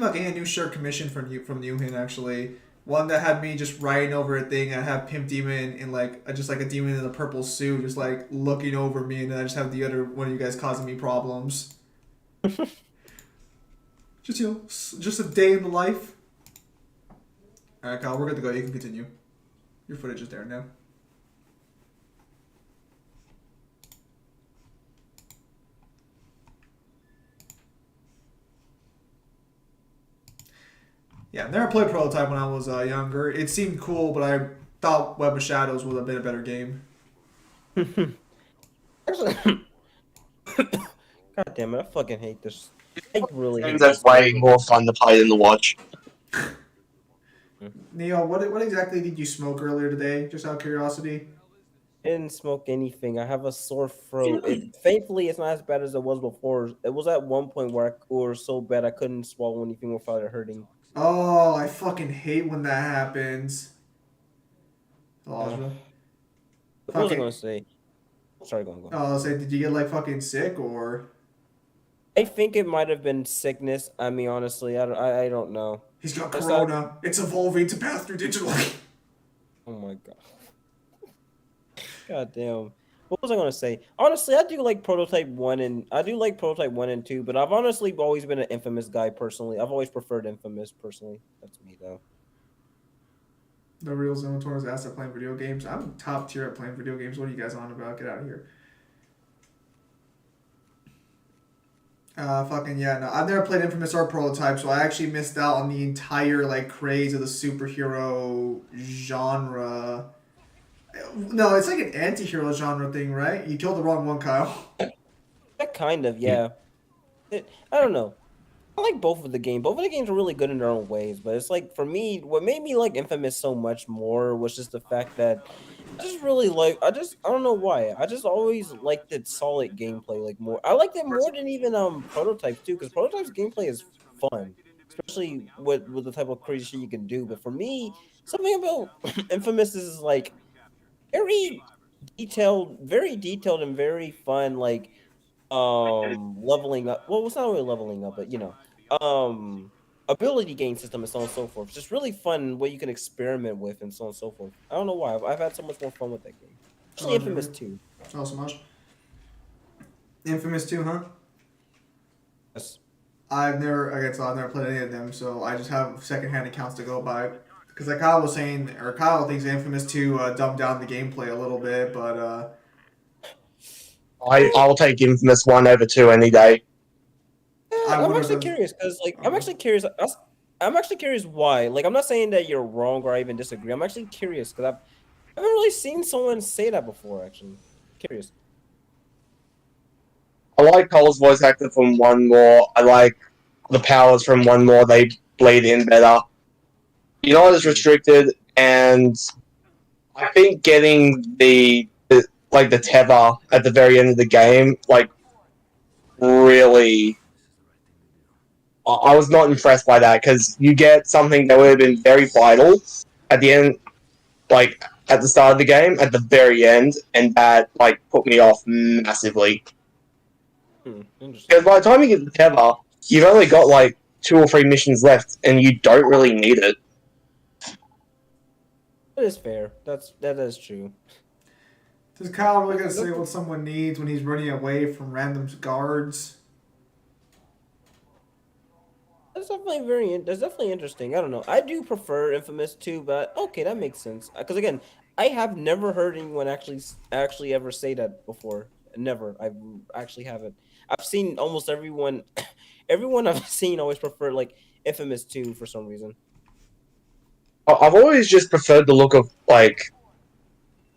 about getting a new shirt commission from Newhin actually. One that had me just riding over a thing. I have Pimp Demon in like just like a demon in a purple suit, just like looking over me, and then I just have the other one of you guys causing me problems. Just just a day in the life. All right, Kyle, we're good to go. You can continue. Your footage is there now. Yeah, never played Prototype when I was younger. It seemed cool, but I thought Web of Shadows would have been a better game. Actually, God damn it, I fucking hate this. I really hate That's this way game. more fun to play than to watch. Neo, what exactly did you smoke earlier today? Just out of curiosity. I didn't smoke anything. I have a sore throat. Thankfully, it's not as bad as it was before. It was at one point where it was so bad I couldn't swallow anything without it hurting. Oh, I fucking hate when that happens. What was I Fucking. gonna say? Sorry, go on. Oh, I'll say, did you get like fucking sick or? I think it might have been sickness. I mean, honestly, I don't know. He's got corona. It's evolving to pass through digitally. Oh my god. God damn. What was I gonna say? Honestly, I do like Prototype 1 and 2, but I've honestly always been an Infamous guy personally. I've always preferred Infamous personally. That's me though. The real Zonator's ass at playing video games. I'm top tier at playing video games. What are you guys on about? Get out of here. Fucking yeah, no. I've never played Infamous or Prototype, so I actually missed out on the entire like craze of the superhero genre. No, it's like an anti-hero genre thing, right? You killed the wrong one, Kyle. That kind of, yeah. I don't know. I like both of the games. Both of the games are really good in their own ways, but it's like for me, what made me like Infamous so much more was just the fact that I don't know why. I just always liked its solid gameplay like more. I liked it more than even Prototype too, because Prototype's gameplay is fun, especially with the type of crazy shit you can do. But for me, something about Infamous is like very detailed and very fun, like leveling up. Well, it's not really leveling up, but ability gain system and so on and so forth. It's just really fun what you can experiment with and so on and so forth. I don't know why. I've had so much more fun with that game. Especially Infamous 2. Not so much. Infamous 2, huh? Yes. I've never played any of them, so I just have secondhand accounts to go by. Because like Kyle was saying, or Kyle thinks Infamous 2 dumbed down the gameplay a little bit, but I'll take Infamous 1 over 2 any day. I'm actually curious because, like, I'm actually curious. I'm actually curious why. Like, I'm not saying that you're wrong or I even disagree. I'm actually curious because I haven't really seen someone say that before. Actually, curious. I like Cole's voice actor from 1 more. I like the powers from 1 more. They bleed in better. You're not as restricted, and I think getting the tether at the very end of the game, like, really, I was not impressed by that, because you get something that would have been very vital at the end, like, at the start of the game, at the very end, and that, like, put me off massively. Because by the time you get the tether, you've only got, like, 2 or 3 missions left, and you don't really need it. That is fair. That is true. does Kyle really gonna say what someone needs when he's running away from random guards? That's definitely interesting. I don't know. I do prefer Infamous 2, but okay, that makes sense. Because again, I have never heard anyone actually ever say that before. Never. I actually haven't. I've seen almost everyone. Everyone I've seen always prefer like Infamous 2 for some reason. I've always just preferred the look of, like,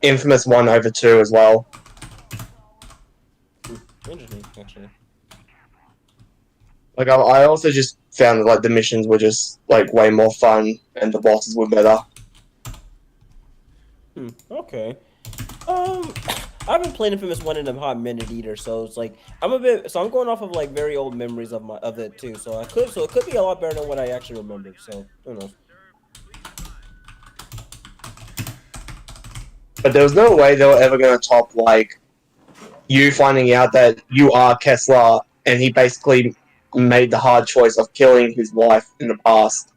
Infamous 1 over 2 as well. Interesting, actually. Like, I also just found that, like, the missions were just, like, way more fun, and the bosses were better. Okay. I haven't played Infamous 1 in a hot minute either, so it's like I'm going off of like very old memories of it too. So it could be a lot better than what I actually remembered. So who knows? But there was no way they were ever going to top, like, you finding out that you are Kessler, and he basically made the hard choice of killing his wife in the past.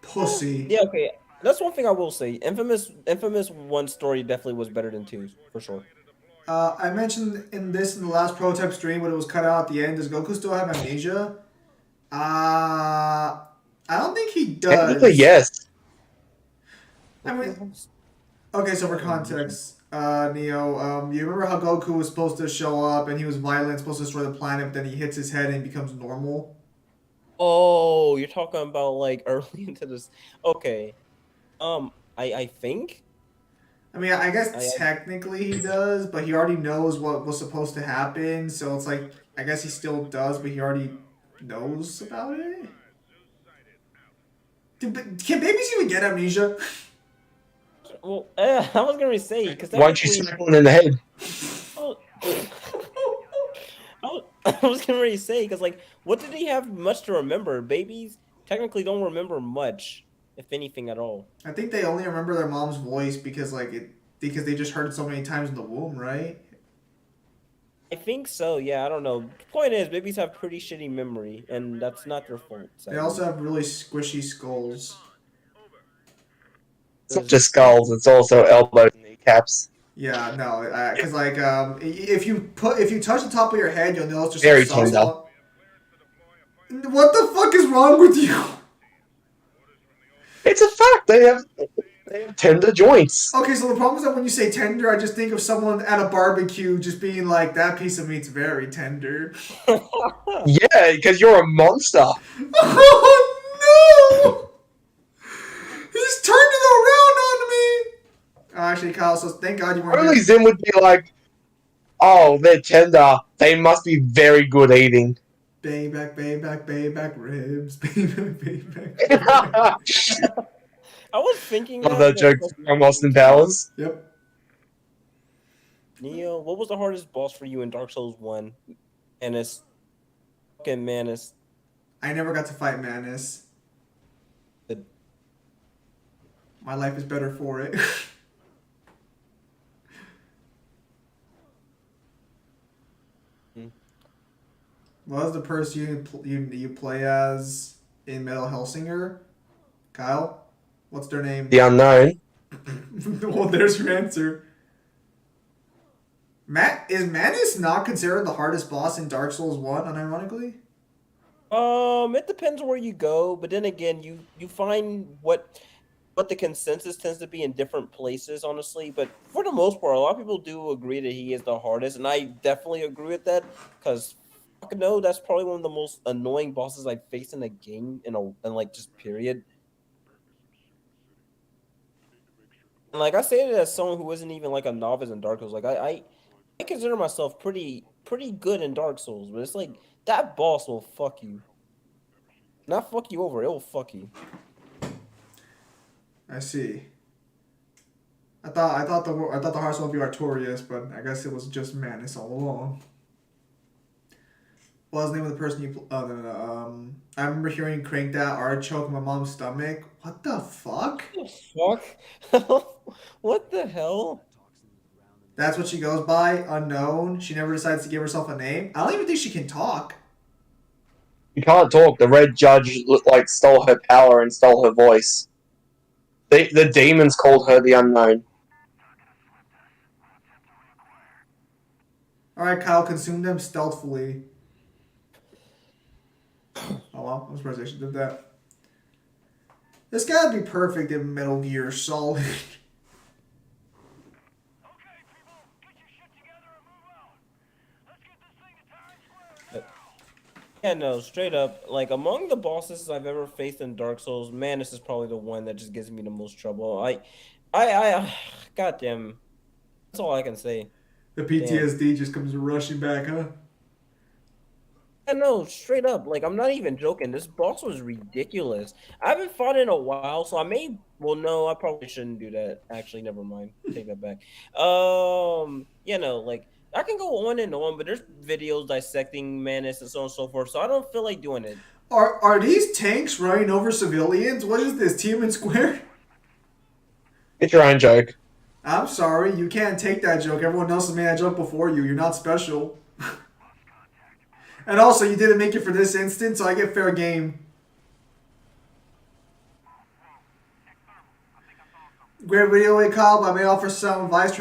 Pussy. Yeah, okay. That's one thing I will say. Infamous one story definitely was better than two's for sure. I mentioned in the last prototype stream, but it was cut out at the end. Does Goku still have amnesia? I don't think he Technically, does. yes. I mean, okay, so for context, Neo, you remember how Goku was supposed to show up and he was violent, supposed to destroy the planet, but then he hits his head and he becomes normal? Oh, you're talking about like early into this. Okay. I think. I mean, I guess I technically he does, but he already knows what was supposed to happen, so it's like, I guess he still does, but he already knows about it? Can babies even get amnesia? well, I was gonna say because Once you technically. smack one in the head. Oh, I was gonna say because like, what did he have much to remember? Babies technically don't remember much, if anything at all. I think they only remember their mom's voice because because they just heard it so many times in the womb, right? I think so. Yeah, I don't know. Point is, babies have pretty shitty memory, and that's not their fault. They Sadly. also have really squishy skulls. It's not just skulls, it's also elbows and kneecaps. Yeah, no, because if you touch the top of your head, you'll notice there's Very some soft tender. spot. What the fuck is wrong with you? It's a fact. They have tender joints. Okay, so the problem is that when you say tender, I just think of someone at a barbecue just being like, "That piece of meat's very tender." Yeah, because you're a monster. Oh no! He's turned it around on me. Actually, Kyle, so thank God you weren't Only here. Zim would be like, oh, they're tender. They must be very good eating. Bayback, ribs. Bayback. I was thinking Love that joke from Austin Powers. Yep. Neo, what was the hardest boss for you in Dark Souls 1? Manus. Fucking Manus. I never got to fight Manus. My life is better for it. What was the person you play as in Metal Hellsinger? Kyle? What's their name? The unknown. Well, there's your answer. Is Manus not considered the hardest boss in Dark Souls 1, unironically? It depends where you go, but then again, you find what the consensus tends to be in different places, honestly. But for the most part, a lot of people do agree that he is the hardest, and I definitely agree with that because fuck no, that's probably one of the most annoying bosses I've faced in a game in like just period. And like I say it as someone who isn't even like a novice in Dark Souls. Like I consider myself pretty good in Dark Souls, but it's like that boss will fuck you. Not fuck you over, it will fuck you. I see. I thought the hardest one would be Artorias, but I guess it was just Manus all along. What was the name of the person you? No. I remember hearing "crank that artichoke in my mom's stomach." What the fuck? What the fuck? What the hell? That's what she goes by. Unknown. She never decides to give herself a name. I don't even think she can talk. You can't talk. The red judge stole her power and stole her voice. The demons called her the unknown. All right, Kyle, consume them stealthily. Oh well, I'm surprised I actually did that. This gotta be perfect in Metal Gear Solid. Yeah, no, straight up. Like among the bosses I've ever faced in Dark Souls, Manus is probably the one that just gives me the most trouble. Goddamn. That's all I can say. The PTSD just comes rushing back, huh? Yeah, no, straight up. Like I'm not even joking. This boss was ridiculous. I haven't fought in a while, so I may. Well, no, I probably shouldn't do that. Actually, never mind. Take that back. Like I can go on and on, but there's videos dissecting Manus and so on and so forth. So I don't feel like doing it. Are these tanks running over civilians? What is this, Tiananmen Square? It's your own joke. I'm sorry, you can't take that joke. Everyone else has made that joke before you. You're not special. And also, you didn't make it for this instance, so I get fair game. Great video, Kyle, but I may offer some advice.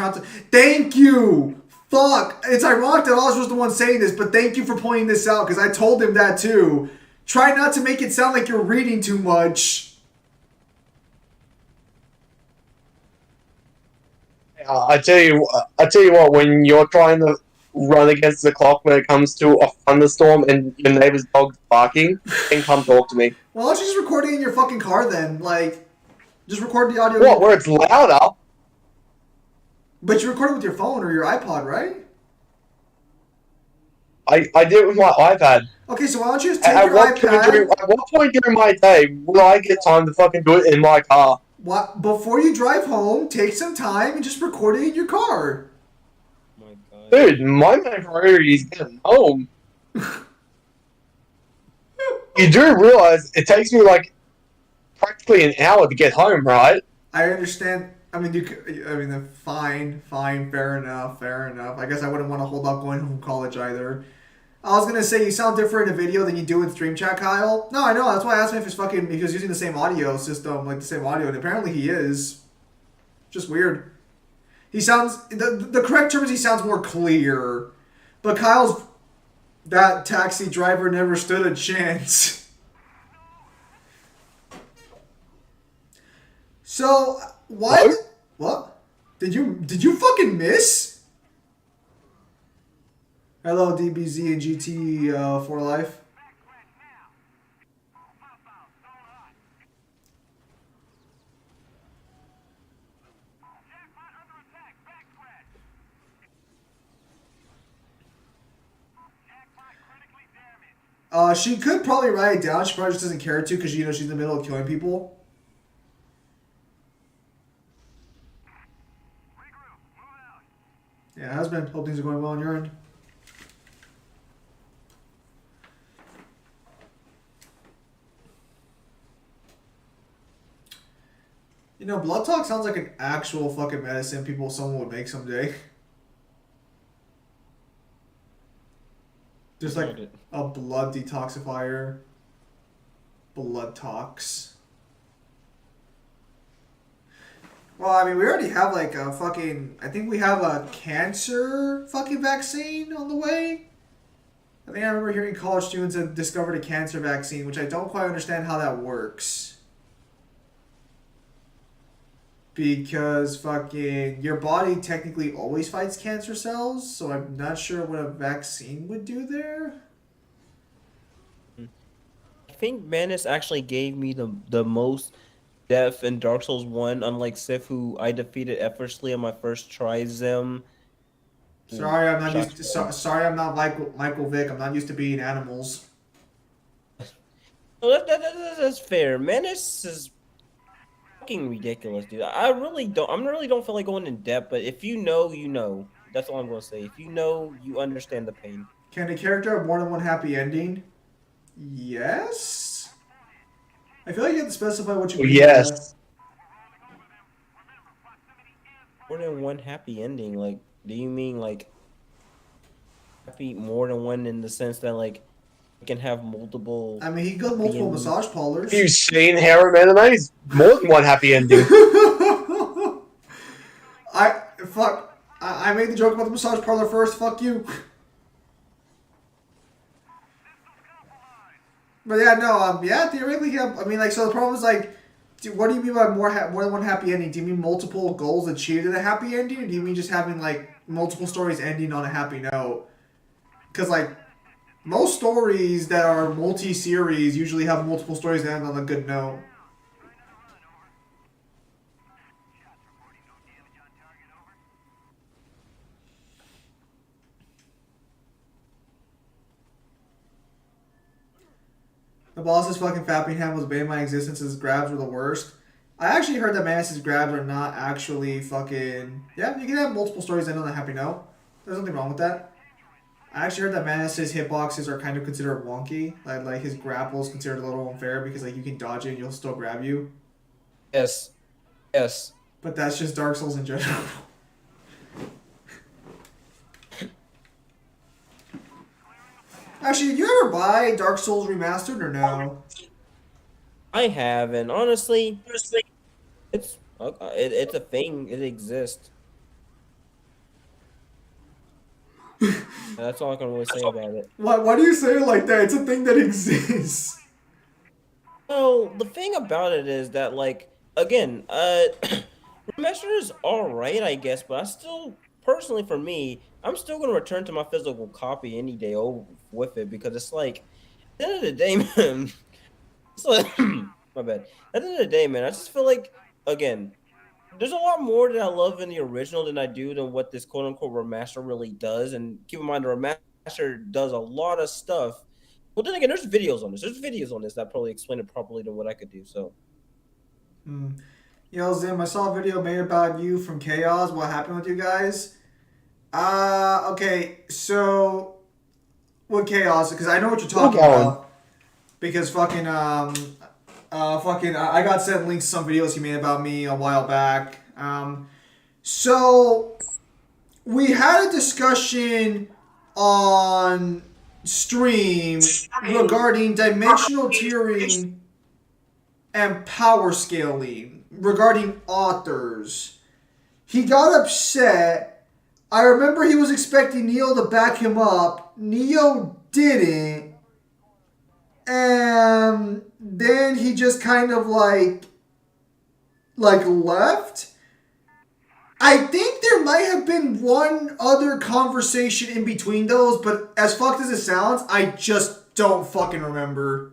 Thank you! Fuck! It's ironic that Oz was the one saying this, but thank you for pointing this out, because I told him that too. Try not to make it sound like you're reading too much. I tell you what. When you're trying to run against the clock when it comes to a thunderstorm and your neighbor's dog's barking, then come talk to me. Well, why don't you just record it in your fucking car then? Like, just record the audio. What? Where it's louder? But you record it with your phone or your iPod, right? I did it with my iPad. Okay, so why don't you just take your iPad... At what point during my day will I get time to fucking do it in my car? What? Before you drive home, take some time and just record it in your car. Oh my God. Dude, my main priority is getting home. You do realize it takes me like practically an hour to get home, right? I understand. I mean, fine, fair enough. I guess I wouldn't want to hold up going home from college either. I was gonna say you sound different in a video than you do in stream chat, Kyle. No, I know. That's why I asked him if he was using the same audio system, like the same audio, and apparently he is. Just weird. He sounds the correct term is he sounds more clear, but Kyle's that taxi driver never stood a chance. So what? Hello? What? Did you fucking miss? Hello, DBZ and GT for life. She could probably write it down. She probably just doesn't care to because she's in the middle of killing people. Yeah, husband. Hope things are going well on your end. You know, blood talk sounds like an actual fucking medicine someone would make someday. Just like a blood detoxifier. Blood tox. Well, I mean, we already have like a fucking... I think we have a cancer fucking vaccine on the way. I think I remember hearing college students have discovered a cancer vaccine, which I don't quite understand how that works. Because fucking your body technically always fights cancer cells, so I'm not sure what a vaccine would do there. I think Manus actually gave me the most death in Dark Souls 1, unlike Sif, who I defeated effortlessly on my first try, Zim. Sorry, I'm not used to, sorry, I'm not Michael Vick. I'm not used to beating animals. Well, that's fair. Manus is fucking ridiculous, dude. I really don't feel like going in depth, but if you know, you know. That's all I'm gonna say. If you know, you understand the pain. Can a character have more than one happy ending? Yes. I feel like you have to specify what you mean. Yes. More than one happy ending, like, do you mean like happy more than one in the sense that like you can have multiple? I mean, he got multiple massage parlors. You've seen harem animes? More than one happy ending. I made the joke about the massage parlor first. Fuck you. But yeah, no, yeah, theoretically, yeah. I mean, like, so the problem is like, what do you mean by more than one happy ending? Do you mean multiple goals achieved in a happy ending, or do you mean just having like multiple stories ending on a happy note? Because like most stories that are multi-series usually have multiple stories that end on a good note. The boss's fucking fapping hand was bane my existence. His grabs were the worst. I actually heard that Manus's grabs are not actually fucking... Yeah, you can have multiple stories end on a happy note. There's nothing wrong with that. I actually heard that Manus's hitboxes are kind of considered wonky. Like his grapple is considered a little unfair because like you can dodge it and you'll still grab you. Yes. Yes. But that's just Dark Souls in general. Actually, did you ever buy Dark Souls Remastered or no? I have, and honestly, it's a thing. It exists. And that's all I can really say about it. Why do you say it like that? It's a thing that exists. Well, the thing about it is that, like, again, remaster is all right, I guess, but I still, personally, for me, I'm still gonna return to my physical copy any day over with it because it's like, at the end of the day, man, it's like, my bad. At the end of the day, man, I just feel like, again, there's a lot more that I love in the original than I do than what this quote unquote remaster really does. And keep in mind, the remaster does a lot of stuff. Well, then again, there's videos on this. There's videos on this that probably explain it properly than what I could do. So, Hmm. Yo, Zim, I saw a video made about you from Chaos. What happened with you guys? Okay, so with Chaos, because I know what you're Keep talking going. about. Because I got sent links to some videos he made about me a while back. So we had a discussion on stream regarding dimensional tiering and power scaling regarding authors. He got upset. I remember he was expecting Neo to back him up. Neo didn't. And then he just kind of like left. I think there might have been one other conversation in between those, but as fucked as it sounds, I just don't fucking remember.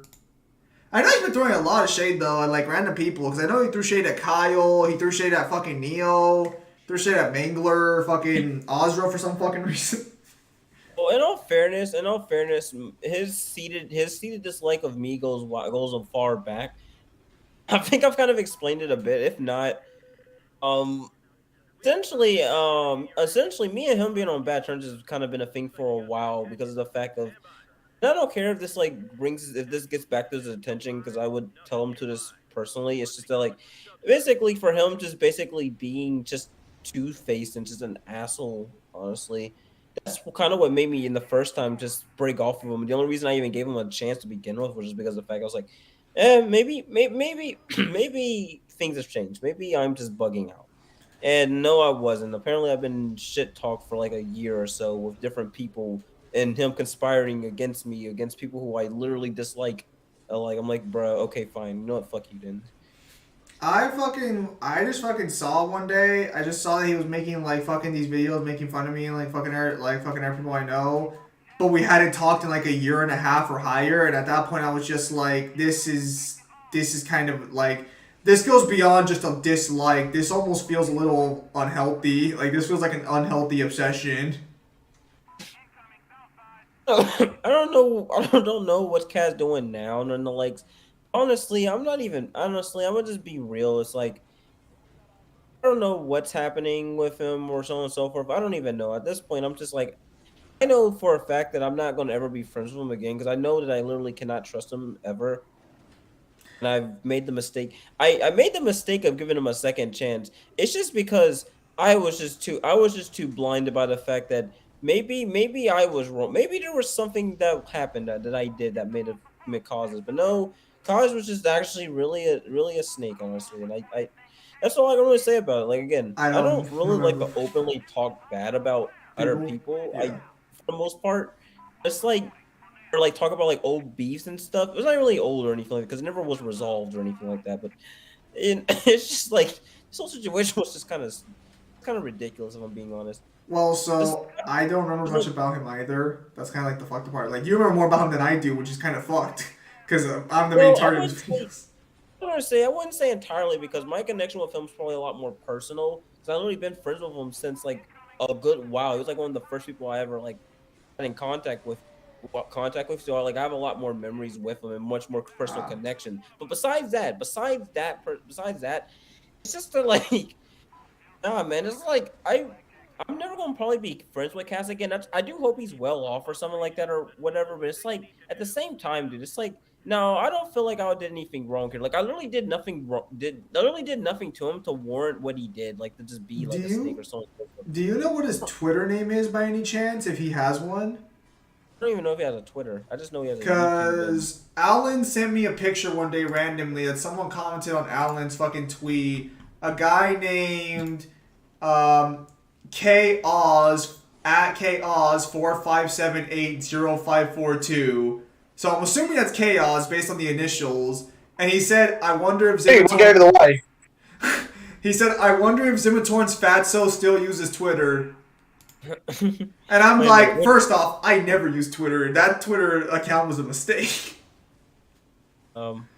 I know he's been throwing a lot of shade though at like random people because I know he threw shade at Kyle, he threw shade at fucking Neo, threw shade at Mangler, fucking Ozra for some fucking reason. well, in all fairness, his seated dislike of me goes a far back. I think I've kind of explained it a bit. If not, um, essentially, me and him being on bad terms has kind of been a thing for a while because of the fact of and I don't care if this like brings if this gets back to his attention because I would tell him to this personally. It's just that like basically for him just basically being just two faced and just an asshole. Honestly, that's kind of what made me in the first time just break off of him. The only reason I even gave him a chance to begin with was just because of the fact I was like, maybe maybe things have changed. Maybe I'm just bugging out. And no, I wasn't. Apparently, I've been shit talked for like a year or so with different people and him conspiring against me, against people who I literally dislike. Like, I'm like, bro, okay, fine. You know what? Fuck you then. I just fucking saw one day. I just saw that he was making like fucking these videos, making fun of me and like fucking every people I know. But we hadn't talked in like a year and a half or higher, and at that point I was just like, this is kind of like this goes beyond just a dislike. This almost feels a little unhealthy. Like this feels like an unhealthy obsession. I don't know. I don't know what Cat's doing now. None of the likes. Honestly, I'm not even. Honestly, I'm gonna just be real. It's like I don't know what's happening with him or so on and so forth. I don't even know. At this point, I'm just like I know for a fact that I'm not gonna ever be friends with him again because I know that I literally cannot trust him ever. And I've made the mistake. I made the mistake of giving him a second chance. It's just because I was just too blinded by the fact that maybe I was wrong. Maybe there was something that happened that I did that made causes. But no, cause was just actually really a snake, honestly. And I that's all I can really say about it. Like again, I I don't don't really like remember to openly talk bad about other people. people. Yeah. For the most part, it's like or like talk about like old beefs and stuff. It was not really old or anything like that because it never was resolved or anything like that. But it's just like this whole situation was just kind of ridiculous if I'm being honest. Well, Just, so I don't remember much like, about him either. That's kind of like the fucked part. Like you remember more about him than I do, which is kind of fucked because I'm the main well, target of his videos. I wouldn't say entirely because my connection with him is probably a lot more personal because I've only been friends with him since like a good while. He was like one of the first people I ever like in contact with so like I have a lot more memories with him and much more personal Ah. connection but besides that it's just that like nah man it's like I'm never gonna probably be friends with Cass again. I do hope he's well off or something like that or whatever but it's like at the same time dude it's like no I don't feel like I did anything wrong here like I literally did nothing wrong did I literally did nothing to him to warrant what he did like to just be Do like a snake or you something. do you know what his Twitter name is by any chance? If he has one, don't even know if he has a Twitter. I just know he has a YouTube. Because Alan sent me a picture one day randomly that someone commented on Alan's fucking tweet. A guy named K Oz at K Oz 45780542. So I'm assuming that's K Oz based on the initials. And he said, "I wonder if Hey, we gave it away. He said, "I wonder if Zimitorn's Fatso still uses Twitter." And I'm Wait a like, minute, what- first off, I never use Twitter. That Twitter account was a mistake.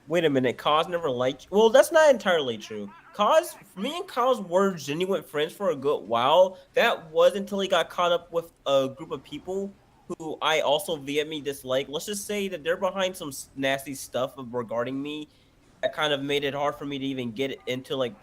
Wait a minute. Cause never liked. Well, that's not entirely true. Cause me and Cause were genuine friends for a good while. That was until he got caught up with a group of people who I also vehemently dislike. Let's just say that they're behind some nasty stuff regarding me that kind of made it hard for me to even get into like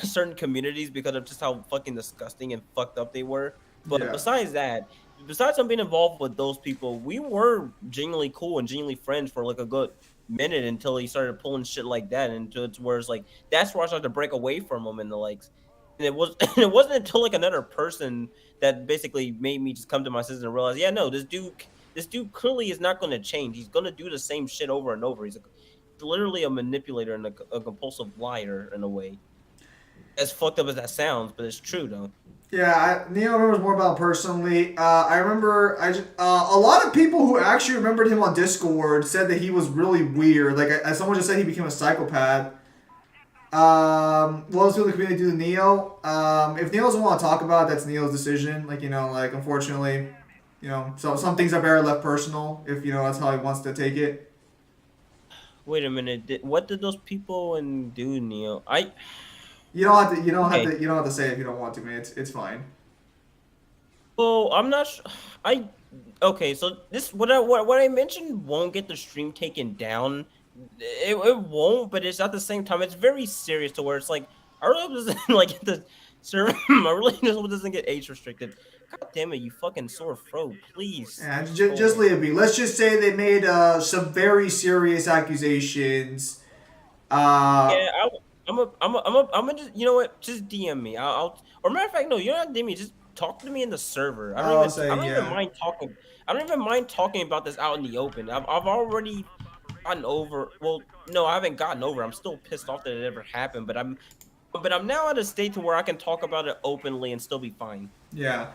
certain communities because of just how fucking disgusting and fucked up they were. But Yeah. besides that, besides I'm being involved with those people, we were genuinely cool and genuinely friends for like a good minute until he started pulling shit like that, and it's where it's like that's where I started to break away from him and the likes. And it wasn't until like another person that basically made me just come to my senses and realize, yeah, no, this dude clearly is not going to change. He's going to do the same shit over and over. He's literally a manipulator and a compulsive liar in a way. As fucked up as that sounds, but it's true though. Yeah, Neo remembers more about him personally. I remember a lot of people who actually remembered him on Discord said that he was really weird. Like, as someone just said, he became a psychopath. What else do the community do to Neo? If Neo doesn't want to talk about it, that's Neo's decision. Like, unfortunately, so some things are better left personal if, that's how he wants to take it. Wait a minute. What did those people and do, Neo? You don't have to, Okay. you don't have to say it if you don't want to, man. It's fine. Well, I'm not. Okay. So this what I mentioned won't get the stream taken down. It won't, but it's at the same time it's very serious to where it's like I really hope this doesn't like get the server. I really just hope it doesn't get age restricted. God damn it, you fucking sore throat, please. Yeah, just leave it be. Let's just say they made some very serious accusations. Yeah, I'm just, you know what? Just DM me. Or matter of fact, no, you're not DM me. Just talk to me in the server. I don't even mind talking. I don't even mind talking about this out in the open. I've already gotten over. Well, no, I haven't gotten over. I'm still pissed off that it ever happened. But I'm now at a state to where I can talk about it openly and still be fine. Yeah.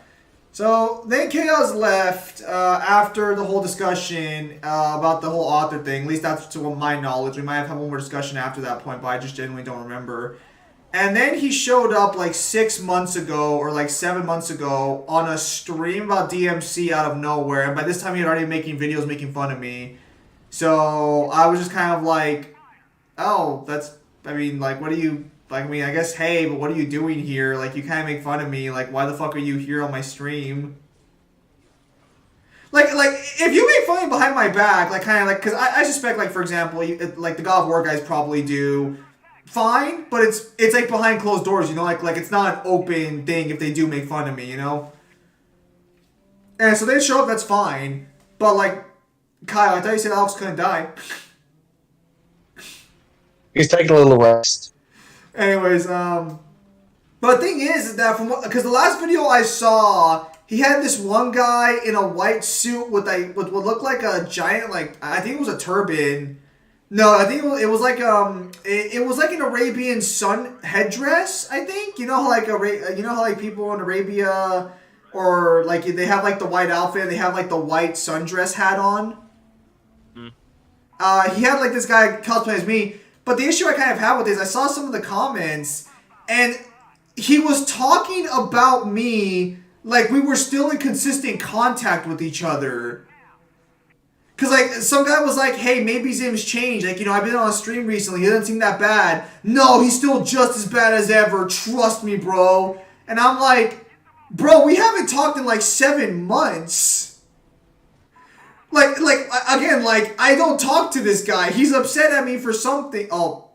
So then Chaos left after the whole discussion about the whole author thing. At least that's to my knowledge. We might have had one more discussion after that point, but I just genuinely don't remember. And then he showed up like 6 months ago or like 7 months ago on a stream about DMC out of nowhere. And by this time he had already been making videos making fun of me. So I was just kind of like, oh, what do you... Like, I guess, hey, but what are you doing here? Like, you kind of make fun of me. Like, why the fuck are you here on my stream? Like, if you make fun behind my back, like, kind of like, because I suspect, like, for example, like, the God of War guys probably do fine, but it's like, behind closed doors, like, it's not an open thing if they do make fun of me, And so they show up, that's fine. But, like, Kyle, I thought you said Alex couldn't die. He's taking a little rest. Anyways, but the thing is that because the last video I saw, he had this one guy in a white suit with what looked like a giant, like, I think it was a turban. No, I think it was like it was like an Arabian sun headdress. I think how like people in Arabia or like they have like the white outfit and they have like the white sundress hat on. He had like this guy cosplay as me. But the issue I kind of had with this, I saw some of the comments, and he was talking about me like we were still in consistent contact with each other. Because, like, some guy was like, hey, maybe his name's changed. Like, I've been on a stream recently. He doesn't seem that bad. No, he's still just as bad as ever. Trust me, bro. And I'm like, bro, we haven't talked in, like, 7 months. Like, again, like, I don't talk to this guy. He's upset at me for something. Oh.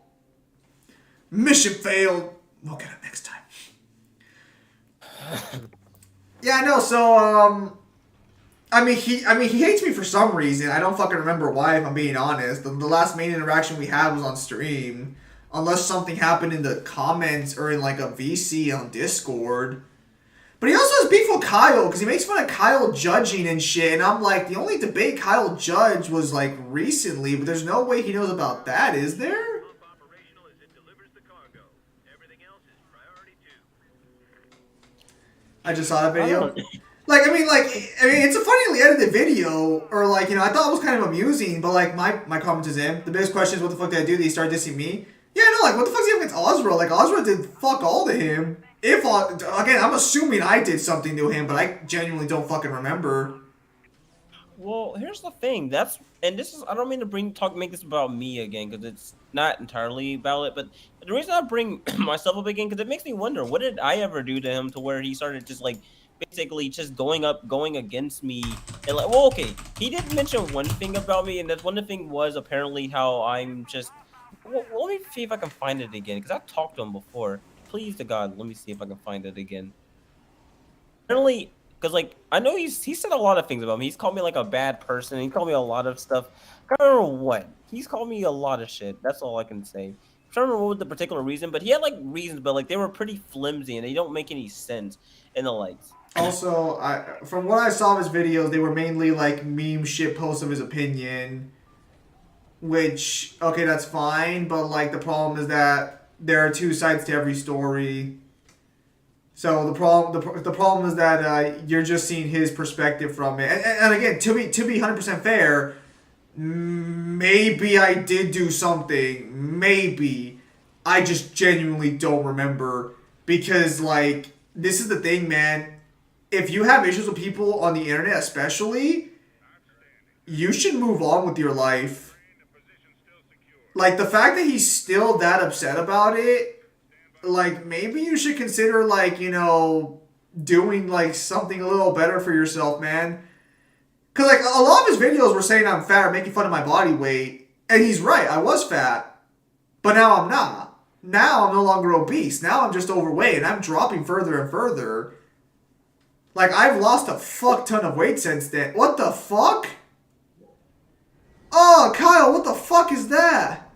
Mission failed. We'll get it next time. Yeah, no, so, I mean, he hates me for some reason. I don't fucking remember why, if I'm being honest. The last main interaction we had was on stream. Unless something happened in the comments or in, like, a VC on Discord. But he also has beef with Kyle because he makes fun of Kyle judging and shit. And I'm like, the only debate Kyle judged was like recently, but there's no way he knows about that, is there? I just saw that video. Like, I mean, it's a funnily edited video, or like, I thought it was kind of amusing, but like, my comment is in. The biggest question is, what the fuck did I do? Did he start dissing me? Yeah, no, like, what the fuck's he have against Ozra? Like, Ozra did fuck all to him. Again, I'm assuming I did something to him, but I genuinely don't fucking remember. Well, here's the thing. I don't mean to make this about me again, because it's not entirely valid, but the reason I bring myself up again, because it makes me wonder, what did I ever do to him to where he started just like, basically just going against me, and like, well, okay, he did mention one thing about me, and that one thing was apparently how I'm just, well, let me see if I can find it again, because I've talked to him before. Please to God, let me see if I can find it again. Apparently, because like I know he said a lot of things about me. He's called me like a bad person. He called me a lot of stuff. I don't know what. He's called me a lot of shit. That's all I can say. I'm trying to remember what the particular reason, but he had like reasons, but like they were pretty flimsy and they don't make any sense in the lights. Also, from what I saw of his videos, they were mainly like meme shit posts of his opinion. Which, okay, that's fine, but like the problem is that there are two sides to every story. So the problem is that you're just seeing his perspective from it. And again, to be 100% fair, maybe I did do something. Maybe. I just genuinely don't remember. Because, like, this is the thing, man. If you have issues with people on the internet especially, you should move on with your life. Like, the fact that he's still that upset about it, like, maybe you should consider, like, doing, like, something a little better for yourself, man. Because, like, a lot of his videos were saying I'm fat or making fun of my body weight. And he's right, I was fat. But now I'm not. Now I'm no longer obese. Now I'm just overweight, and I'm dropping further and further. Like, I've lost a fuck ton of weight since then. What the fuck? Oh, Kyle, what the fuck is that?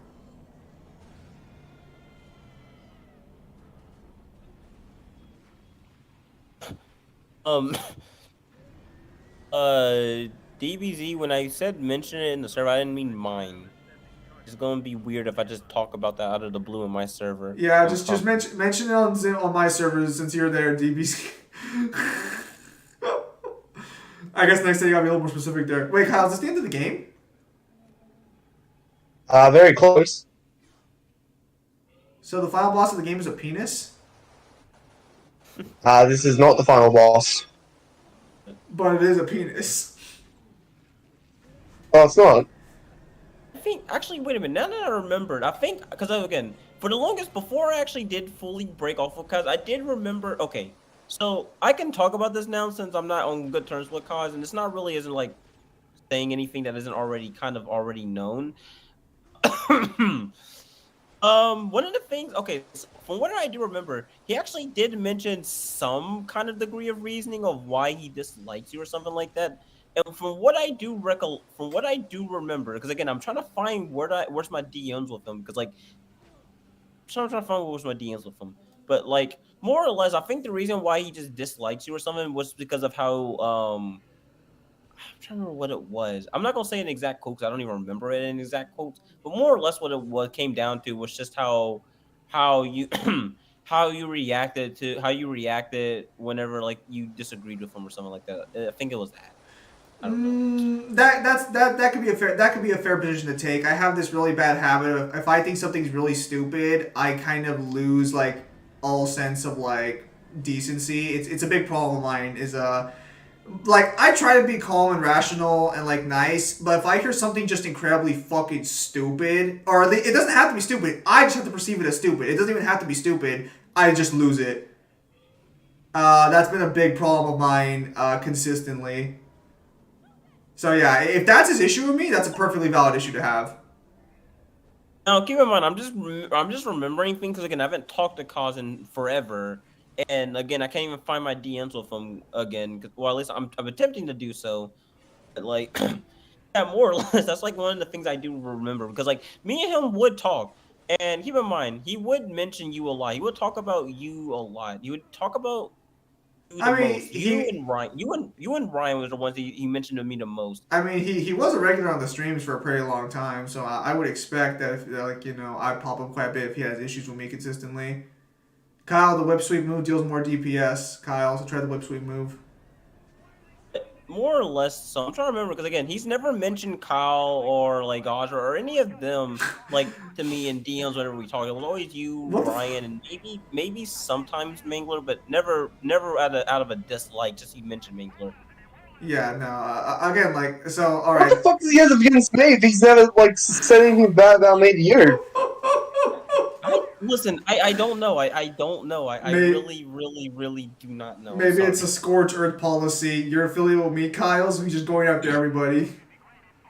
DBZ, when I said mention it in the server, I didn't mean mine. It's gonna be weird if I just talk about that out of the blue in my server. Yeah, just mention it on my servers since you're there, DBZ. I guess next time you gotta be a little more specific there. Wait, Kyle, is this the end of the game? Very close. So the final boss of the game is a penis? This is not the final boss. But it is a penis. Oh, it's not. I think, actually, wait a minute, now that I remembered, I think, because again, for the longest, before I actually did fully break off with Kaz, I did remember, okay, so I can talk about this now since I'm not on good terms with Kaz, and it's not really isn't like saying anything that isn't already known. One of the things, okay, so from what I do remember, he actually did mention some kind of degree of reasoning of why he dislikes you or something like that. And from what I do remember, because again, I'm trying to find where's my DMs with him, because like, I'm trying to find where's my DMs with him. But like, more or less, I think the reason why he just dislikes you or something was because of how I'm trying to remember what it was. I'm not gonna say an exact quote because I don't even remember it in exact quotes. But more or less, what came down to was just how you how you reacted whenever like you disagreed with him or something like that. I think it was that. I don't know. That could be a fair position to take. I have this really bad habit of if I think something's really stupid, I kind of lose like all sense of like decency. It's a big problem of mine. Like, I try to be calm and rational and, like, nice, but if I hear something just incredibly fucking stupid, it doesn't have to be stupid, I just have to perceive it as stupid. It doesn't even have to be stupid, I just lose it. That's been a big problem of mine, consistently. So, yeah, if that's his issue with me, that's a perfectly valid issue to have. Now, keep in mind, I'm just remembering things because again, I haven't talked to Kaz in forever. And again, I can't even find my DMs with him again. Well, at least I'm attempting to do so. But like, yeah, more or less, that's like one of the things I do remember because like me and him would talk. And keep in mind, he would mention you a lot. He would talk about you a lot. He would talk about you the I mean, most. You and Ryan. You and Ryan was the ones he mentioned to me the most. he was a regular on the streams for a pretty long time, so I would expect that if, I'd pop up quite a bit if he has issues with me consistently. Kyle, the whip sweep move deals more DPS. Kyle, so try the whip sweep move. More or less. So I'm trying to remember because again, he's never mentioned Kyle or like Audra or any of them like to me in DMs whenever we talk. It was always you, What the Ryan, and maybe sometimes Mangler, but never out of a dislike. Just he mentioned Mangler. Yeah, no. Again, like, so, all What the right. fuck does he have against me if he's never like said anything bad about me to you? I don't know. I don't know. I May- really do not know. Maybe Sorry. it's a Scorch Earth policy. You're affiliated with me, Kyle, so he's just going after everybody.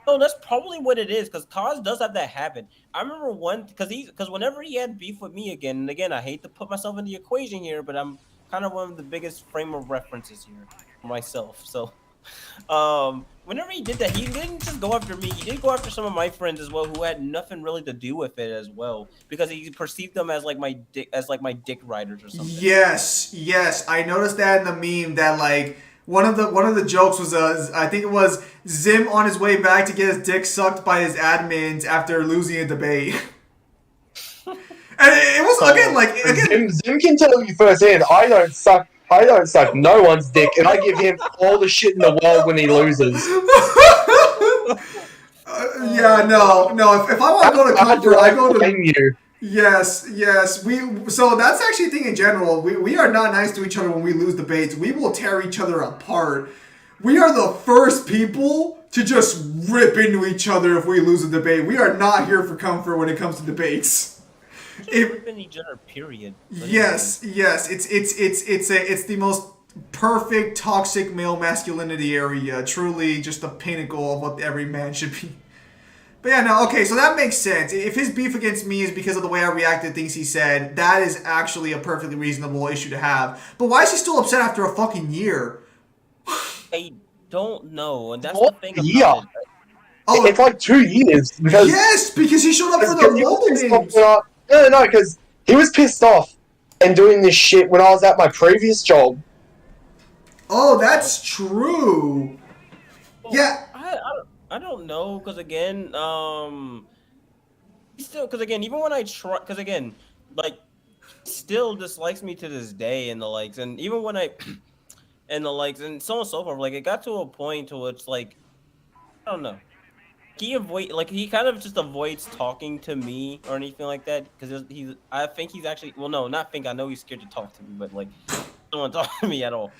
No, that's probably what it is. Because Kaz does have that habit. I remember because whenever he had beef with me again, and again, I hate to put myself in the equation here, but I'm kind of one of the biggest frame of references here for myself. So, whenever he did that, he didn't just go after me. He did go after some of my friends as well, who had nothing really to do with it as well, because he perceived them as like my dick riders or something. Yes. I noticed that in the meme that like one of the jokes was I think it was Zim on his way back to get his dick sucked by his admins after losing a debate. And it was Zim can tell you firsthand. I don't suck no one's dick, and I give him all the shit in the world when he loses. No. If I want to go to Comfort, I go to. Blame you. Yes. So that's actually a thing in general. We are not nice to each other when we lose debates. We will tear each other apart. We are the first people to just rip into each other if we lose a debate. We are not here for comfort when it comes to debates. Ripping each other, period. Yes. It's the most perfect toxic male masculinity area. Truly, just the pinnacle of what every man should be. But yeah, no, okay, so that makes sense. If his beef against me is because of the way I reacted to things he said, that is actually a perfectly reasonable issue to have. But why is he still upset after a fucking year? I don't know, and that's What the thing year? about it. Oh, It's like 2 years because because he showed up for the mobile games. No, because he was pissed off and doing this shit when I was at my previous job. Oh, that's true. Well, Yeah. I don't know, because again, even when I try, because again, like, he still dislikes me to this day and the likes, and even when I, and the likes, and so on and so forth, like, it got to a point to which, like, I don't know. He kind of just avoids talking to me or anything like that, because I think he's actually, well, no, not think, I know he's scared to talk to me, but, like, he doesn't want to talk to me at all.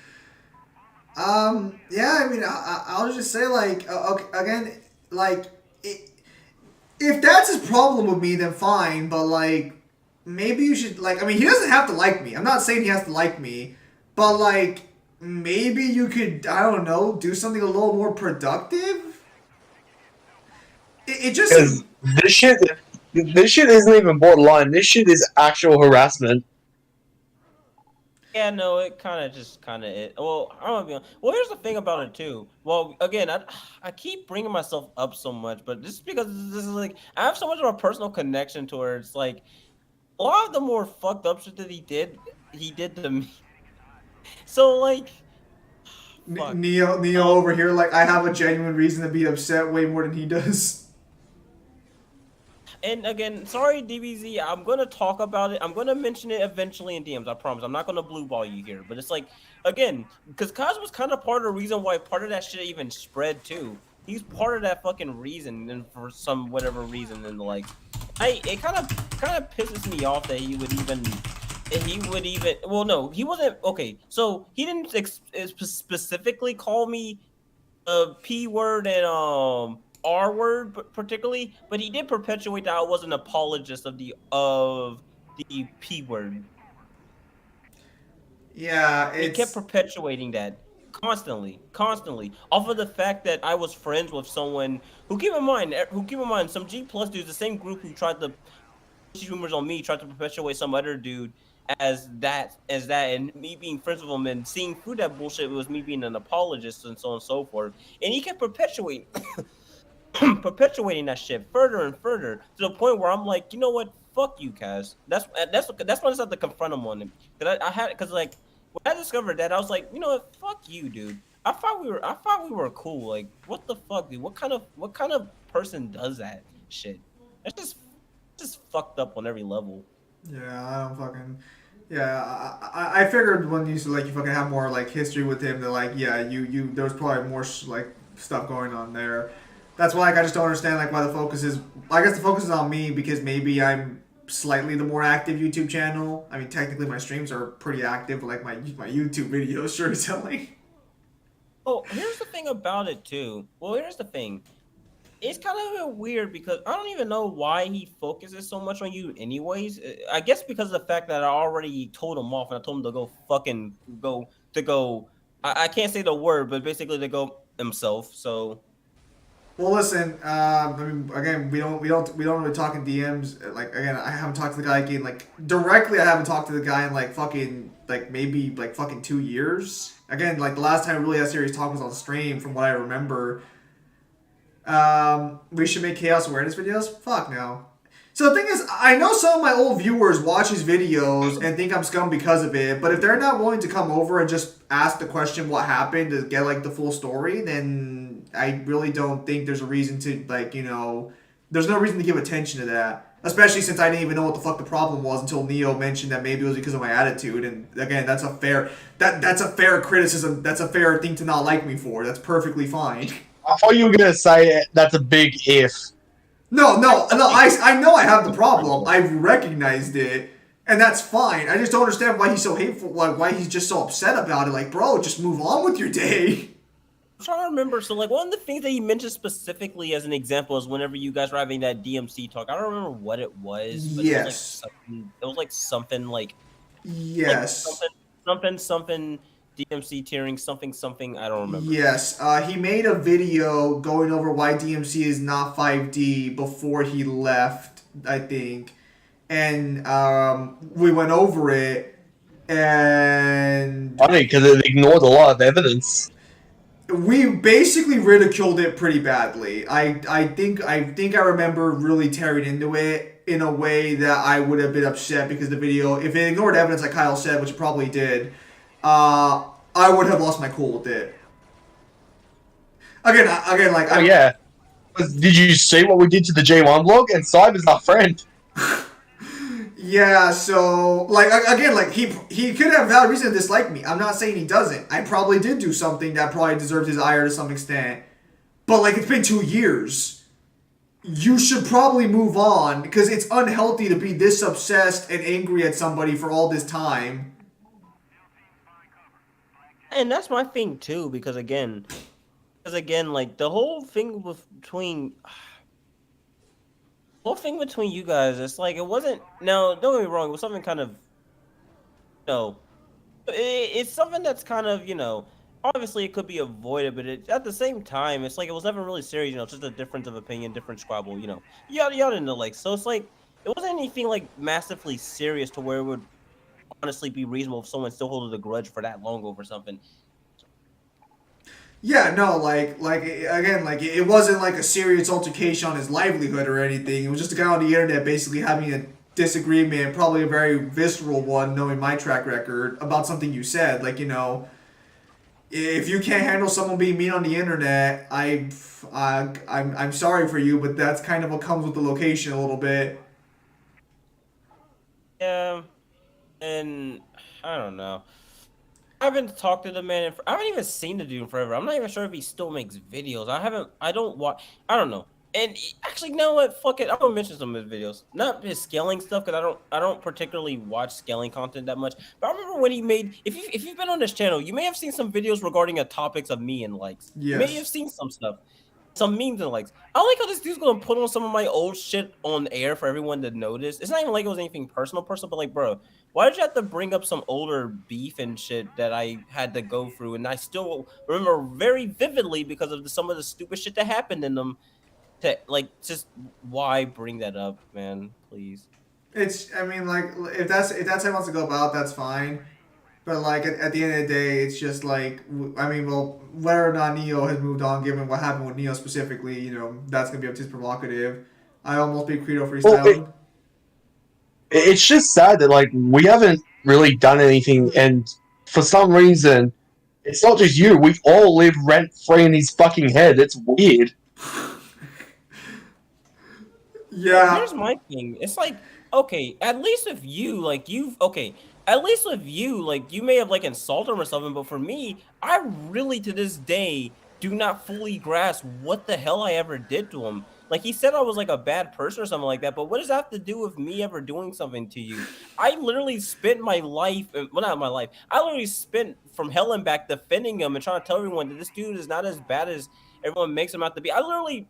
Yeah, I mean, I'll just say, like, okay, again, like, if that's his problem with me, then fine, but, like, maybe you should, like, I mean, he doesn't have to like me. I'm not saying he has to like me, but, like, maybe you could, I don't know, do something a little more productive? It just... Because this shit isn't even borderline. This shit is actual harassment. Yeah, no, it kind of it. Well, I'm gonna be honest. Well, here's the thing about it too. Well, again, I keep bringing myself up so much, but just because this is like I have so much of a personal connection to her. It's like a lot of the more fucked up shit that he did to me. So like, fuck. Neo over here, like, I have a genuine reason to be upset way more than he does. And again, sorry, DBZ. I'm gonna talk about it. I'm gonna mention it eventually in DMs. I promise. I'm not gonna blue ball you here. But it's like, again, because Kaz was kind of part of the reason why part of that shit even spread too. He's part of that fucking reason, and for some whatever reason, and like, it kind of pisses me off that he would even. Well, no, he wasn't okay. So he didn't specifically call me a P word and R word particularly, but he did perpetuate that I was an apologist of the P word. Yeah, He kept perpetuating that constantly, off of the fact that I was friends with someone who keep in mind, some G plus dudes, the same group who tried to push rumors on me, tried to perpetuate some other dude as that, and me being friends with him and seeing through that bullshit was me being an apologist and so on and so forth, and he kept perpetuating. Perpetuating that shit further and further to the point where I'm like, you know what? Fuck you, Kaz. That's when I just have to confront him on it. Because like when I discovered that, I was like, you know what? Fuck you, dude. I thought we were cool. Like, what the fuck, dude? What kind of person does that shit? That's just fucked up on every level. Yeah, I don't fucking. Yeah, I figured when you like you fucking have more like history with him that like yeah you there was probably more like stuff going on there. That's why like, I just don't understand like why the focus is. I guess the focus is on me because maybe I'm slightly the more active YouTube channel. I mean, technically my streams are pretty active, but like my YouTube videos sure is telling. Oh, here's the thing about it too. Well, here's the thing. It's kind of a bit weird because I don't even know why he focuses so much on you anyways. I guess because of the fact that I already told him off and I told him to go fucking go to go. I can't say the word, but basically to go himself. So Well, listen. I mean, again, we don't really talk in DMs. Like, again, I haven't talked to the guy again. Like, directly, I haven't talked to the guy in like fucking like maybe like fucking 2 years. Again, like the last time we really had serious talk was on stream, from what I remember. We should make chaos awareness videos. Fuck no. So the thing is, I know some of my old viewers watch his videos and think I'm scum because of it, but if they're not willing to come over and just ask the question what happened to get like the full story, then I really don't think there's a reason to like, there's no reason to give attention to that. Especially since I didn't even know what the fuck the problem was until Neo mentioned that maybe it was because of my attitude. And again, that's a fair criticism. That's a fair thing to not like me for. That's perfectly fine. I thought you were gonna say that's a big if. No. I know I have the problem. I've recognized it, and that's fine. I just don't understand why he's so hateful. Like why he's just so upset about it. Like, bro, just move on with your day. I'm trying to remember. So, like, one of the things that he mentioned specifically as an example is whenever you guys were having that DMC talk. I don't remember what it was, but Yes. it was like something like Yes. something DMC tearing something. I don't remember. Yes. He made a video going over why DMC is not 5D before he left, I think, and we went over it, and Funny because it ignored a lot of evidence. we basically ridiculed it pretty badly. I think I remember really tearing into it in a way that I would have been upset because the video, if it ignored evidence like Kyle said, which it probably did, I would have lost my cool with it. Again, like Oh yeah. Did you see what we did to the G1 blog? And Cyber's our friend. yeah. So like again, like he could have valid reason to dislike me. I'm not saying he doesn't. I probably did do something that probably deserved his ire to some extent. But like it's been 2 years. You should probably move on because it's unhealthy to be this obsessed and angry at somebody for all this time. And that's my thing too, because again, like the whole thing between you guys, it's like it wasn't. No, don't get me wrong. It was something kind of, no, it's something that's kind of, obviously it could be avoided, but at the same time, it's like it was never really serious. It's just a difference of opinion, different squabble. Yada yada, and the like. So it's like it wasn't anything like massively serious to where it would honestly be reasonable if someone still holding a grudge for that long over something. Yeah, no, like again, like it wasn't like a serious altercation on his livelihood or anything. It was just a guy on the internet basically having a disagreement, probably a very visceral one, knowing my track record about something you said. Like if you can't handle someone being mean on the internet, I'm sorry for you, but that's kind of what comes with the location a little bit. Yeah, and I don't know. I haven't talked to the man. I haven't even seen the dude in forever. I'm not even sure if he still makes videos. I don't watch. I don't know. And actually, you know what? Fuck it. I'm gonna mention some of his videos. Not his scaling stuff, because I don't particularly watch scaling content that much. But I remember when he made. If you've been on this channel, you may have seen some videos regarding topics of me and likes. Yes. You may have seen some stuff. Some memes and likes. I like how this dude's gonna put on some of my old shit on air for everyone to notice. It's not even like it was anything personal, but like, bro, why did you have to bring up some older beef and shit that I had to go through? And I still remember very vividly because of some of the stupid shit that happened in them. Just why bring that up, man? Please. I mean, like if that's how he wants to go about, that's fine. But like at the end of the day, it's just like I mean, well, whether or not Neo has moved on, given what happened with Neo specifically, that's gonna be up to his prerogative. I almost beat Credo freestyling. It's just sad that like we haven't really done anything, and for some reason, it's not just you. We all live rent free in his fucking head. It's weird. Well, Yeah. here's my thing. It's like, okay, at least if you like you've okay, at least with you, like you may have like insulted him or something, but for me, I really to this day do not fully grasp what the hell I ever did to him. Like he said I was like a bad person or something like that, but what does that have to do with me ever doing something to you? I literally spent my life, well, not my life. I literally spent from hell and back defending him and trying to tell everyone that this dude is not as bad as everyone makes him out to be. I literally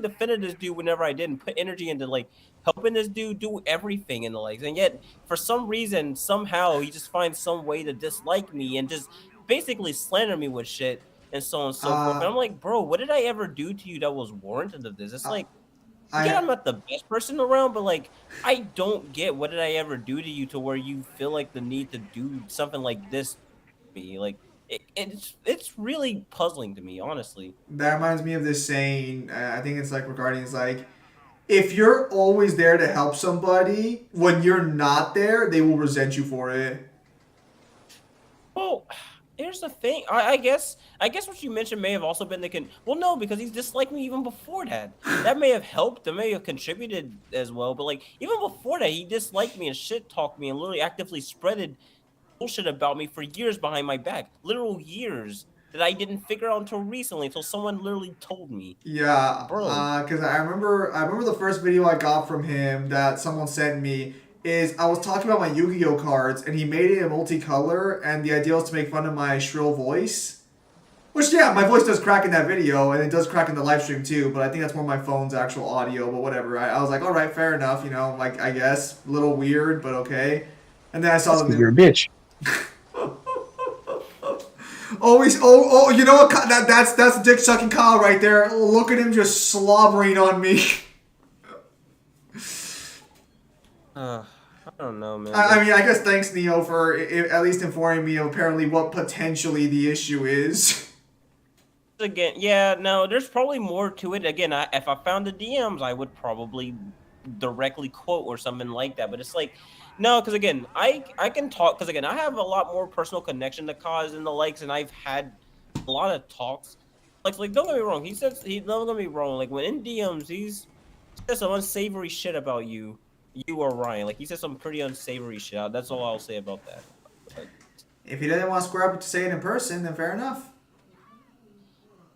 defended this dude whenever I did and put energy into like helping this dude do everything in the legs. And yet, for some reason, somehow he just finds some way to dislike me and just basically slander me with shit and so on and so forth. And Uh, I'm like, bro, what did I ever do to you that was warranted of this? It's I, like, yeah, I I'm not the best person around, but like, I don't get what did I ever do to you to where you feel like the need to do something like this to me. Like, it's really puzzling to me, honestly. that reminds me of this saying. I think it's like regarding it's like if you're always there to help somebody, when you're not there, they will resent you for it. Well, here's the thing. I guess what you mentioned may have also been well, no, because he's disliked me even before that. That may have helped. That may have contributed as well. But like even before that, he disliked me and shit talked me and literally actively spreaded bullshit about me for years behind my back. Literal years that I didn't figure out until recently, until someone literally told me. Yeah, Bro. because I remember the first video I got from him that someone sent me is I was talking about my Yu-Gi-Oh cards and he made it a multicolor and the idea was to make fun of my shrill voice. Which yeah, my voice does crack in that video and it does crack in the live stream too, but I think that's more my phone's actual audio, but whatever. I was like, all right, fair enough, like I guess a little weird, but okay. And then I saw That's the because new. you're a bitch. Always, oh, you know what? That's dick sucking Kyle right there. Look at him just slobbering on me. I don't know, man. I mean, I guess thanks Neo for at least informing me of apparently what potentially the issue is. Again, yeah, no, there's probably more to it. Again, if I found the DMs, I would probably directly quote or something like that. But it's like, no, because again, I can talk because again, I have a lot more personal connection to cause and the likes, and I've had a lot of talks. Like don't get me wrong. He says he don't get me wrong. Like when in DMs, he says some unsavory shit about you, you or Ryan. Like he said some pretty unsavory shit. That's all I'll say about that. But, If he doesn't want to square up to say it in person, then fair enough.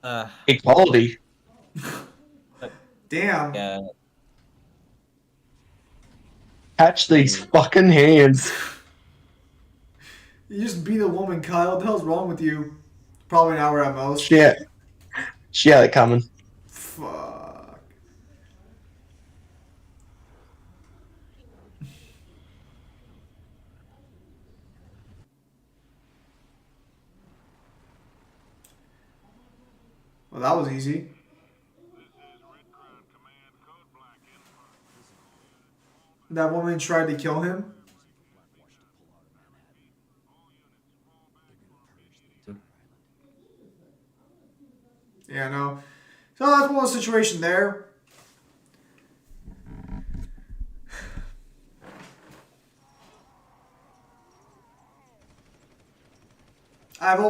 uh, Equality. Damn. yeah. Catch these fucking hands. You just beat a woman, Kyle. What the hell's wrong with you? Probably an hour at most. Shit. She had it coming. Fuck. Well, that was easy. That woman tried to kill him. Yeah, no. So that's one situation there.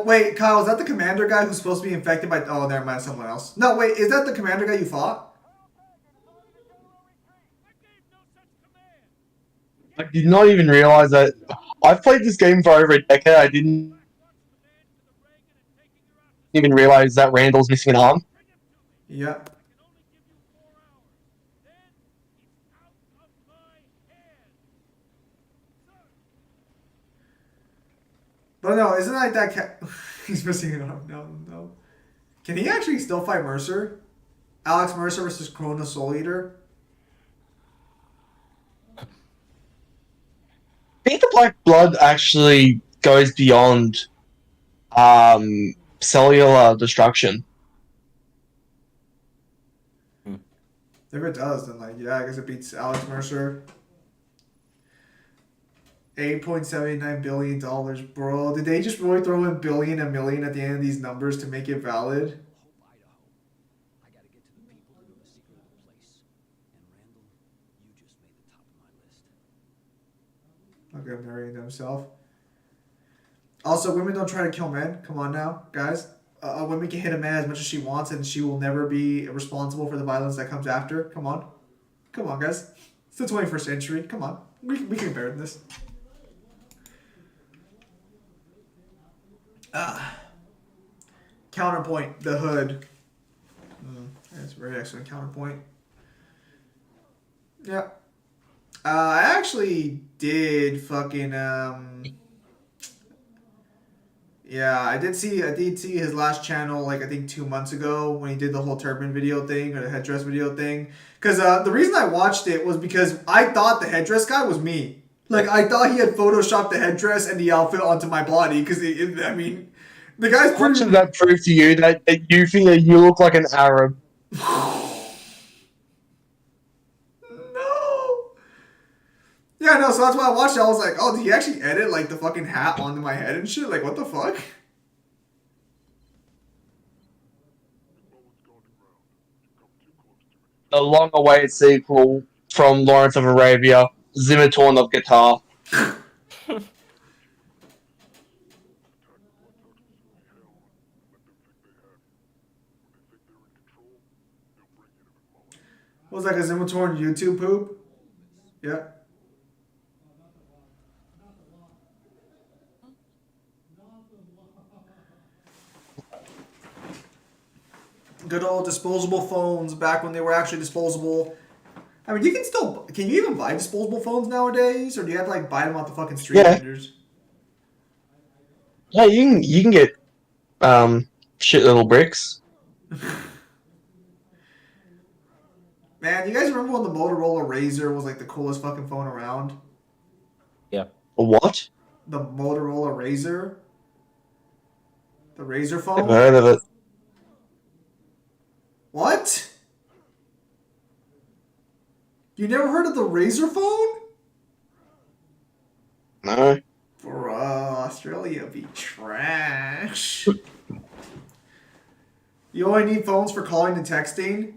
Wait, Kyle, is that the commander guy who's supposed to be infected by? Oh, never mind, someone else. No, wait, is that the commander guy you fought? I did not even realize that. I've played this game for over a decade. I didn't even realize that Randall's missing an arm. Yep. But no, isn't like that cat? He's missing an arm. No, no. Can he actually still fight Mercer? Alex Mercer versus Corona Soul Eater? I think the Black Blood actually goes beyond cellular destruction. If it does, then like yeah, I guess it beats Alex Mercer. $8.79 billion, bro. Did they just really throw in billion and million at the end of these numbers to make it valid? Okay, marrying himself. Also, women don't try to kill men. Come on now, guys. A woman can hit a man as much as she wants, and she will never be responsible for the violence that comes after. Come on. Come on, guys. It's the 21st century. Come on. We can bear this. Counterpoint. The hood. That's a very excellent counterpoint. Yeah. I actually did fucking yeah, I did see his last channel like I think 2 months ago when he did the whole turban video thing or the headdress video thing. Cause the reason I watched it was because I thought the headdress guy was me. Like I thought he had photoshopped the headdress and the outfit onto my body. Cause I mean, the guy's How much pretty. does that prove to you that you think that you look like an Arab? No. Yeah, no. So that's why I watched it. I was like, oh, did he actually edit like the fucking hat onto my head and shit? Like, what the fuck? The long-awaited sequel from Lawrence of Arabia, Zimmertorn of Guitar. Was like a Zimmertorn YouTube poop. Yeah. Good old disposable phones back when they were actually disposable. I mean, can you even buy disposable phones nowadays, or do you have to like buy them off the fucking street Yeah. vendors? Yeah, you can get shit little bricks. Man, you guys remember when the Motorola Razr was like the coolest fucking phone around? Yeah. A what? The Motorola Razr, the Razr Never phone. heard of it. What? You never heard of the Razr phone? No. Bro, Australia be trash. You only need phones for calling and texting?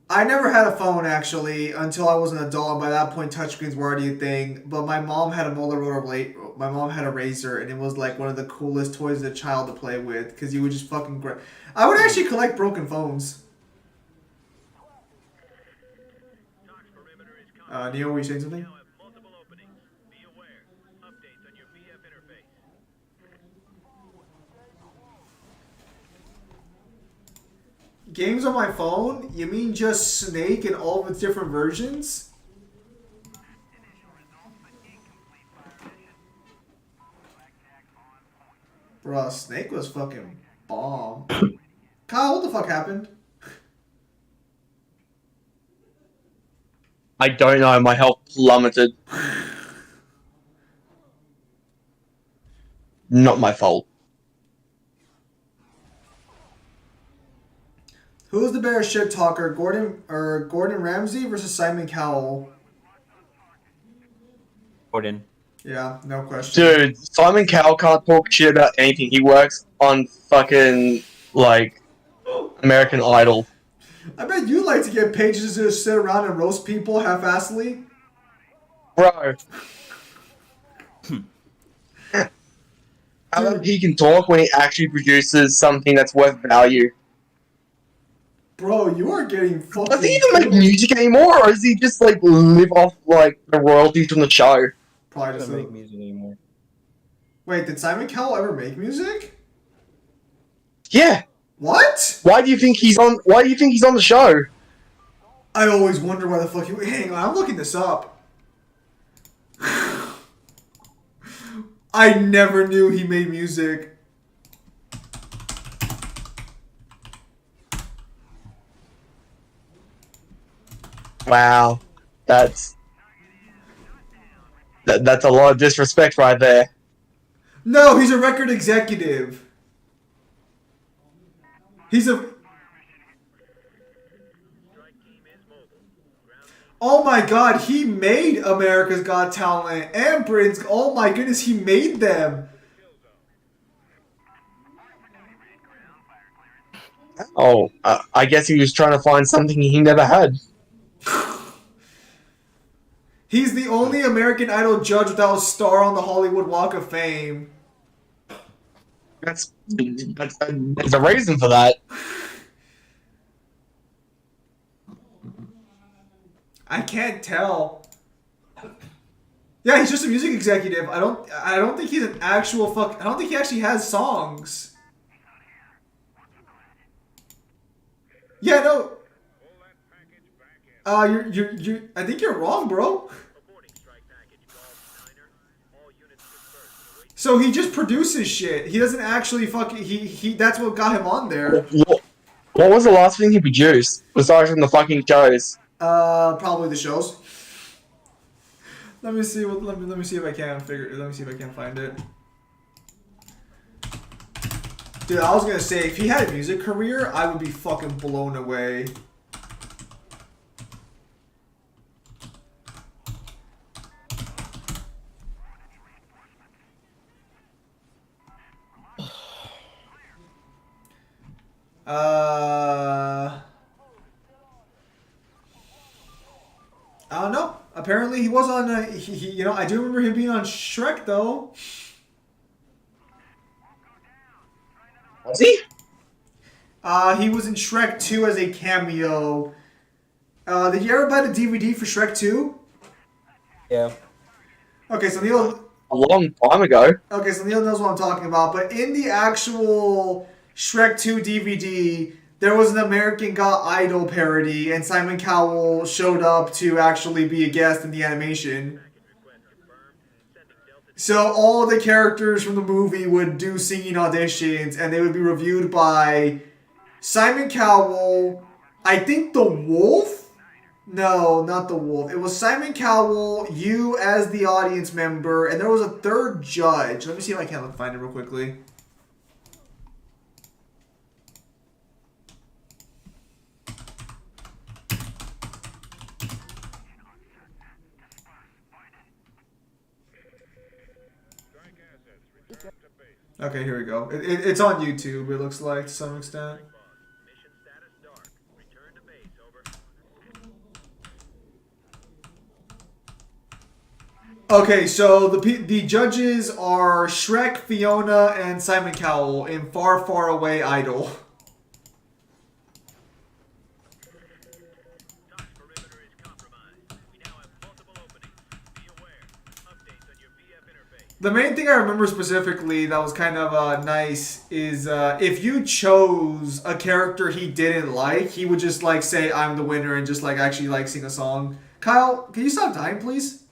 I never had a phone actually until I was an adult, and by that point, touchscreens were already a thing. But my mom had a Motorola Blade. My mom had a Razr, and it was like one of the coolest toys as a child to play with because you would just fucking grab. I would actually collect broken phones. Neo, were you saying something? Games on my phone? You mean just Snake and all of its different versions? Bruh, Snake was fucking bomb. Kyle, what the fuck happened? I don't know. My health plummeted. Not my fault. Who's the better shit talker, Gordon Ramsay versus Simon Cowell? Gordon. Yeah, no question. Dude, Simon Cowell can't talk shit about anything. He works on fucking, like, American Idol. I bet you like to get pages to just sit around and roast people half-assedly. Bro. How about he can talk when he actually produces something that's worth value? Bro, you are getting fucking... Does he even make music anymore, or does he just, like, live off, like, the royalties from the show? Probably Doesn't just make music anymore. Wait, did Simon Cowell ever make music? Yeah. What? Why do you think he's on the show? I always wonder why the fuck you... Hang on, I'm looking this up. I never knew he made music. Wow. That's a lot of disrespect right there. No, he's a record executive. He's a... Oh my god, he made America's Got Talent and Britain's... Oh my goodness, he made them. Oh, I guess he was trying to find something he never had. He's the only American Idol judge without a star on the Hollywood Walk of Fame. There's a reason for that. I can't tell. Yeah, he's just a music executive. I don't think he's an actual I don't think he actually has songs. Yeah, no. You're I think you're wrong, bro. So he just produces shit. He doesn't actually he that's what got him on there. What was the last thing he produced besides from the fucking shows? Probably the shows. Let me see let me see if I can find it. Dude, I was gonna say if he had a music career, I would be fucking blown away. I don't know. Apparently he was on. You know, I do remember him being on Shrek though. Was he? He was in Shrek 2 as a cameo. Did you ever buy the DVD for Shrek 2? Yeah. Okay, so Neil. A long time ago. Okay, so Neil knows what I'm talking about. But in the actual Shrek 2 DVD, there was an American Got Idol parody, and Simon Cowell showed up to actually be a guest in the animation. So all the characters from the movie would do singing auditions, and they would be reviewed by Simon Cowell, I think the Wolf? No, not the Wolf. It was Simon Cowell, you as the audience member, and there was a third judge. Let me see if I can find it real quickly. Okay, here we go. It's on YouTube, it looks like, to some extent. Okay, so the judges are Shrek, Fiona, and Simon Cowell in Far, Far Away Idol. The main thing I remember specifically that was kind of nice is if you chose a character he didn't like, he would just like say I'm the winner and just like actually like sing a song. Kyle, can you stop dying, please?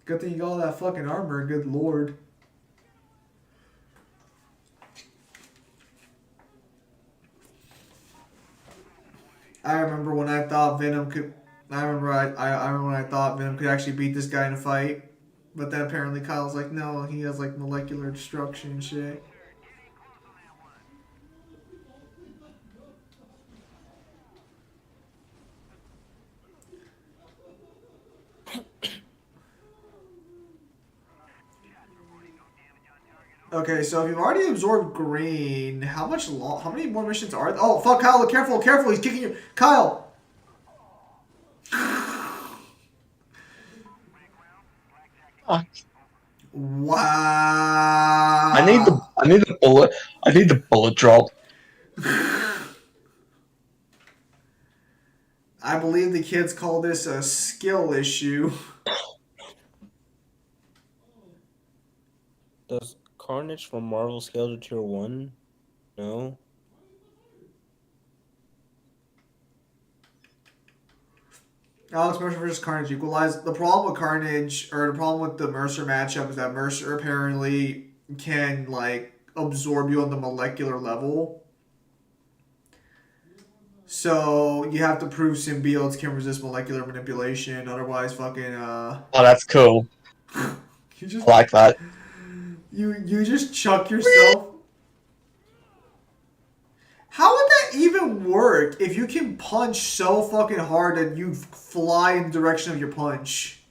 Good thing you got all that fucking armor, good lord. I remember when I thought Venom could. I remember when I thought Venom could actually beat this guy in a fight, but then apparently Kyle's like, no, he has like molecular destruction and shit. Okay, so if you've already absorbed green, how many more missions are there? Oh, fuck, Kyle, careful, careful, he's kicking you. Kyle! Wow. I need the bullet. I need the bullet drop. I believe the kids call this a skill issue. Does Carnage from Marvel scale to tier 1? No. Alex Mercer versus Carnage equalized. The problem with Carnage, or the problem with the Mercer matchup, is that Mercer apparently can, like, absorb you on the molecular level. So, you have to prove symbiotes can resist molecular manipulation, otherwise fucking, Oh, that's cool. You just, I like that. You just chuck yourself. How would that even work if you can punch so fucking hard that you fly in the direction of your punch?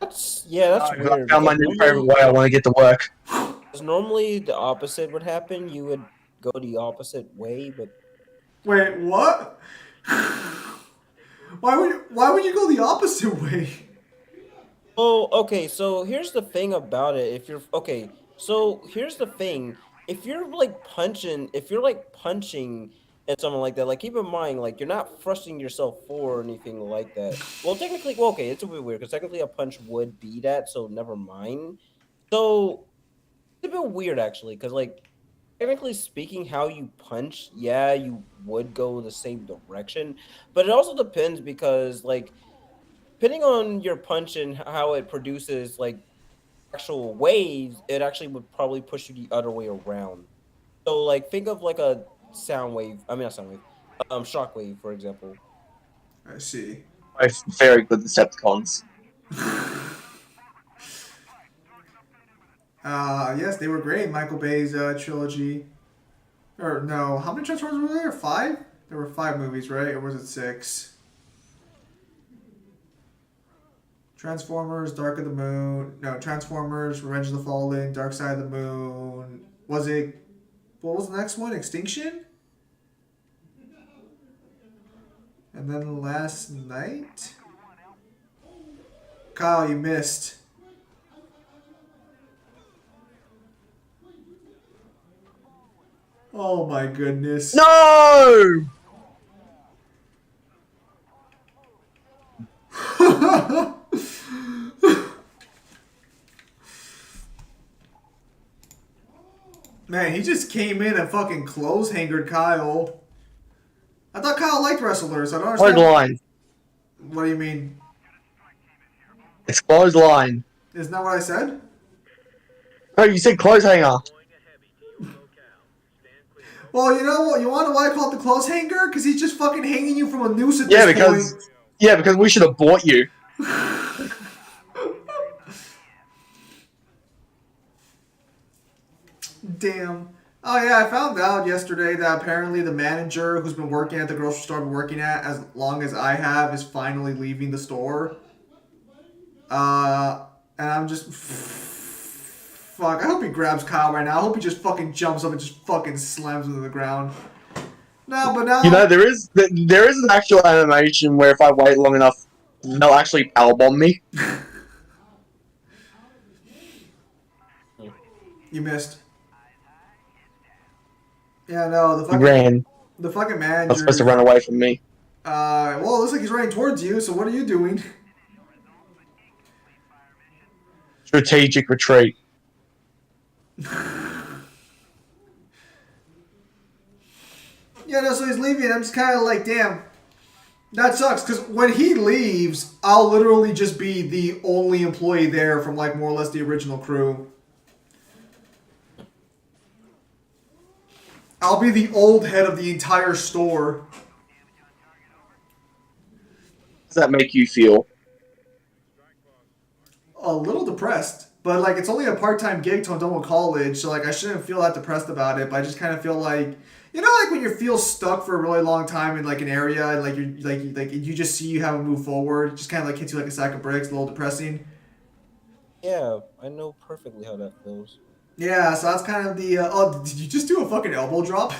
That's I weird. found my new favorite way I want to get to work. Because normally the opposite would happen. You would go the opposite way, but Wait, what? Why would you go the opposite way? oh, okay. So here's the thing about it. If you're okay, so here's the thing. If you're like punching and something like that, like keep in mind, like you're not thrusting yourself forward or anything like that. Well, technically, well, okay, it's a bit weird because technically a punch would be that, so never mind. So it's a bit weird actually, because like technically speaking, how you punch, yeah, you would go the same direction, but it also depends because like depending on your punch and how it produces like actual waves, it actually would probably push you the other way around. So like think of like a sound wave. I mean not sound wave. Shock wave, for example. I see. Very good Decepticons. Yes, they were great. Michael Bay's trilogy. Or no, how many Transformers were there? Five? There were five movies, right? Or was it six? Transformers, Dark of the Moon. No, Transformers, Revenge of the Fallen, Dark Side of the Moon. Was it? What was the next one? Extinction? And then Last Night? Kyle, you missed. Oh my goodness. No! Man, he just came in and fucking clothes hangered Kyle. I thought Kyle liked wrestlers. I don't Close understand. line. What do you mean? It's close line. Isn't that what I said? No, you said close hanger. Well, you know what? You want to know why I call it the clothes hanger? Because he's just fucking hanging you from a noose at Yeah, this because point. because we should have bought you. Damn. Oh yeah, I found out yesterday that apparently the manager who's been working at the grocery store I've been working at as long as I have is finally leaving the store. And I'm just fuck. I hope he grabs Kyle right now. I hope he just fucking jumps up and just fucking slams him to the ground. No, but now You know, there is an actual animation where if I wait long enough, they'll actually powerbomb me. you missed. Yeah, no, He ran. the fucking Not manager. supposed to run away from me. Well, it looks like he's running towards you. So what are you doing? Strategic retreat. Yeah, no, so he's leaving. I'm just kind of like, damn, that sucks. Because when he leaves, I'll literally just be the only employee there from like more or less the original crew. I'll be the old head of the entire store. How does that make you feel? A little depressed, but like it's only a part-time gig till I'm done with college, so like I shouldn't feel that depressed about it. But I just kind of feel like, you know, like when you feel stuck for a really long time in like an area and like you're like you just see you haven't moved forward, it just kind of like hits you like a sack of bricks, a little depressing. Yeah, I know perfectly how that feels. Yeah, so that's kind of the. Oh, did you just do a fucking elbow drop?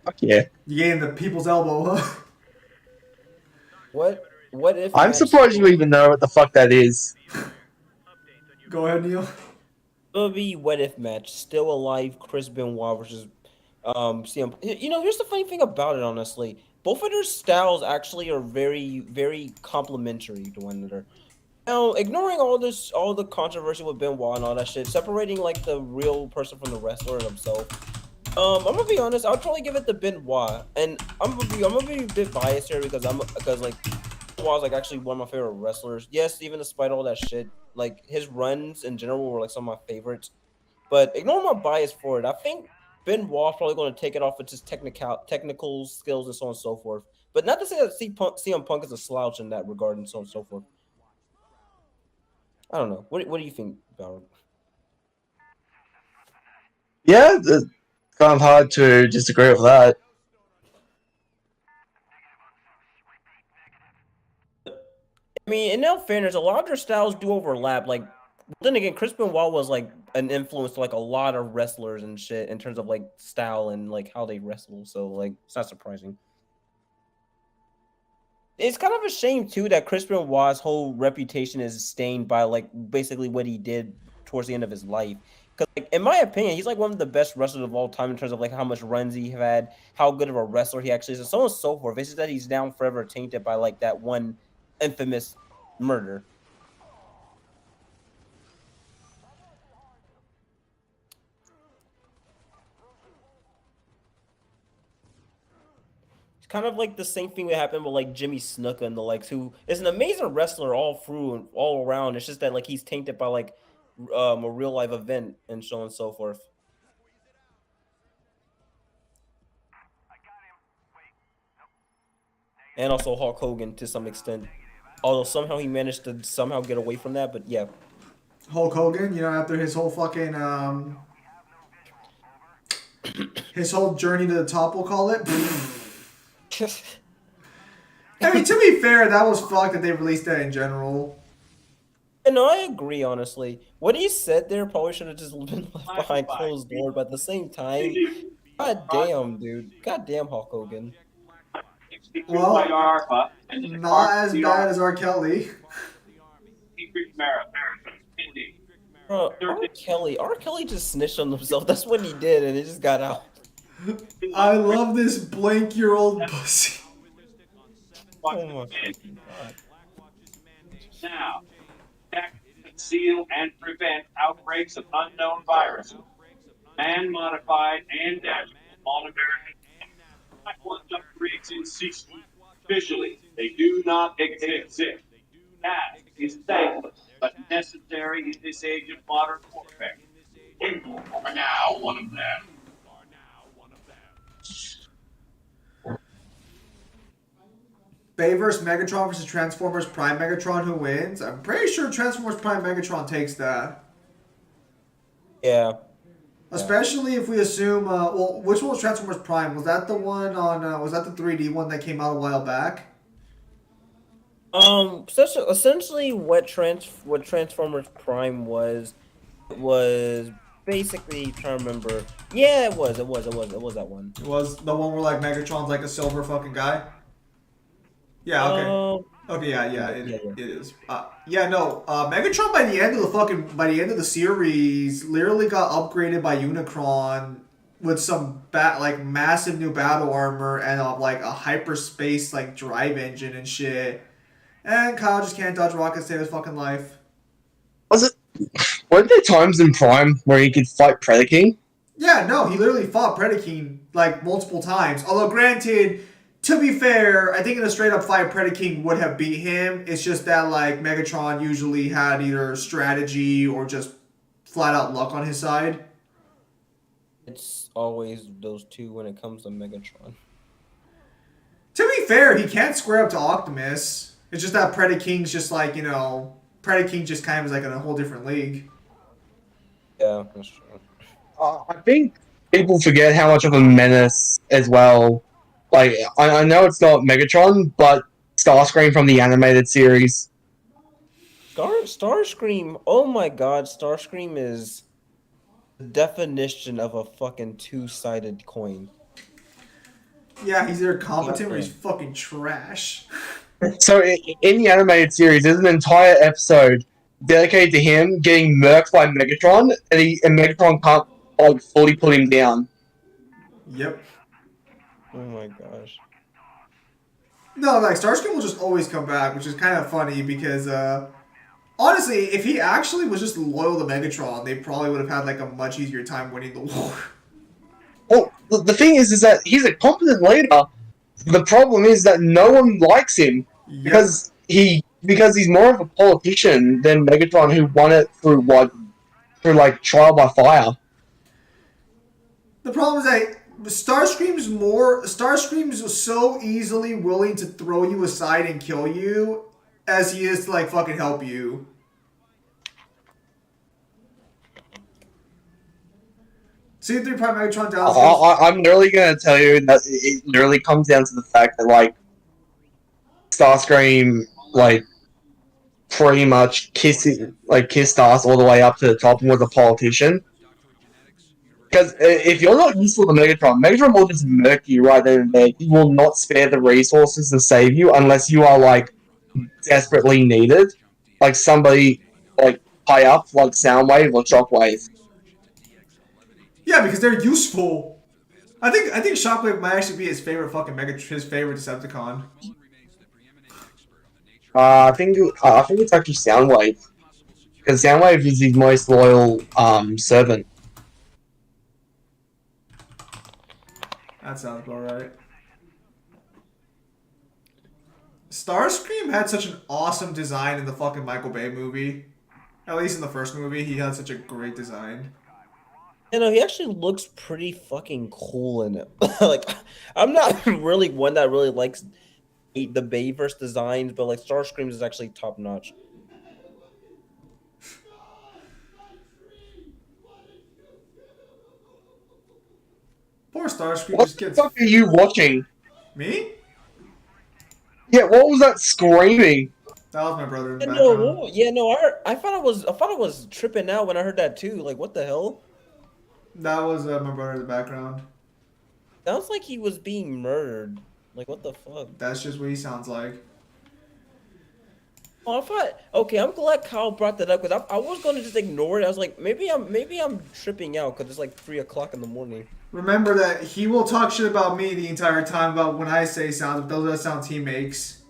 Fuck yeah. You gave him the people's elbow, huh? What if I'm match surprised you even know what the fuck that is. Go ahead, Neil. will be what if match still alive Chris Benoit versus CM. You know, here's the funny thing about it. Honestly, both of their styles actually are very complementary to one another. Now, ignoring all the controversy with Benoit and all that shit, separating like the real person from the wrestler himself. I'm gonna be honest. I'll probably give it to Benoit, and I'm gonna be a bit biased here because like Benoit's like actually one of my favorite wrestlers. Yes, even despite all that shit, like his runs in general were like some of my favorites. But ignore my bias for it. I think Benoit's probably going to take it off with his technical skills and so on and so forth. But not to say that CM Punk is a slouch in that regard and so on and so forth. I don't know. What do you think about it? Yeah, it's kind of hard to disagree with that. I mean, in all fairness, a lot of their styles do overlap. Like then again, Chris Benoit was like an influence to like a lot of wrestlers and shit in terms of like style and like how they wrestle. So like it's not surprising. It's kind of a shame too that Chris Benoit's whole reputation is stained by like basically what he did towards the end of his life. Because like in my opinion, he's like one of the best wrestlers of all time in terms of like how much runs he had, how good of a wrestler he actually is, and so on and so forth. It's just that he's now forever tainted by like that one infamous murder. It's kind of like the same thing that happened with like Jimmy Snuka and the likes, who is an amazing wrestler all through and all around. It's just that like he's tainted by like a real life event and so on and so forth. And also Hulk Hogan to some extent. Although somehow he managed to somehow get away from that, but yeah. Hulk Hogan, after his whole fucking his whole journey to the top, we'll call it. I mean, to be fair, that was fucked that they released that in general. And I agree, honestly. What he said there probably should have just been left behind closed doors, but at the same time, god damn, dude. God damn, Hulk Hogan. Well, not as bad as R. Kelly. Bro, R. Kelly just snitched on himself. That's what he did, and it just got out. I love this blank-year-old pussy. Oh my god. Now, detect, conceal, and prevent outbreaks of unknown viruses, man-modified and natural, on American. Outbreaks in situ. Officially, they do not exist. That is thankless, but necessary in this age of modern warfare. You are now one of them. Bay vs. Megatron versus Transformers Prime Megatron, who wins? I'm pretty sure Transformers Prime Megatron takes that. Yeah. Especially if we assume, well, which one was Transformers Prime? Was that the one on, was that the 3D one that came out a while back? Essentially what Transformers Prime was basically, trying to remember. Yeah, it was that one. It was the one where, like, Megatron's like a silver fucking guy? Yeah, okay. Okay, yeah, it is. Megatron by the end of the series literally got upgraded by Unicron with some massive new battle armor and like a hyperspace like drive engine and shit. And Kyle just can't dodge rockets to save his fucking life. Weren't there times in Prime where he could fight Predaking? Yeah, no, he literally fought Predaking like multiple times. Although granted, to be fair, I think in a straight up fight, Predaking would have beat him. It's just that like Megatron usually had either strategy or just flat out luck on his side. It's always those two when it comes to Megatron. To be fair, he can't square up to Optimus. It's just that Predaking's just like, Predaking just kind of is like in a whole different league. Yeah, that's true. I think people forget how much of a menace as well. Like, I know it's not Megatron, but Starscream from the animated series. Starscream, oh my god, Starscream is the definition of a fucking two-sided coin. Yeah, he's either competent or he's fucking trash. So, in the animated series, there's an entire episode dedicated to him getting murked by Megatron, and Megatron can't fully put him down. Yep. Oh my gosh. No, like, Starscream will just always come back, which is kind of funny because, honestly, if he actually was just loyal to Megatron, they probably would have had, like, a much easier time winning the war. Well, the thing is that he's a competent leader. The problem is that no one likes him because he's more of a politician than Megatron, who won it through trial by fire. The problem is that Starscream's so easily willing to throw you aside and kill you as he is to like fucking help you. C3 Prime Megatron Dallas. I'm literally gonna tell you that it literally comes down to the fact that like Starscream pretty much kissed ass all the way up to the top and was a politician. Because if you're not useful to Megatron will just murk you right then and there. He will not spare the resources to save you unless you are like desperately needed, like somebody like high up, like Soundwave or Shockwave. Yeah, because they're useful. I think Shockwave might actually be his favorite his favorite Decepticon. I think it's actually Soundwave because Soundwave is his most loyal servant. That sounds about right. Starscream had such an awesome design in the fucking Michael Bay movie. At least in the first movie, he had such a great design. You know, he actually looks pretty fucking cool in it. Like, I'm not really one that really likes the Bayverse designs, but like Starscream is actually top notch. Poor Starscream What just the gets... fuck are you watching? Me? Yeah, what was that screaming? That was my brother in the Yeah, background. I thought I was tripping out when I heard that too. Like, what the hell? That was my brother in the background. Sounds like he was being murdered. Like, what the fuck? That's just what he sounds like. Oh, I thought. Okay, I'm glad Kyle brought that up because I was going to just ignore it. I was like, maybe I'm tripping out because it's like 3 o'clock in the morning. Remember that he will talk shit about me the entire time about when I say sounds, but those are the sounds he makes.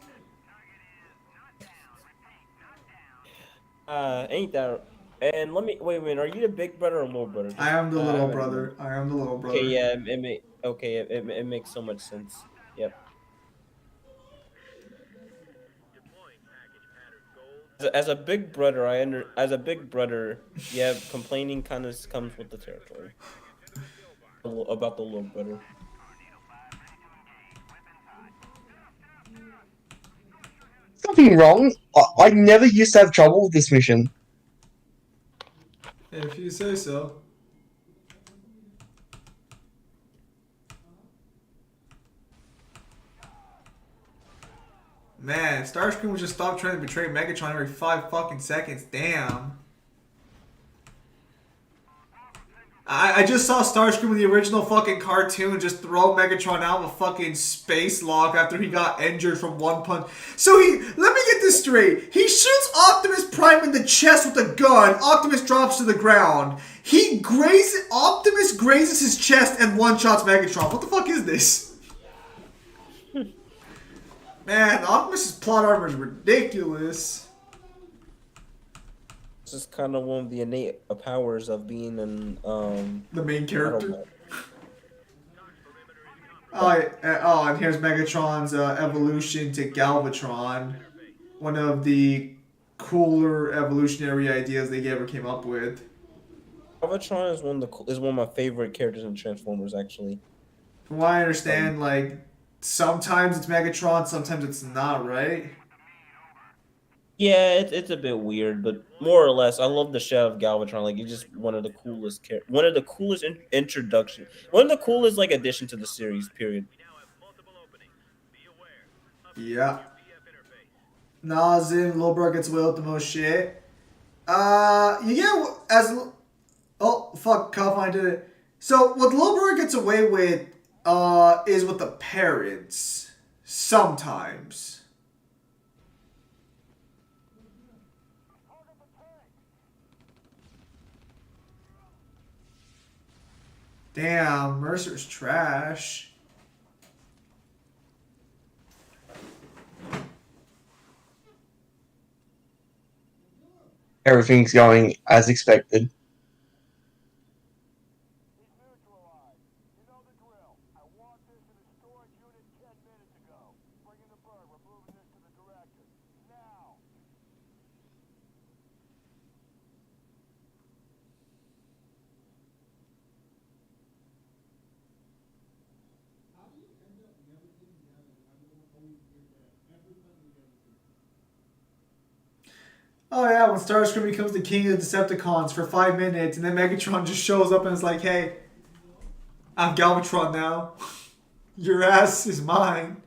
Ain't that? And let me wait a minute. Are you the big brother or little brother? I am the little haven't- brother. I am the little brother. Okay, yeah, it makes so much sense. Yep. As a big brother, as a big brother, yeah, complaining kind of comes with the territory about the little brother. Something wrong? I never used to have trouble with this mission. If you say so. Man, if Starscream would just stop trying to betray Megatron every 5 fucking seconds. Damn. I just saw Starscream in the original fucking cartoon just throw Megatron out of a fucking space lock after he got injured from one punch. So let me get this straight. He shoots Optimus Prime in the chest with a gun. Optimus drops to the ground. Optimus grazes his chest and one-shots Megatron. What the fuck is this? Man, Optimus's plot armor is ridiculous. This is kind of one of the innate powers of being The main character. Autobot. And here's Megatron's evolution to Galvatron. One of the cooler evolutionary ideas they ever came up with. Galvatron is one of my favorite characters in Transformers, actually. From what I understand, like, sometimes it's Megatron, sometimes it's not, right? Yeah, it's a bit weird, but more or less, I love the shit of Galvatron. Like, he's just one of the coolest one of the coolest introduction, one of the coolest like addition to the series. Period. Yeah. Nazim, Lilbur gets away with the most shit. You get oh fuck, Calvine did it. So what Lilbur gets away with, is with the parents. Sometimes. Damn, Mercer's trash. Everything's going as expected. Oh yeah, when Starscream becomes the king of the Decepticons for 5 minutes, and then Megatron just shows up and is like, "Hey, I'm Galvatron now. Your ass is mine."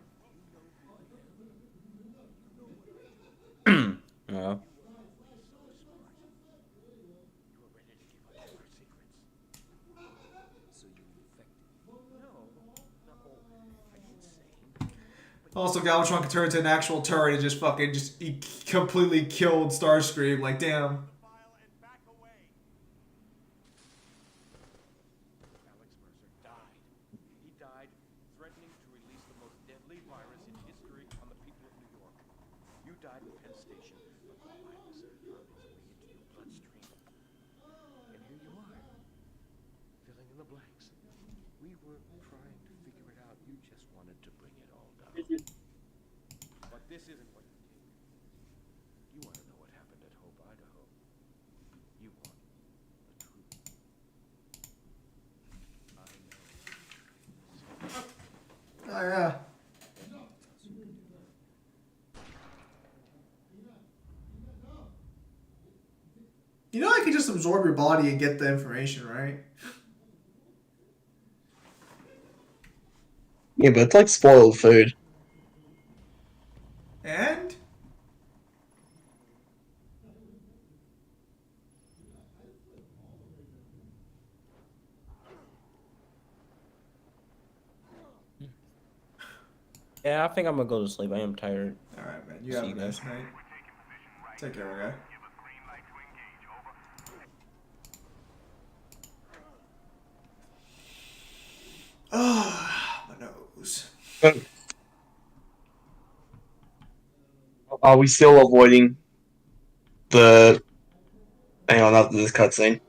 Yeah. Also, Galvatron could turn into an actual turret and just fucking just he completely killed Starscream. Like, damn. Alex Mercer died. He died threatening to release the most deadly virus in history on the people of New York. You died in Penn Station, but the virus found its way into your bloodstream. And here you are, filling in the blanks. We were trying to figure it out. You just wanted to bring it all down. But this isn't what you did. You want to know what happened at Hope, Idaho. You want the truth. I know. Oh yeah. You know I can just absorb your body and get the information, right? Yeah, but it's like spoiled food. And Yeah, I think I'm gonna go to sleep. I am tired. all right, man. You See have a you nice guys. night. Take care, okay? Ah, my nose. But are we still avoiding the? Hang on, after this cutscene.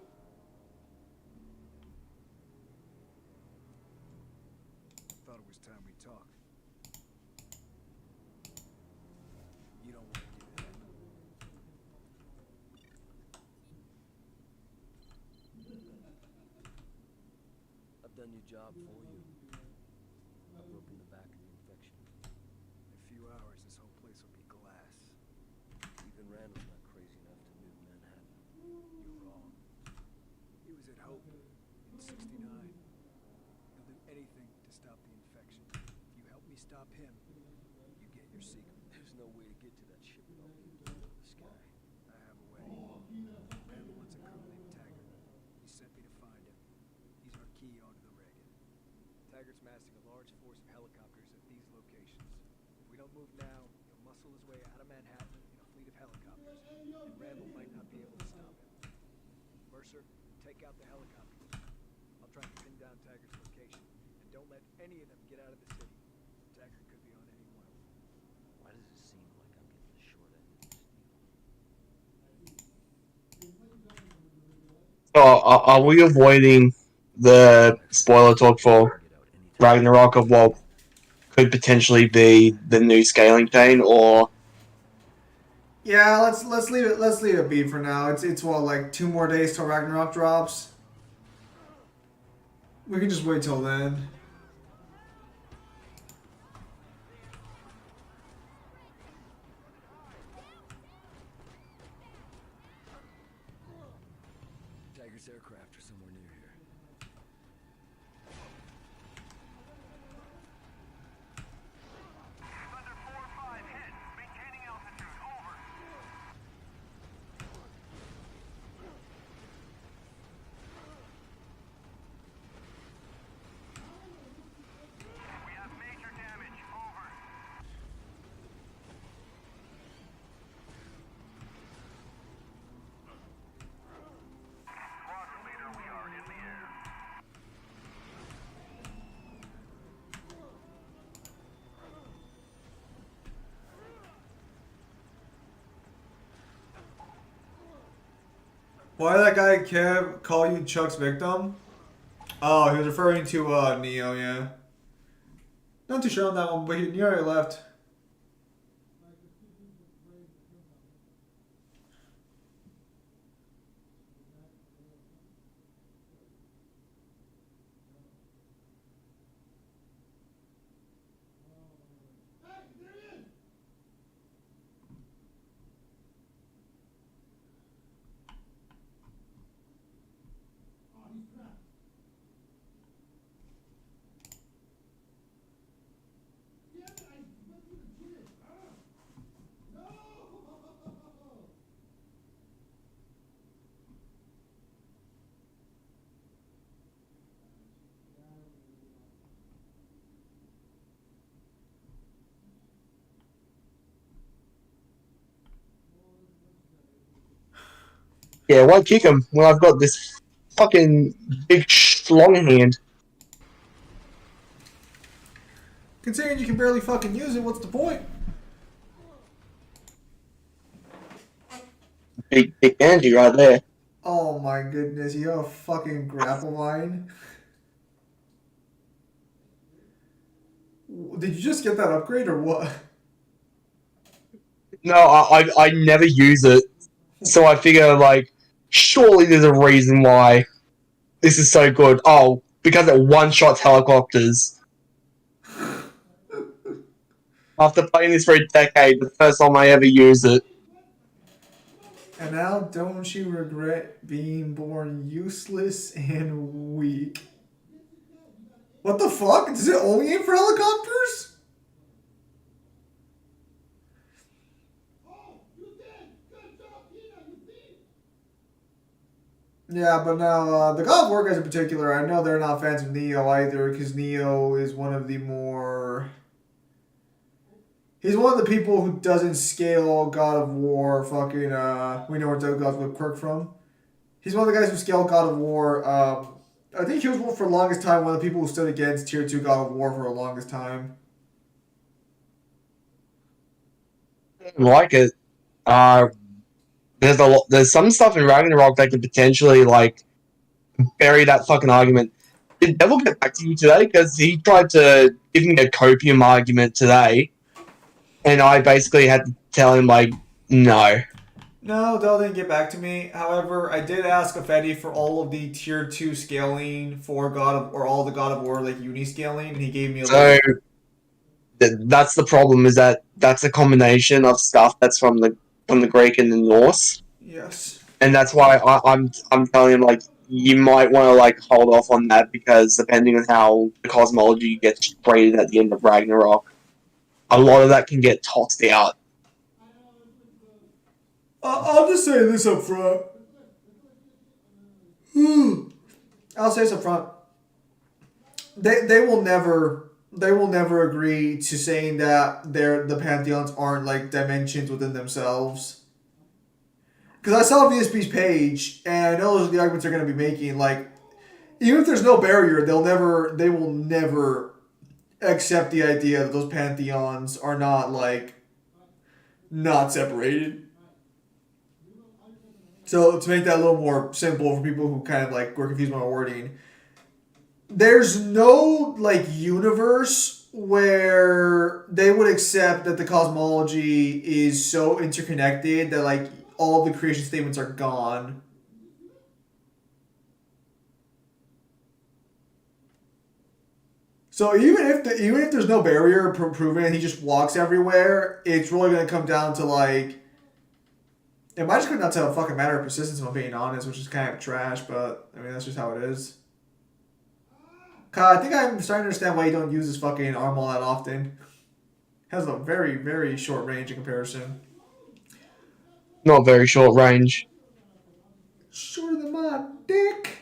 Thought it was time we talked. You don't want to do that. I've done your job for you. I've broken the back of the infection. In a few hours, this whole place will be glass. Even Randall's not crazy enough to nuke Manhattan. You're wrong. He was at Hope in '69. He'll do anything to stop the infection. If you help me stop him, you get your secret. There's no way to get to that ship without being blown to the sky. I have a way. Randall wants a crew named Taggart. He sent me to find him. He's our key onto the Reagan. Taggart's massing a large force of helicopters at these locations. If we don't move now, he'll muscle his way out of Manhattan in a fleet of helicopters, and Randall might not be able to stop him. Mercer, take out the helicopters. I'll try to pin down Taggart's location, and don't let any of them get out of the city. Taggart could be on any one of them. Why does it seem like I'm getting the short end of this deal? So are we avoiding the spoiler talk for Ragnarok of what could potentially be the new scaling chain, or Yeah, let's leave it. Let's leave it be for now. It's what, like 2 more days till Ragnarok drops. We can just wait till then. Taggart's aircraft are somewhere near here. Why did that guy Kev call you Chuck's victim? Oh, he was referring to Neo, yeah. Not too sure on that one, but he already left. Yeah, why kick him when I've got this fucking big long hand? Considering you can barely fucking use it, what's the point? Big Angie right there. Oh my goodness, you have a fucking grapple line? Did you just get that upgrade or what? No, I never use it, so I figure like surely there's a reason why this is so good. Oh, because it one shots helicopters. After playing this for a decade, the first time I ever used it. And now don't you regret being born useless and weak? What the fuck? Does it only aim for helicopters? Yeah, but now the God of War guys in particular, I know they're not fans of Neo either, because Neo is one of the more. He's one of the people who doesn't scale God of War. Fucking we know where Doug got the quirk from. He's one of the guys who scaled God of War. I think he was for the longest time one of the people who stood against Tier 2 God of War for the longest time. Like it. There's some stuff in Ragnarok that could potentially like bury that fucking argument. Did Devil get back to you today? Because he tried to give me a copium argument today, and I basically had to tell him like, no. No, Dell didn't get back to me. However, I did ask Affetti for all of the Tier 2 scaling for God of, or all the God of War like uni scaling, and he gave me a So little. that's the problem. Is that that's a combination of stuff that's from the Greek and the Norse, Yes. and that's why I'm telling him like you might want to like hold off on that because depending on how the cosmology gets created at the end of Ragnarok, a lot of that can get tossed out. I'll just say this up front. I'll say this up front. They will never agree to saying that the pantheons aren't like dimensions within themselves. Because I saw VSP's page, and I know those are the arguments they're going to be making. Like, even if there's no barrier, they will never accept the idea that those pantheons are not like not separated. So to make that a little more simple for people who kind of like were confused by my wording, there's no like universe where they would accept that the cosmology is so interconnected that like all the creation statements are gone. So even if there's no barrier proven and he just walks everywhere, it's really gonna come down to like it might just come down to a fucking matter of persistence if I'm being honest, which is kind of trash, but I mean that's just how it is. I think I'm starting to understand why you don't use this fucking arm all that often. Has a very, very short range in comparison. Not very short range. Shorter than my dick.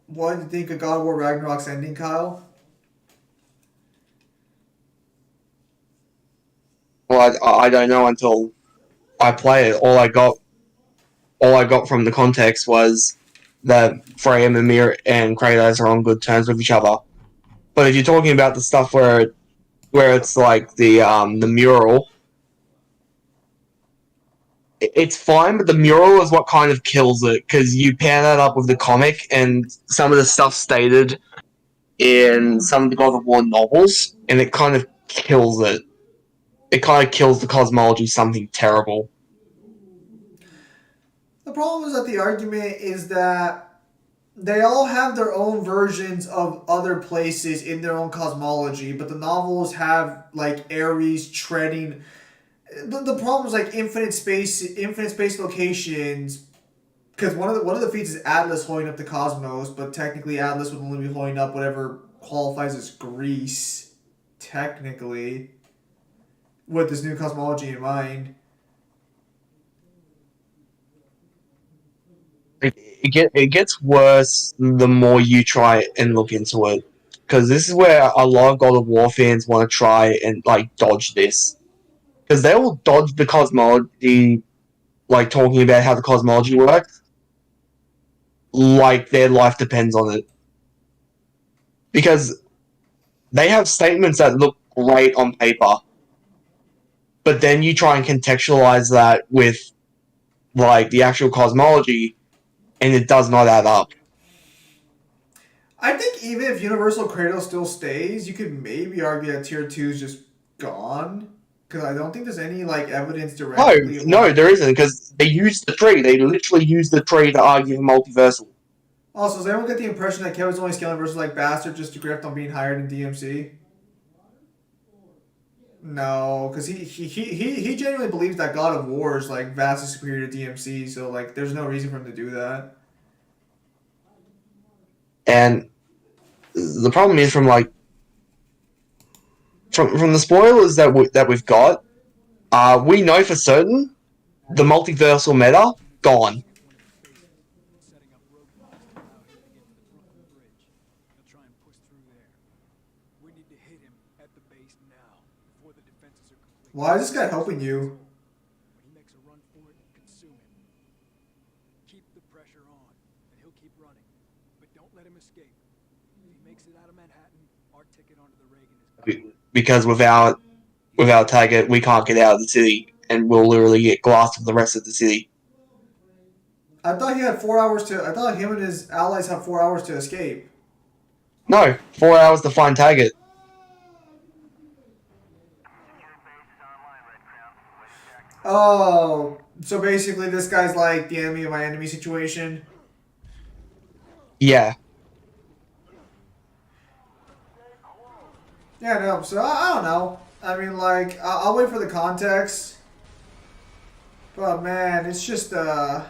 What do you think of God of War Ragnarok's ending, Kyle? Well, I don't know until I play it. All I got from the context was that Freya, Mimir, and Kratos are on good terms with each other. But if you're talking about the stuff where it's like the mural, it's fine. But the mural is what kind of kills it because you pair that up with the comic and some of the stuff stated in some of the God of War novels, and it kind of kills it. It kind of kills the cosmology something terrible. The problem is that the argument is that they all have their own versions of other places in their own cosmology, but the novels have like Ares treading. The problem is like infinite space locations. Because one of the feats is Atlas holding up the cosmos, but technically Atlas would only be holding up whatever qualifies as Greece, technically, with this new cosmology in mind. It gets worse the more you try and look into it, because this is where a lot of God of War fans want to try and like dodge this. because they will dodge the cosmology, like talking about how the cosmology works, like their life depends on it. Because they have statements that look great on paper, but then you try and contextualize that with like the actual cosmology, and it does not add up. I think even if Universal Kratos still stays, you could maybe argue that Tier 2 is just gone. Because I don't think there's any like evidence directly of No, like... there isn't, because they used the tree. They literally used the tree to argue for multiversal. Also, does anyone get the impression that Kevin's only scaling versus like Bastard just to grift on being hired in DMC? No, because he genuinely believes that God of War is like vastly superior to DMC, so like there's no reason for him to do that. And the problem is from the spoilers that we've got, we know for certain the multiversal meta gone. Setting up roadblocks to allow him to get to the Brooklyn Bridge. He'll try and push through there. We need to hit him at the base now, before the defenses are complete. Why is this guy helping you? When he makes a run for it, consume him. Keep the pressure on, and he'll keep running. But don't let him escape. If he makes it out of Manhattan, our ticket onto the Reagan is gone. Because without Taggart, we can't get out of the city, and we'll literally get glassed for the rest of the city. I thought he had 4 hours to. I thought him and his allies have 4 hours to escape. No, 4 hours to find Taggart. Oh, so basically this guy's like the enemy of my enemy situation. Yeah. Yeah, no. So I don't know. I mean, like I'll wait for the context. But man, it's just it's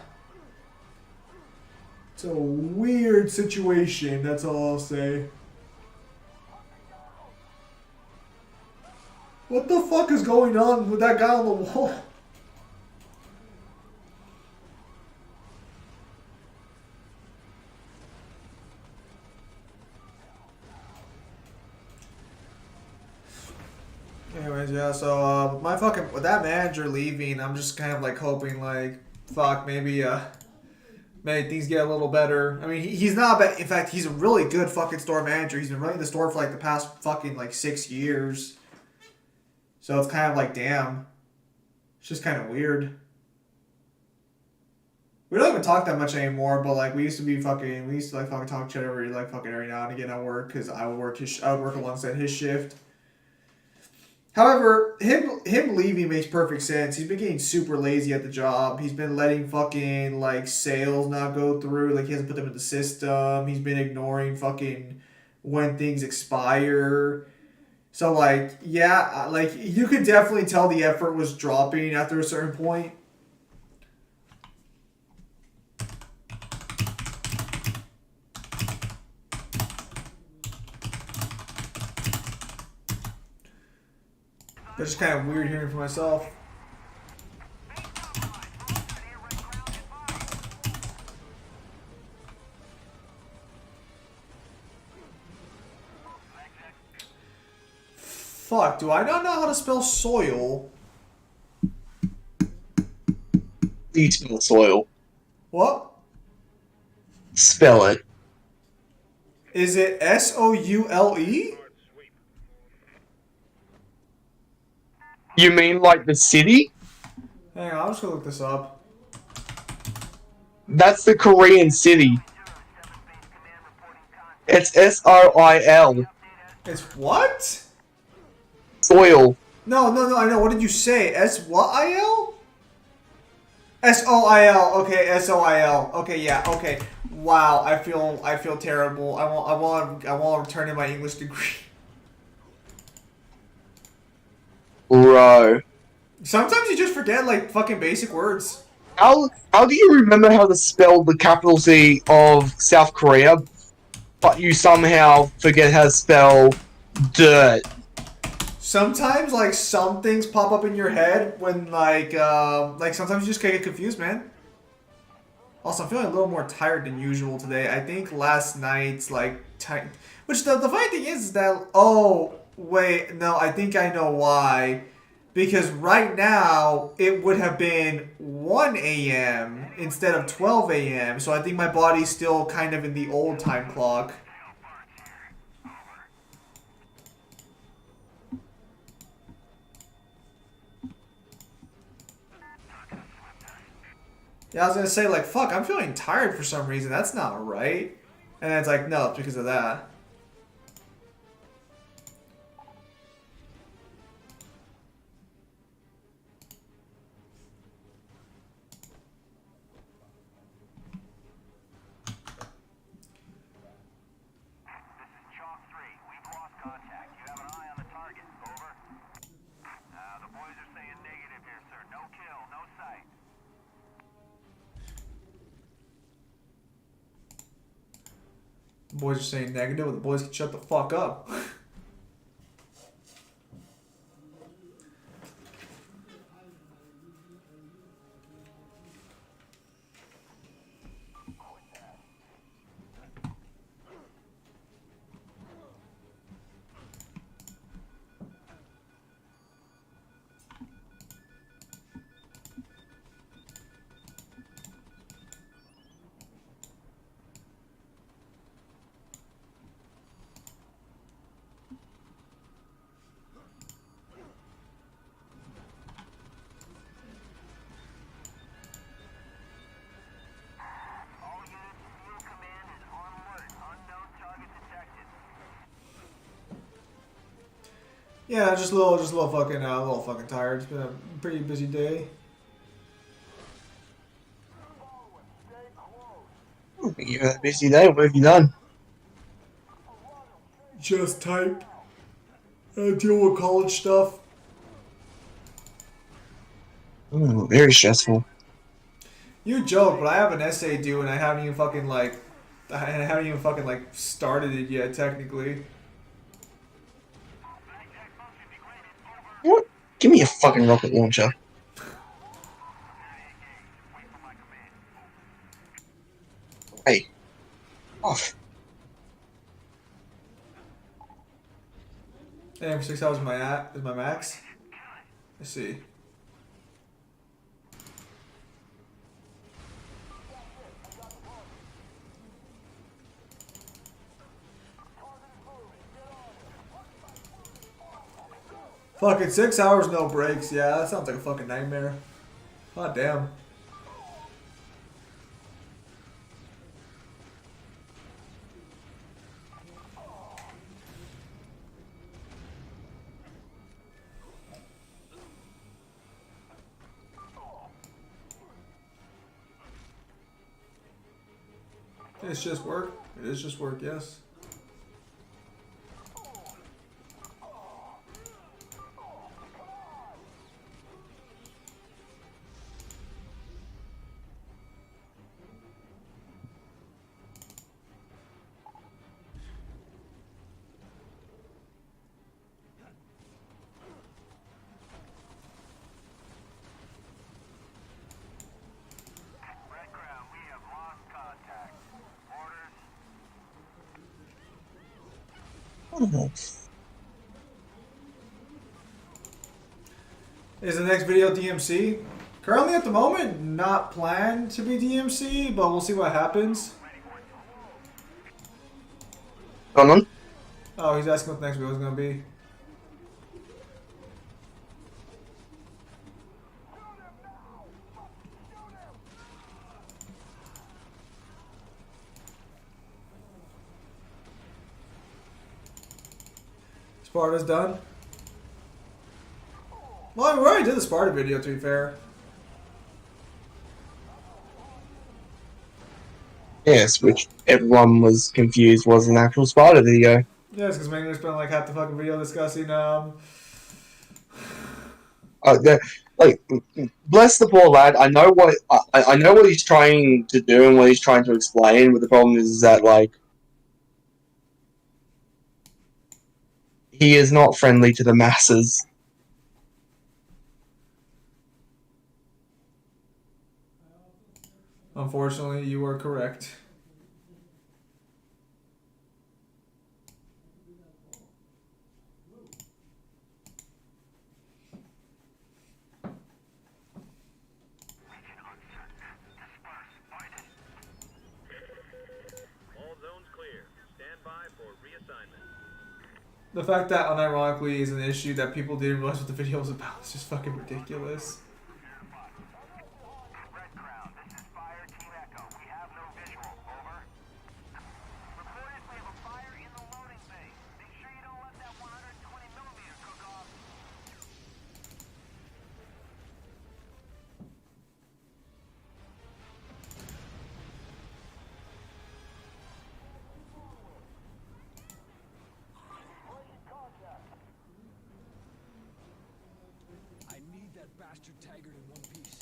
a weird situation. That's all I'll say. What the fuck is going on with that guy on the wall? Anyways, yeah, so my fucking with that manager leaving, I'm just kind of like hoping like fuck maybe things get a little better. I mean, he's not bad. In fact, he's a really good fucking store manager. He's been running the store for like the past fucking like 6 years. So it's kind of like damn. It's just kind of weird. We don't even talk that much anymore, but like we used to like fucking talk shit every now and again at work because I would work alongside his shift. However, him leaving makes perfect sense. He's been getting super lazy at the job. He's been letting fucking like sales not go through. Like he hasn't put them in the system. He's been ignoring fucking when things expire. So like yeah, like you could definitely tell the effort was dropping after a certain point. It's just kind of weird hearing for myself. Fuck, do I not know how to spell soil? You spell soil. What? Spell it. Is it S-O-U-L-E? You mean like the city? Hang on, I'm just gonna look this up. That's the Korean city. It's S-O-I-L. It's what? Soil. No, I know. What did you say? S-what-I-L? S-O-I-L. Okay, S-O-I-L. Okay, yeah, okay. Wow, I feel terrible. I want to return in my English degree. Bro. Sometimes you just forget like fucking basic words. How do you remember how to spell the capital C of South Korea, but you somehow forget how to spell dirt? Sometimes like some things pop up in your head when like sometimes you just get confused, man. Also, I'm feeling a little more tired than usual today. I think last night's like which the funny thing is that oh wait no I think I know why. Because right now it would have been 1 a.m. instead of 12 a.m. So I think my body's still kind of in the old time clock. Yeah, I was gonna say, like, fuck, I'm feeling tired for some reason. That's not right. And then it's like, no, it's because of that. The boys are saying negative, the boys can shut the fuck up. Yeah, just a little fucking tired. It's been a pretty busy day. You had a busy day. What have you done? Just type. Deal with college stuff. Very stressful. You joke, but I have an essay due and I haven't even fucking started it yet, technically. What? Give me a fucking rocket launcher. Hey. Off. Damn, 6 hours is my max. Let's see. Fucking 6 hours, no breaks. Yeah, that sounds like a fucking nightmare. God damn. It's just work. It is just work, yes. Is the next video DMC? Currently at the moment, not planned to be DMC, but we'll see what happens. Going on? Oh, he's asking what the next video is going to be. Sparta's done. Well, we already did the Sparta video, to be fair. Yes, which everyone was confused was an actual Sparta video. Yes, because Magnar spent like half the fucking video discussing Like, bless the poor lad. I know what he's trying to do and what he's trying to explain. But the problem is that like he is not friendly to the masses. Unfortunately, you are correct. The fact that unironically is an issue that people didn't realize what the video was about is just fucking ridiculous. I need that bastard Taggart in one piece.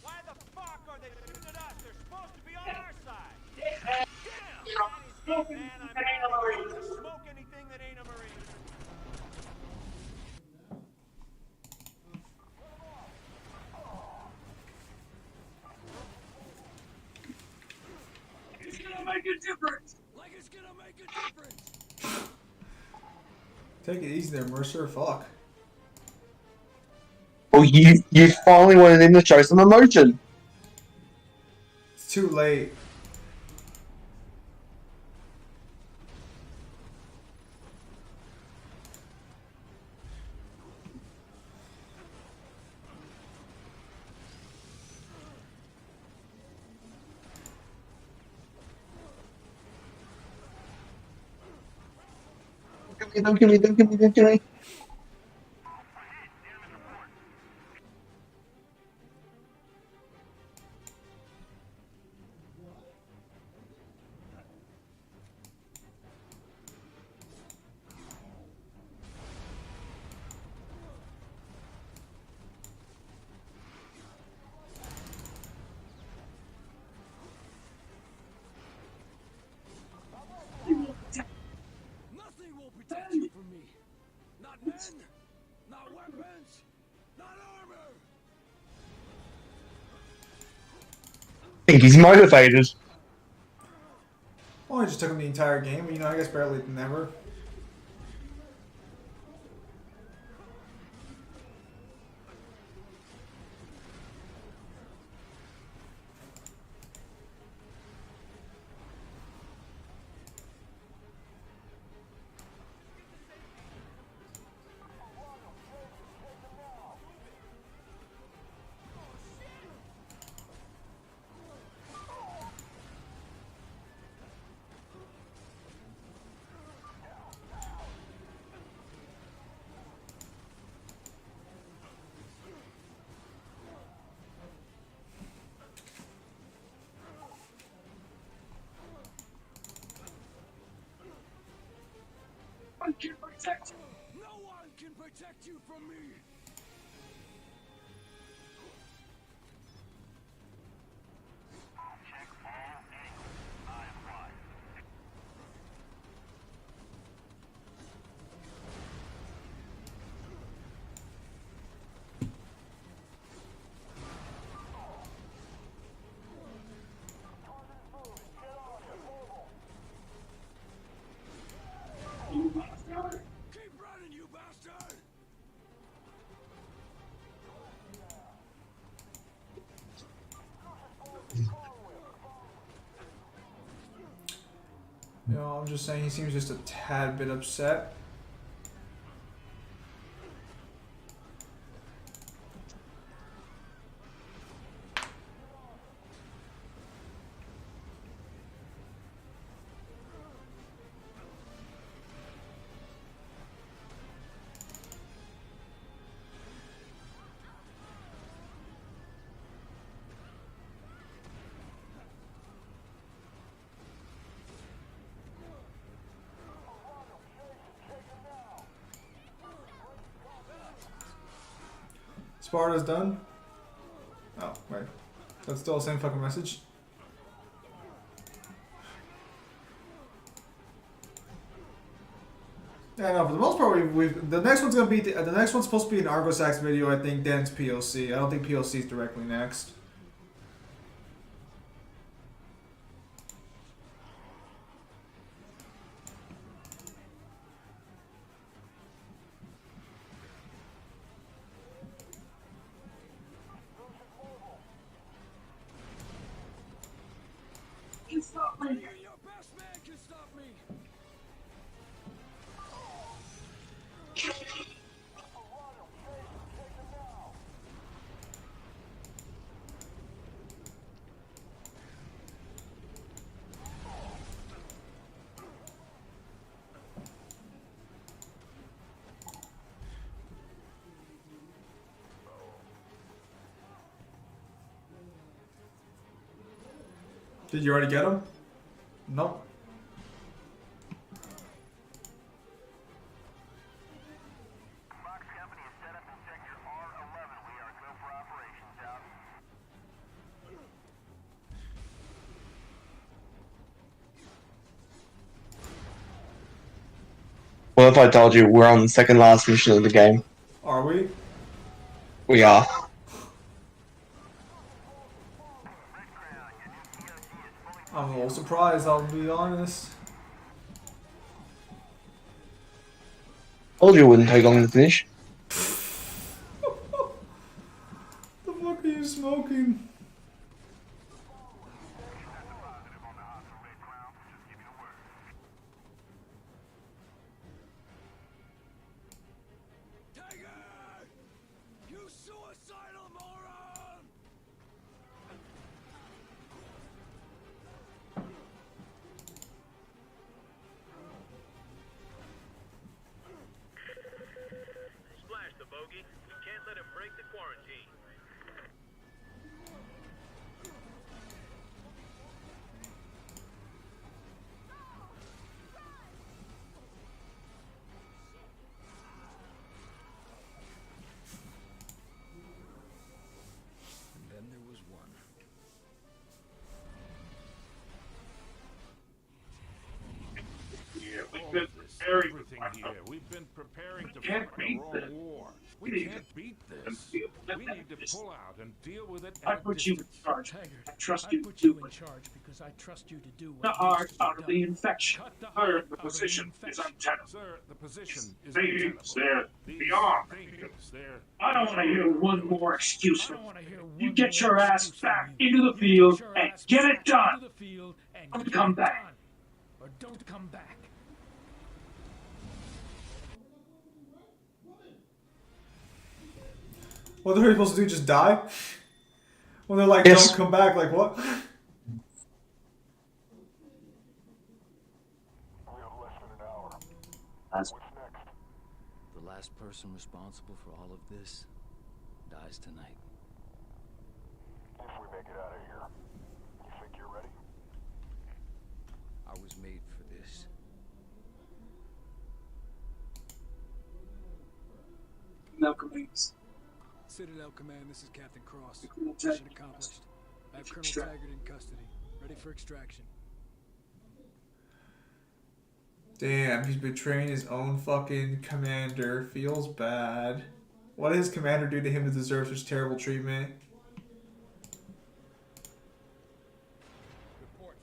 Why the fuck are they shooting at us? They're supposed to be on our side. Damn! Man, I'm mad. Smoke anything that ain't a Marine. It's gonna make a difference. Like it's gonna make a difference. Take it easy there, Mercer. Fuck. Well, you finally wanted him to show some emotion. It's too late. Don't give me, don't give me, don't give me. Nothing will protect you from me. Not men, not weapons, not armor. I think he's motivated. Well, I just took him the entire game, but you know, I guess barely never. I can protect you. No one can protect you from me. You bastard. Keep running, you bastard. You know, I'm just saying he seems just a tad bit upset. Sparta's done? Oh, wait. That's still the same fucking message? Yeah, no, for the most part, we've the next one's gonna be the next one's supposed to be an Argosax video, I think. Then it's POC. I don't think POC is directly next. Only your best man can stop me. Did you already get him? Nope. Fox Company is set up in Sector R11. We are go for operations. Out. What if I told you we're on the second last mission of the game? Are we? We are. I'm a little surprised, I'll be honest. Told you it wouldn't take long to finish. The fuck are you smoking? Tiger! You suicidal moron! Splash the bogey. We can't let him break the quarantine. And then there was one. Yeah, we've All been of this, preparing everything for here. We've been preparing to can't fight the beat wrong this. war. We We need can't beat and this. deal with We that. need to pull out and deal with it I at a put you in distance. charge. Taggart, I trust I you put to do you in it. charge because I trust you to do The what heart needs to be out of the done. infection. Cut the Third, heart the out of the position is infection. untenable. Sir, the position is Things untenable. they're These beyond. things, they're I don't want to hear one beyond more excuse I from don't want to hear one you. Get more your ass excuse from back you. into the You field get your and ass get it back done. into the field and Don't get come it back. done. Or don't come back. What are they supposed to do? Just die? When they're like, Yes. don't come back, like what? Oh, The last person responsible for all of this dies tonight. If we make it out of here, you think you're ready? I was made for this. Malcolm X. Citadel Command, this is Captain Cross. Colonel Mission Taggart. accomplished. I have Colonel Extract. Taggart in custody. Ready for extraction. Damn, he's betraying his own fucking commander. Feels bad. What did his commander do to him to deserve such terrible treatment? Report.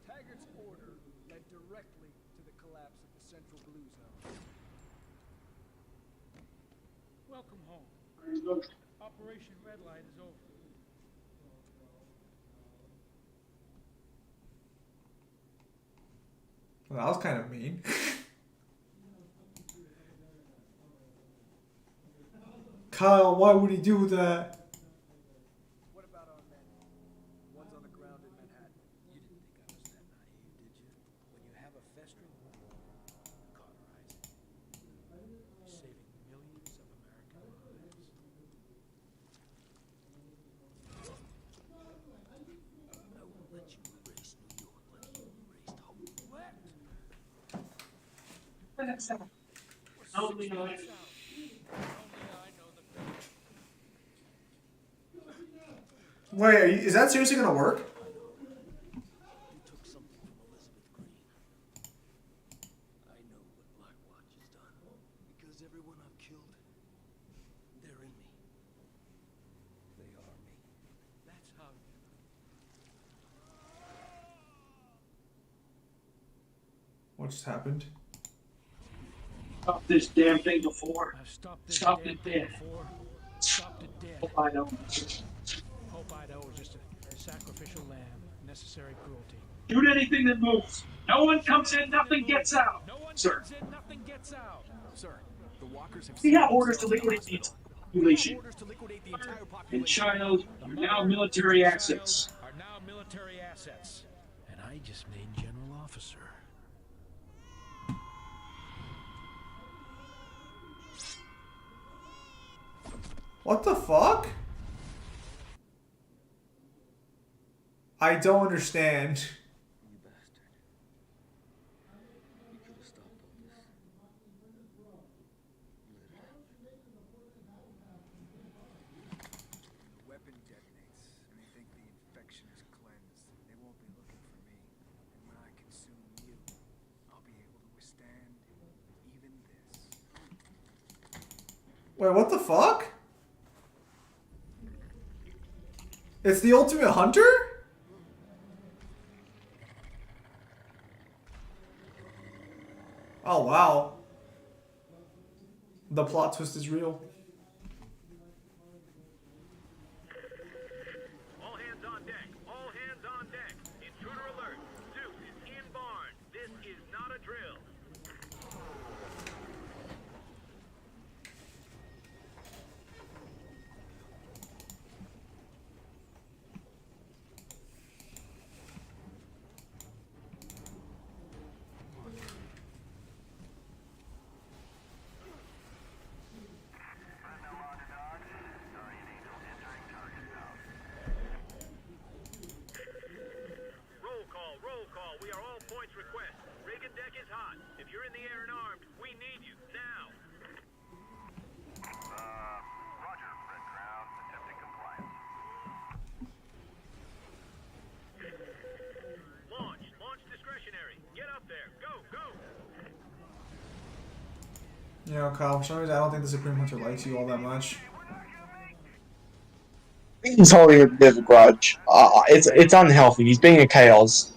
Taggart's order led directly to the collapse of the Central Blue Zone. Welcome home. Operation Red Light is over. Well, that was kind of mean. Kyle, why would he do that? What about our men? One's on the ground in Manhattan. You didn't think I was that naive, did you? When you have a festering wound, cauterize it. Saving millions of American lives. I won't let you erase New York like you erased hope. What? Only I. Only I know the better. Wait, is that seriously gonna work? You took something from Elizabeth Green. I know what Black Watch what just happened. Stop this damn thing before. I've stopped this Stopped damn it thing dead. before. Stopped it dead. Hope I don't. Hope Idaho was just a sacrificial lamb. Necessary cruelty. Shoot anything that moves. No one comes in, nothing gets out. No one Sir, comes in, nothing gets out. Sir, the walkers have we sealed have orders to themselves in the liquidate the hospital. entire We have population. orders to liquidate the entire And population. child The are now mother military and assets. child are now military assets. And I just made general officer. What the fuck? I don't understand. You bastard. You could have stopped all this. The weapon detonates, and they think the infection is cleansed. They won't be looking for me. And when I consume you, I'll be able to withstand even this. Wait, what the fuck? It's the ultimate hunter? Oh, wow. The plot twist is real. All hands on deck. All hands on deck. Intruder alert. Zeus is in barn. This is not a drill. Roll call. We are all points request. Rig and deck is hot. If you're in the air and armed, we need you now. Roger, Red Crown. Attempting compliance. Launch. Launch discretionary. Get up there. Go, go. You know, Kyle, for some reason I don't think the Supreme Hunter likes you all that much. He's holding a bit of a grudge. It's unhealthy. He's being a chaos.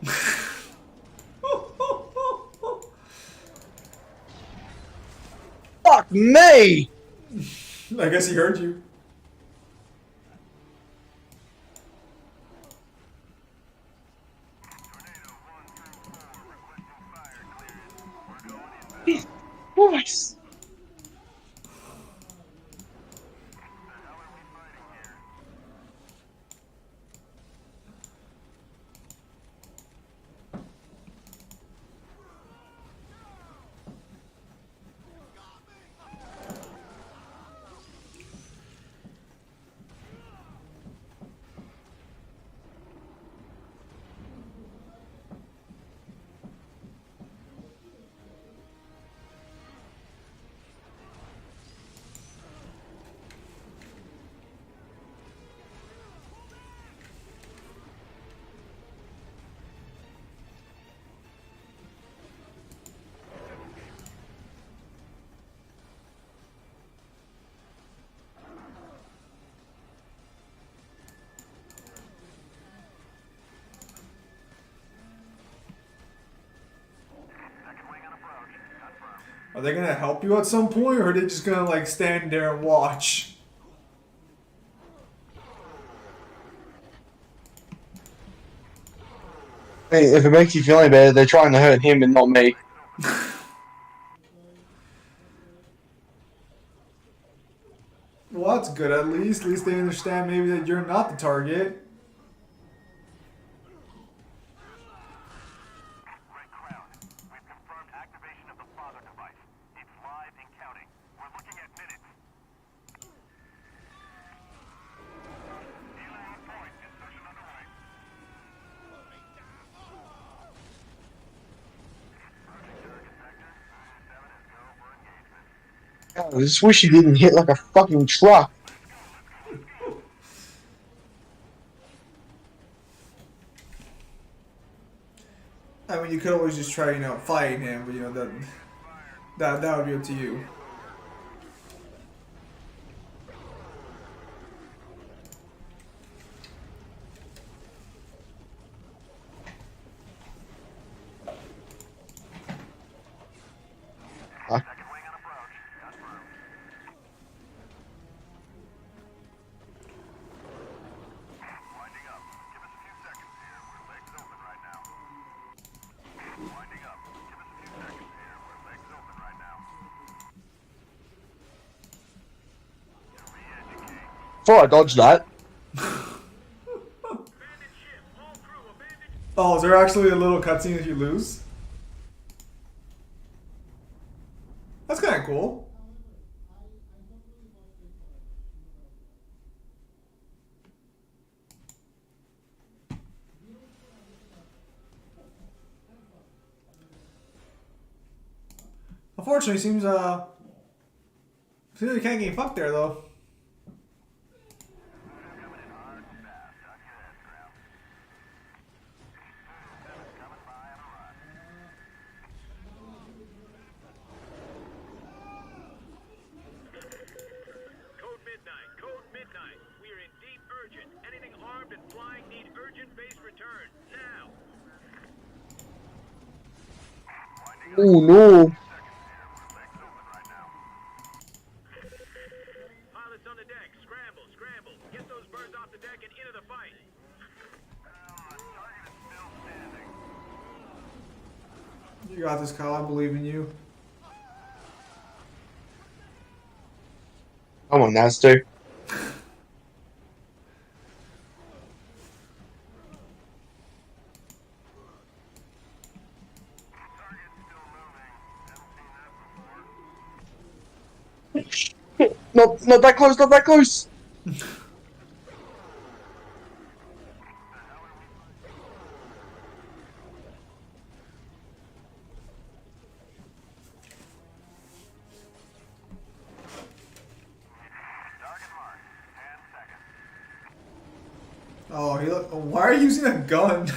Fuck me! I guess he heard you. Christ. Are they gonna help you at some point, or are they just gonna like stand there and watch? Hey, if it makes you feel any better, they're trying to hurt him and not me. Well, that's good at least. At least they understand maybe that you're not the target. Red Crown. We've confirmed activation of the father device. It's live and counting. We're looking at minutes. Healing on point. Insertion underway. God, I just wish he didn't hit like a fucking truck. I mean, you could always just try, fighting him, but that would be up to you. Before I dodge that. Oh, is there actually a little cutscene if you lose? That's kind of cool. Unfortunately, seems you can't get fucked there though. Code Midnight. Code Midnight. We are in deep urgent. Anything armed and flying need urgent base return. Now. Oh no. Pilots on the deck. Scramble. Scramble. Get those birds off the deck and into the fight. You got this, Kyle. I believe in you. Come on, Nastu. Not that close, not that close. Oh, why are you using a gun?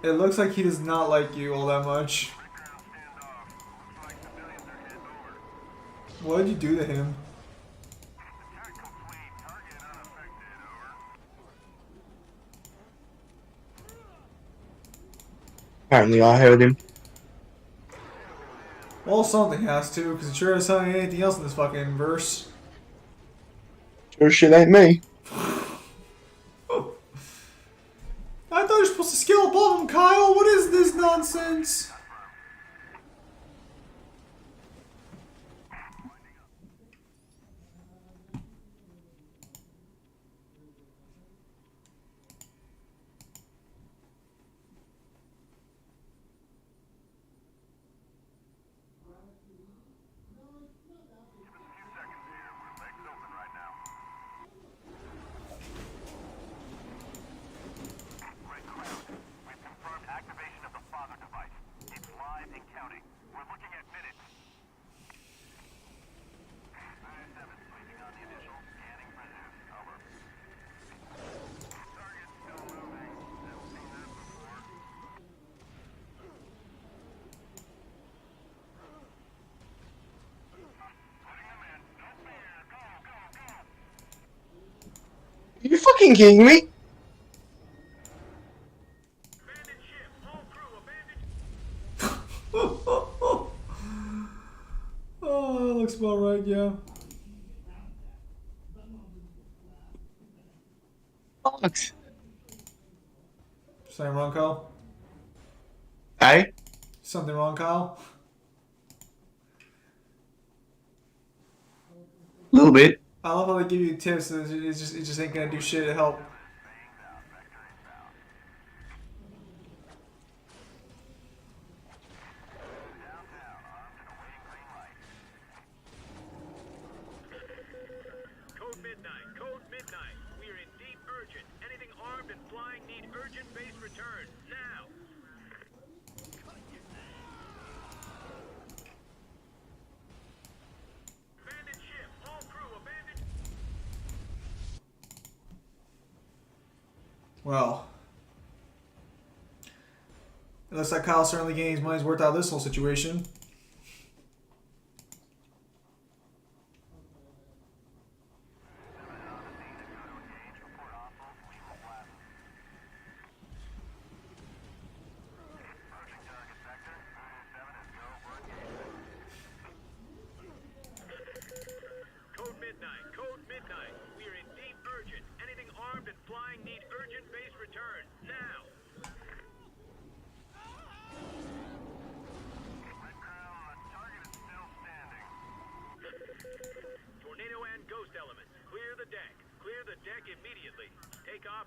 It looks like he does not like you all that much. What did you do to him? Apparently I heard him. Well, something has to, because it sure as hell ain't anything else in this fucking verse. Sure shit ain't me. I thought you were supposed to scale above him, Kyle. What is this nonsense? Are you fucking kidding me? Oh, that looks about right, yeah. Fucked. Something wrong, Kyle? Hey? Something wrong, Kyle? A little bit. I love how they give you tips. It just ain't gonna do shit to help. Code Midnight. Code Midnight. We are in deep urgent. Anything armed and flying need urgent base return. Now. Abandoned ship. All crew abandoned. Well, it looks like Kyle certainly getting his money's worth out of this whole situation. Code Midnight. Code Midnight. We are in deep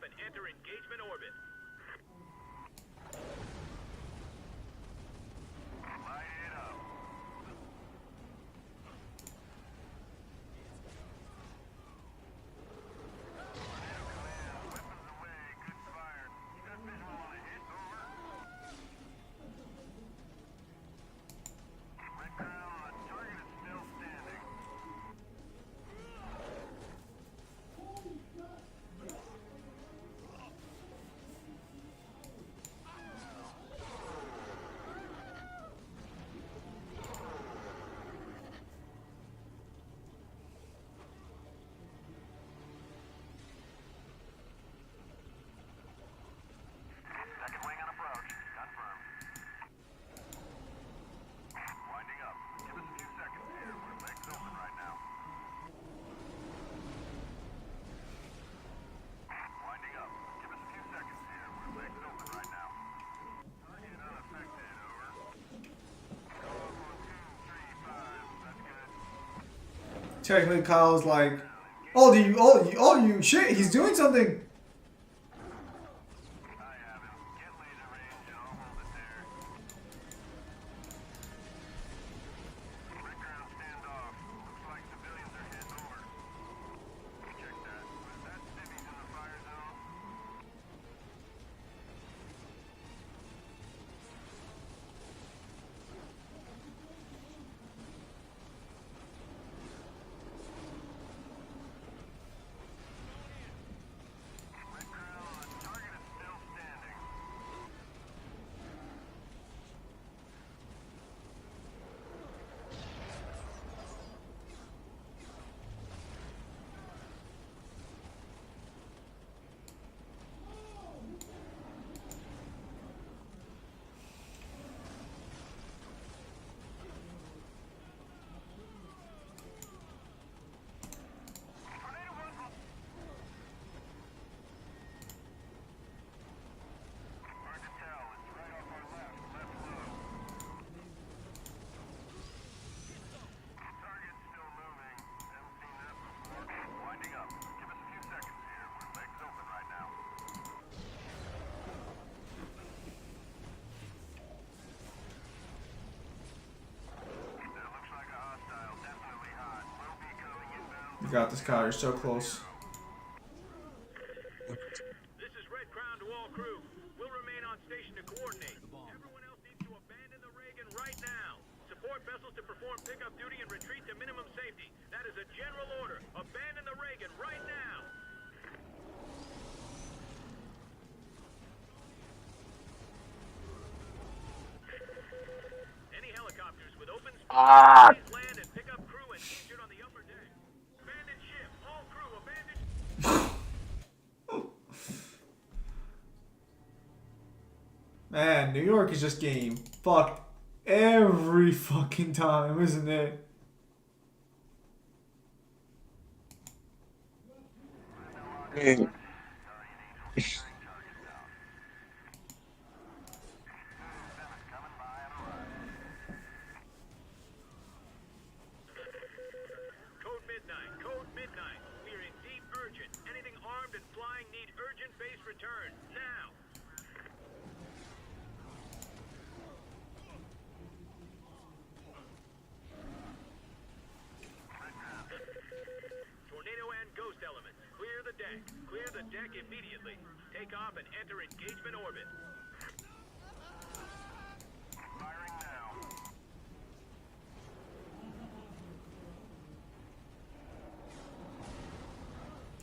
and enter engagement orbit. Light it up. Weapons away. Good fire. You got visual on a hit. Over. Red Crown, target is still standing. Second wing on approach. Confirm. Winding up. Give us a few seconds here. We're legs open right now. Winding up. Give us a few seconds here. We're legs open right now. Target unaffected. Over. Go up on 2, 3, 5. That's good. Technically, Kyle's like, you, shit, he's doing something. I have him. Get laser range and I'll hold it there. Red ground standoff. Looks like civilians are hit. Over. Check that. Was that civvies in the fire zone? Red crown, target is still standing. Hard to tell. It's right off our left. Left low. Target's still moving. Haven't seen that before. Winding up. Give us a few seconds here. We're legs open right now. That looks like a hostile. Definitely hot. Will be coming inbound. You got this, Kyle. You're so close. This is Red Crown to all crew. We'll remain on station to coordinate. Everyone else needs to abandon the Reagan right now. Support vessels to perform pickup duty and retreat to minimum safety. That is a general order. Abandon the Reagan right now. Any helicopters with open space, please land and pick up crew and injured on the upper deck. Abandon ship. All crew abandon. Man, New York is just getting fucked every fucking time, isn't it? Mm. Code midnight. Code midnight. We are in deep urgent. Anything armed and flying need urgent base return. Now. Tornado and ghost elements. Clear the deck. Clear the deck immediately. Take off and enter engagement orbit. Firing now.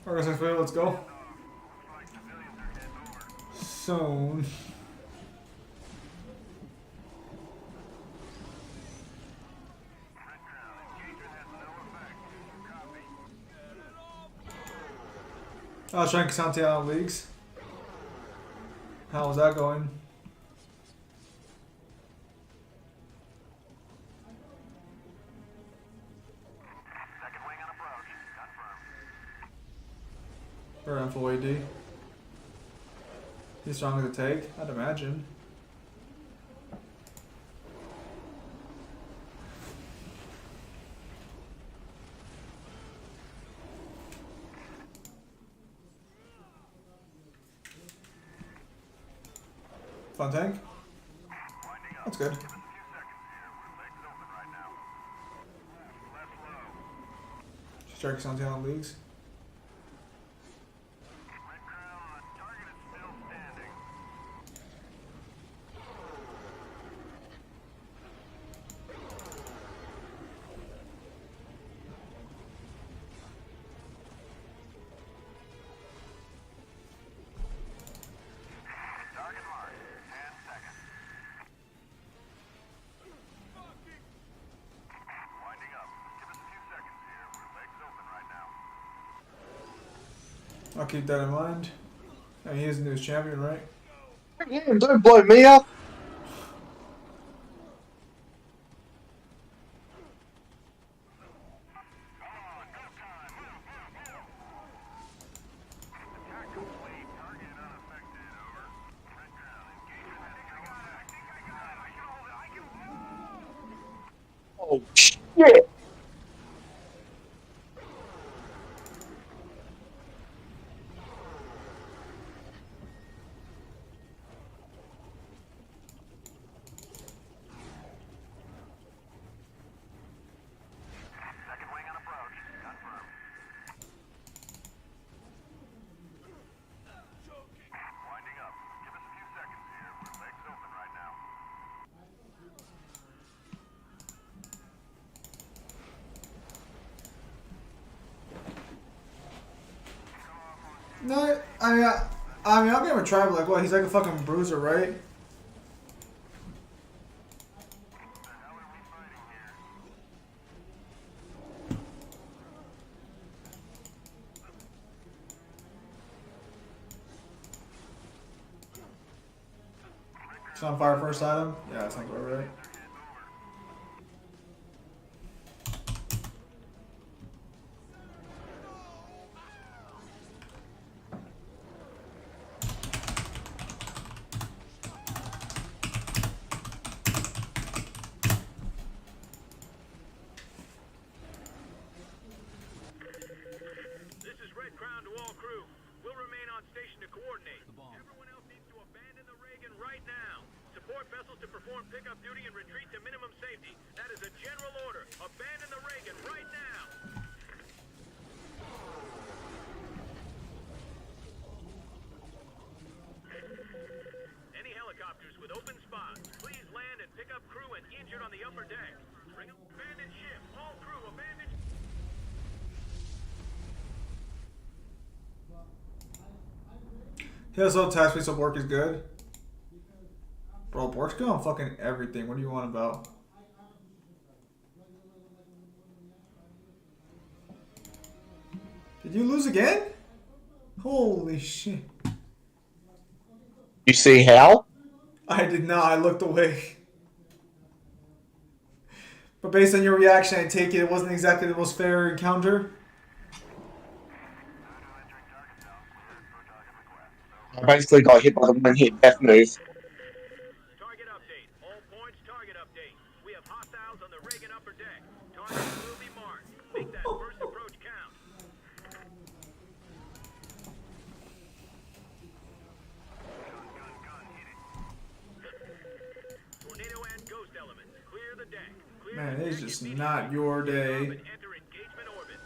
Alright, let's go. Looks like civilians are hit. Over. Soon. Red ground. Engagement has no effect. Copy. I was trying Casante out of leagues. How was that going? Second wing on approach. Confirm. Or full AD. He's stronger to take, I'd imagine. Fun tank. That's good. Sharks on down leagues. I'll keep that in mind. And he is the newest champion, right? Yeah, don't blow me up. Oh shit! No, I'll give him a try, but like, what? He's like a fucking bruiser, right? It's on fire first item? Yeah, I think we're right. This is Red Crown to all crew. We'll remain on station to coordinate. Everyone else needs to abandon the Reagan right now. Support vessels to perform pickup duty and retreat to minimum safety. That is a general order. Abandon the Reagan right now. Any helicopters with open spots, please land and pick up crew and injured on the upper deck. Bring up abandoned ship. All crew abandoned. His whole task piece of work is good. Bro, Bork's good on fucking everything. What do you want about? Did you lose again? Holy shit. You see how? I did not. I looked away. But based on your reaction, I take it wasn't exactly the most fair encounter. I basically got hit by the one-hit death move. Target update. All points, target update. We have hostiles on the Reagan upper deck. Targets will be marked. Make that first approach count. Tornado and ghost elements. Clear the deck. Clear Man, the it's deck just immediately. not your Pick up day. and enter engagement orbit.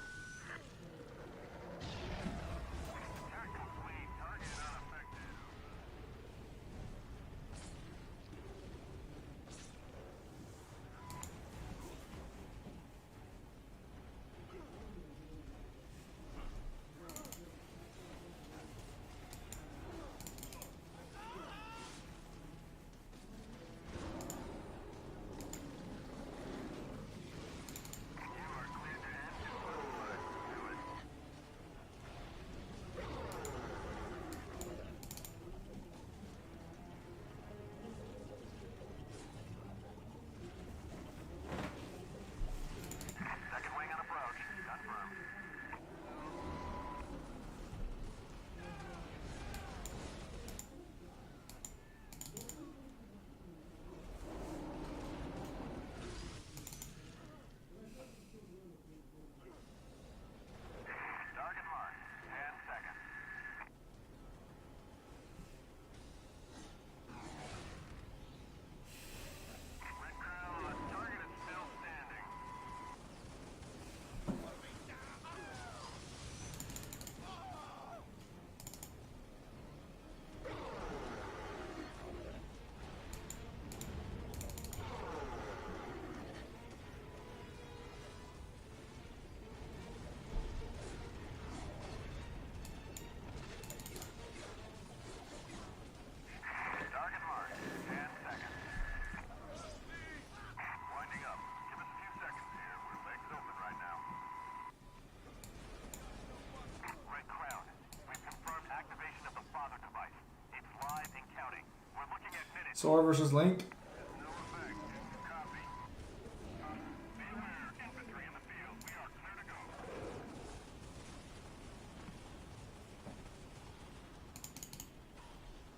Sora versus Link.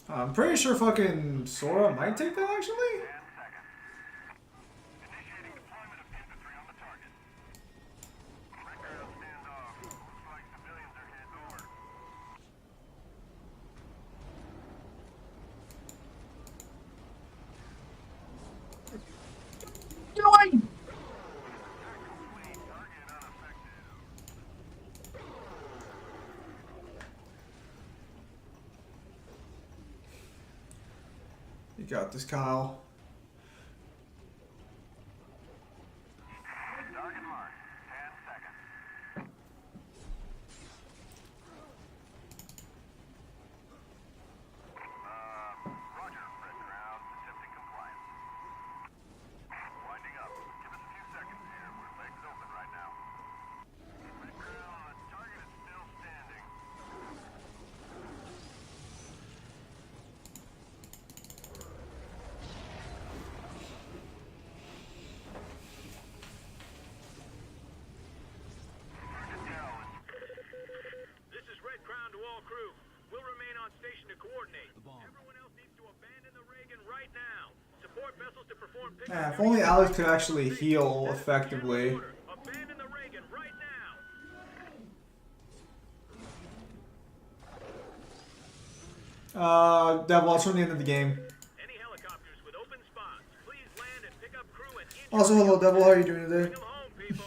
I'm pretty sure fucking Sora might take that actually. You got this, Kyle. This is Red Crown to all crew. We'll remain on station to coordinate. Everyone else needs to abandon the Reagan right now. Support vessels to perform pickup. Yeah, if only Alex could actually heal effectively. Abandon the Reagan right now. Devil, I'll show the end of the game. Any helicopters with open spots, please land and pick up crew and Also, hello, Devil. How are you doing today? bring them home, people.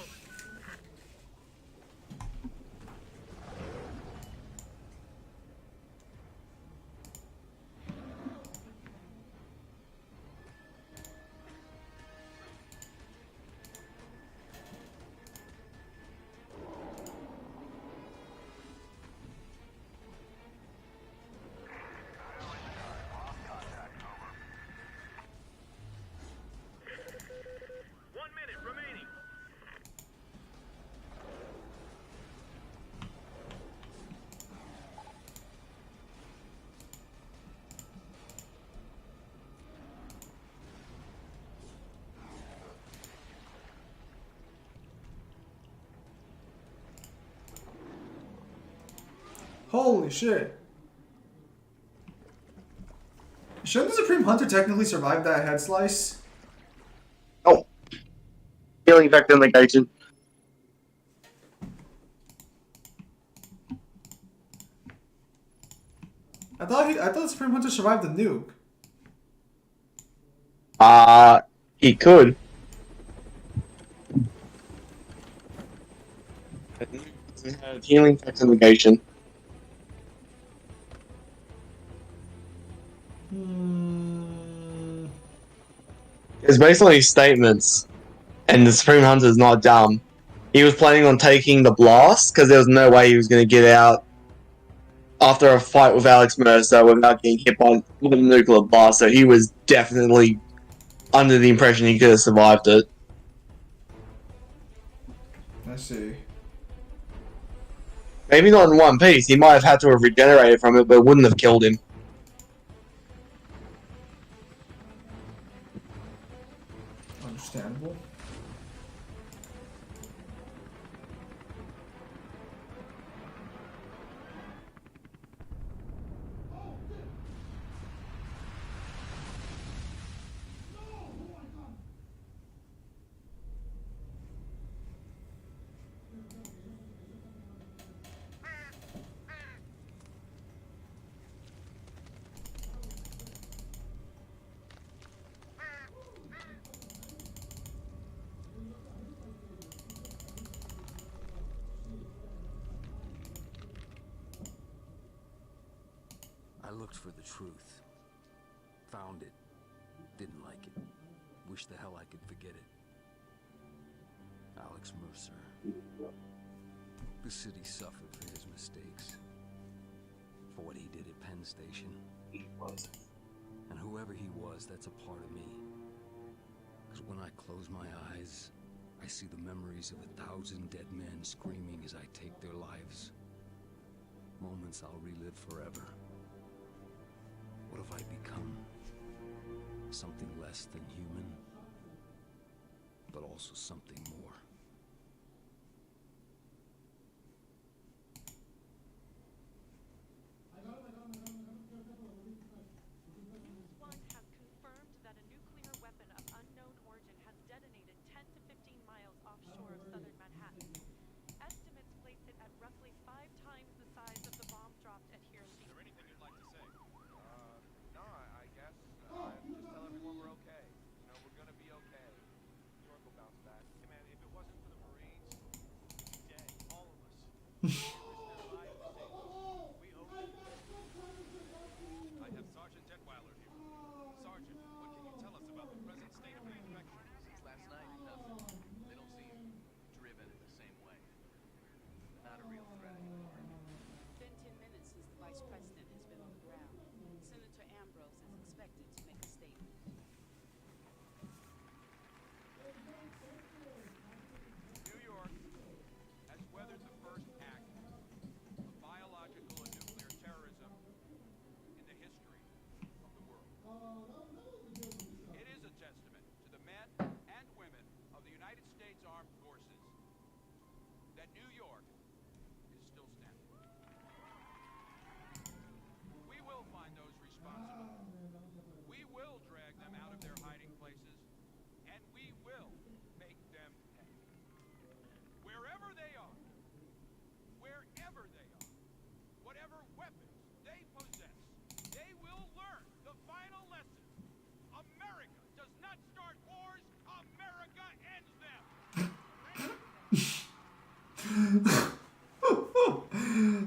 Remaining. Holy shit. Shouldn't the Supreme Hunter technically survive that head slice? Oh. Healing effect negation. I thought the Supreme Hunter survived the nuke. He could. Healing effect negation. It's basically statements, and the Supreme Hunter is not dumb. He was planning on taking the blast because there was no way he was going to get out after a fight with Alex Mercer without getting hit by with a nuclear blast. So he was definitely under the impression he could have survived it. I see. Maybe not in one piece. He might have had to have regenerated from it, but it wouldn't have killed him. Understandable. I looked for the truth. Found it. Didn't like it. Wish the hell I could forget it. Alex Mercer. The city suffered for his mistakes. For what he did at Penn Station. And whoever he was, that's a part of me. Because when I close my eyes, I see the memories of 1,000 dead men screaming as I take their lives. Moments I'll relive forever. What have I become? something less than human, but also something more. News 1 has confirmed that a nuclear weapon of unknown origin has detonated 10 to 15 miles offshore of southern Manhattan. Estimates place it at roughly 5 times the size of the bomb dropped at Hiroshima. Is there anything you'd like to say? No, I guess. Just tell everyone we're okay. You know, we're gonna be okay. New York will bounce back. Hey man, if it wasn't for the Marines, we'd be dead, all of us. They risked their lives to save us. We owe them. I have Sergeant Detweiler here. Sergeant, what can you tell us about the present state of the infection? Since last night, nothing. They don't seem driven in the same way. Not a real threat anymore. It's been 10 minutes since the Vice President has been on the ground. Senator Ambrose is expected to make a statement. New York has weathered the first act of biological and nuclear terrorism in the history of the world. It is a testament to the men and women of the United States Armed Forces that New York is still standing. We will find those responsible. We will drag them out of their hiding places, and we will make them pay. Wherever they are, whatever weapons they possess, they will learn the final lesson. America does not start wars, America ends them.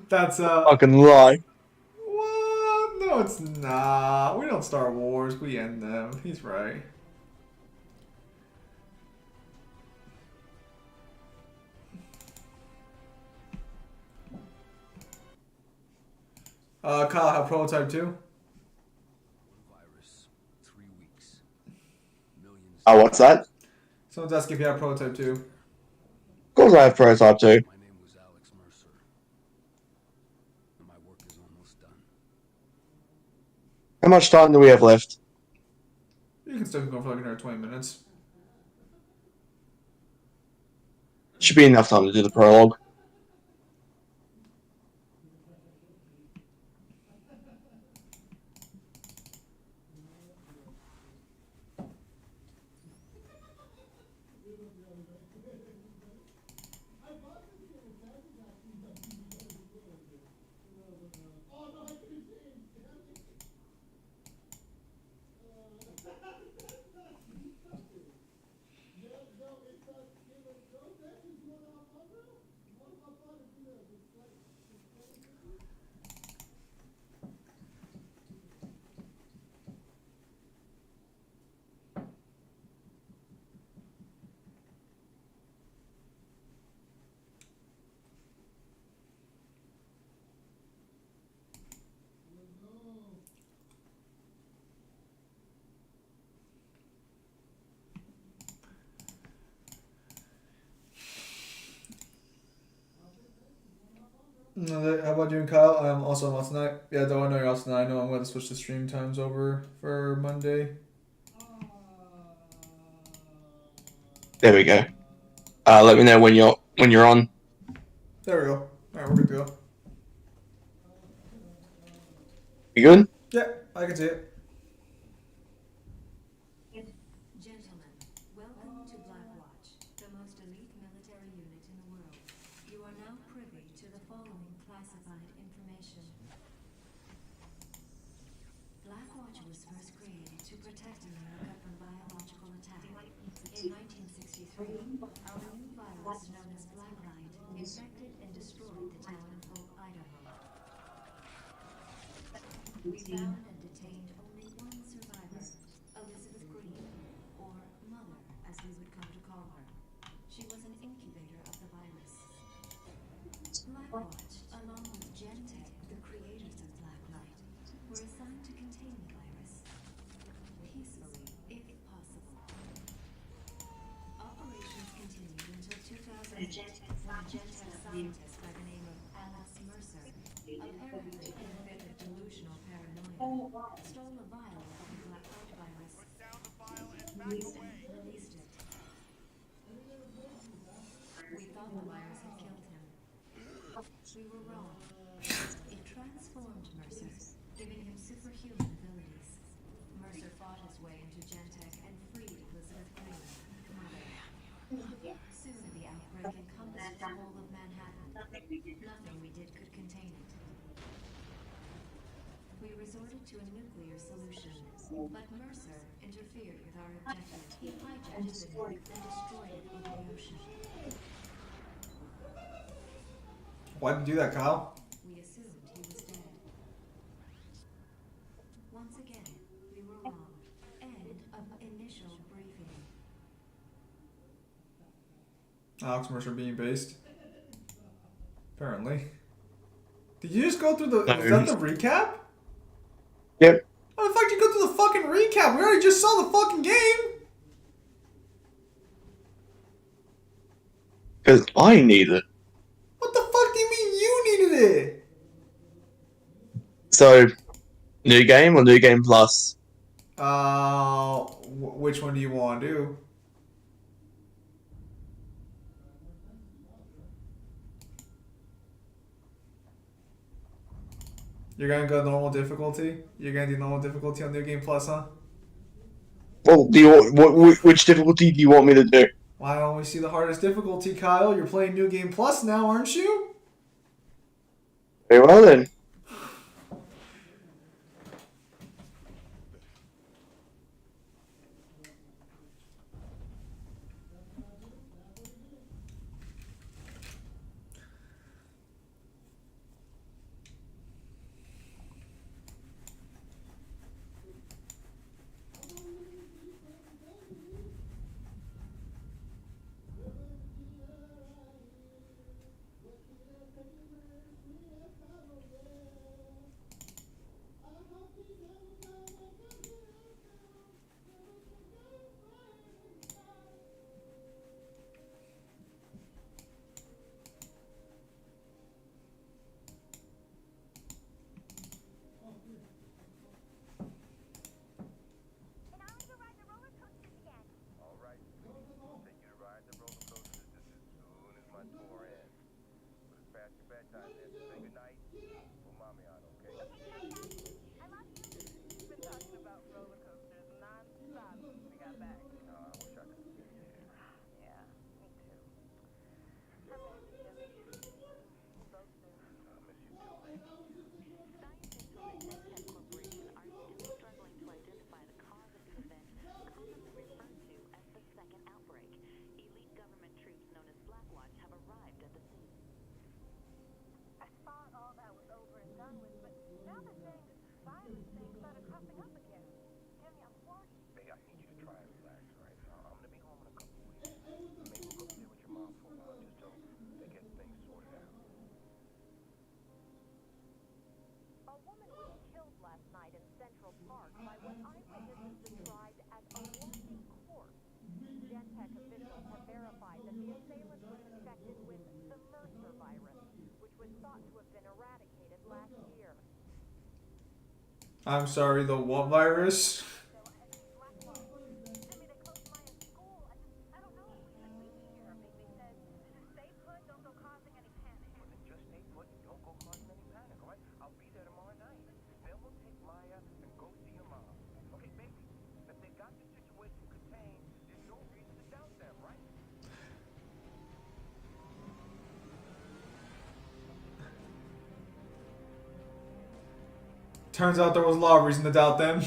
That's Fucking lie. what? No, it's not. We don't start wars. We end them. He's right. Kyle, have prototype 2? One virus, 3 weeks. Millions. Oh, what's that? Of Someone's asking if you have prototype 2. course I have prototype 2. My name was Alex Mercer. And my work is almost done. How much time do we have left? You can still keep going for like another 20 minutes. Should be enough time to do the prologue. How about you and Kyle? I'm also on tonight. Yeah, though I know you're off tonight. I know I'm going to switch the stream times over for Monday. There we go. Let me know when you're on. There we go. Alright, we're good to go. You good? Yeah, I can see it. Gentlemen, welcome to Blackwatch, the most elite military unit in the world. You are now privy to the following classified information. Blackwatch was first created to protect America from biological attack. In 1963, our new virus known as Blacklight infected and destroyed the town of Hope, Idaho. We found and detained only one survivor, Elizabeth Green, or Mother, as we would come to call her. She was an incubator of the virus. Blackwatch, along with Gentech, the creators of Blacklight, were assigned to contain the virus peacefully, if possible. Operations continued until 2008, when a Gentech scientist by the name of Alex Mercer, apparently in a fit of delusional paranoia, stole a vial of the Blacklight virus. released it. We thought the virus had killed him. We were wrong. It transformed Mercer, giving him superhuman abilities. Mercer fought his way into Gentech and freed Elizabeth Green, Mother. Soon the outbreak encompassed the whole of Manhattan. Nothing we did could contain it. We resorted to a nuclear solution, but Mercer interfered with our objective. He hijacked the nuke and destroyed it over the ocean. Why'd you do that, Kyle? We assumed he was dead. Once again, we were wrong. End of initial briefing. Alex Mercer being based. Apparently. Did you just go through the... No. Was that the recap? Yep. How the fuck did you go through the fucking recap? We already just saw the fucking game! Because I need it. What the fuck do you mean you needed it? So, new game or new game plus? Which one do you want to do? You're gonna go normal difficulty? You're gonna do normal difficulty on New Game Plus, huh? Well, which difficulty do you want me to do? Why don't we see the hardest difficulty, Kyle? You're playing New Game Plus now, aren't you? Very well then. I'm sorry, the what virus? Turns out there was a lot of reason to doubt them.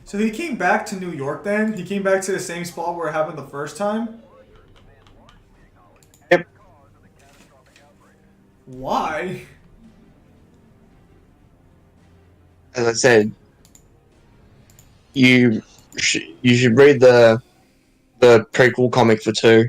So he came back to New York then? He came back to the same spot where it happened the first time? Yep. Why? As I said, you should read the prequel comic for 2.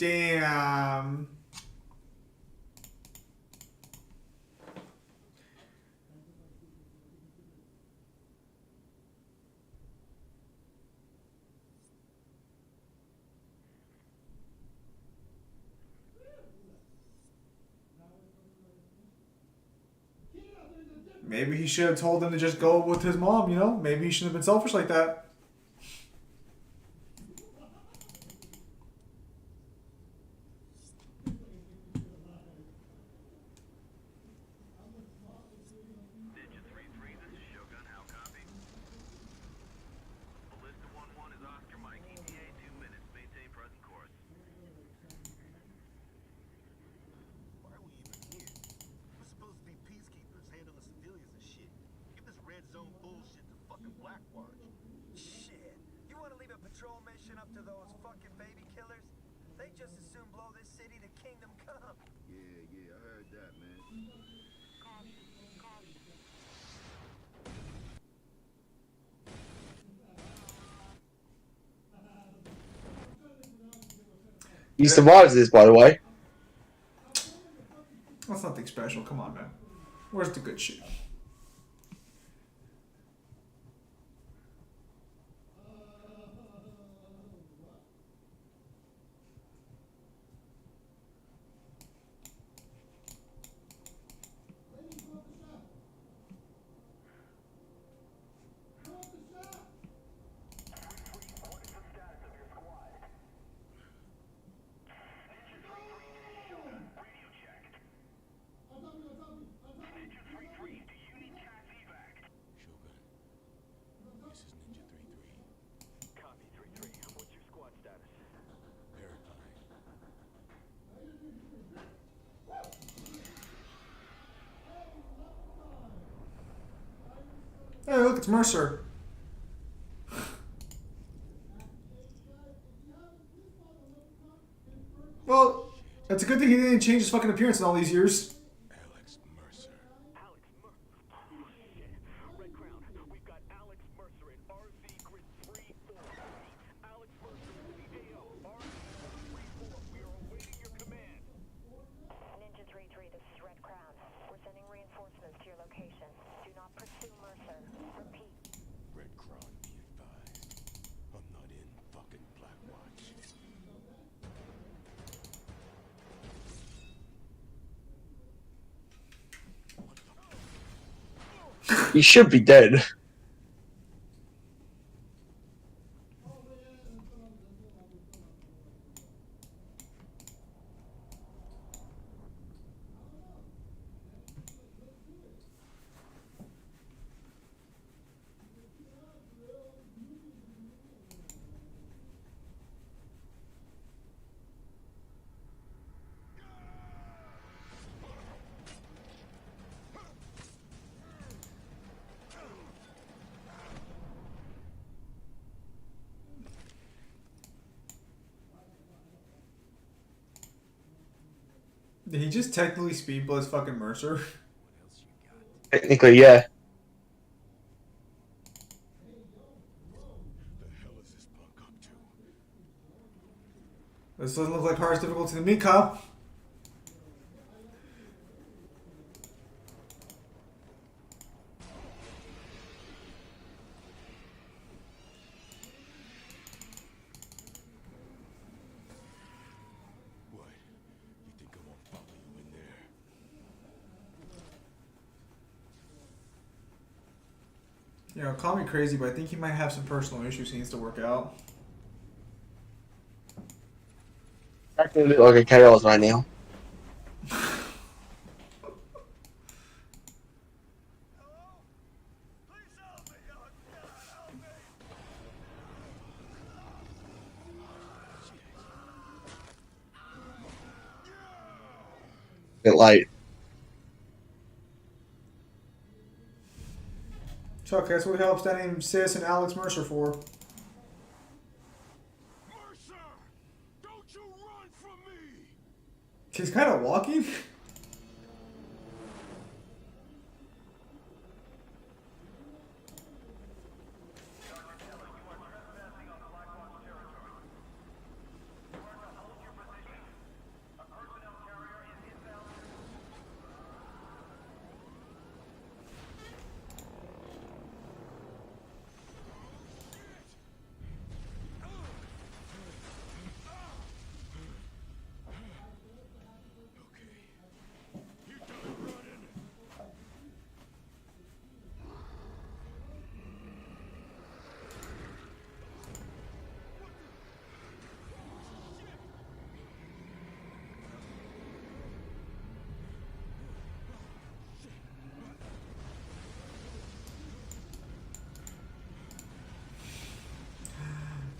Damn. Maybe he should have told them to just go with his mom, you know? Maybe he shouldn't have been selfish like that. Ninja 3-3, this is Shogun. How copy? Ballista 1-1 is Oscar Mike. ETA 2 minutes. Maintain present course. Why are we even here? We're supposed to be peacekeepers, handling civilians and shit. Give this red zone bullshit to fucking Blackwatch. Shit. You want to leave a patrol mission up to those fucking baby killers? They just as soon blow this city to kingdom come. Yeah, I heard that, man. He survives this, by the way. That's nothing special. Come on, man. Where's the good shit? Shogun, this is Ninja 3-3. Copy 3-3. What's your squad status? Verifying. Hey, look, it's Mercer. Well, it's a good thing he didn't change his fucking appearance in all these years. Alex Mercer. Alex Mercer. Oh, shit. Red Crown, we've got Alex Mercer in RZ Grid 3-4. Alex Mercer in the AO. RZ Grid 3-4. We are awaiting your command. Ninja 3-3, this is Red Crown. We're sending reinforcements to your location. Do not pursue Mercer. Repeat. Red Crown, be advised. I'm not in fucking Blackwatch. He should be dead. Did he just technically speed buzz fucking Mercer? Technically, yeah. The hell is this punk up to? This doesn't look like hard as difficulty to me, Kyle. What? You think I won't follow you in there? You know, call me crazy, but I think he might have some personal issues he needs to work out. Acting a bit like a chaos right now. Bit late. Chuck, that's what helps that name Sis and Alex Mercer for. Mercer! Don't you run from me! He's kind of walking.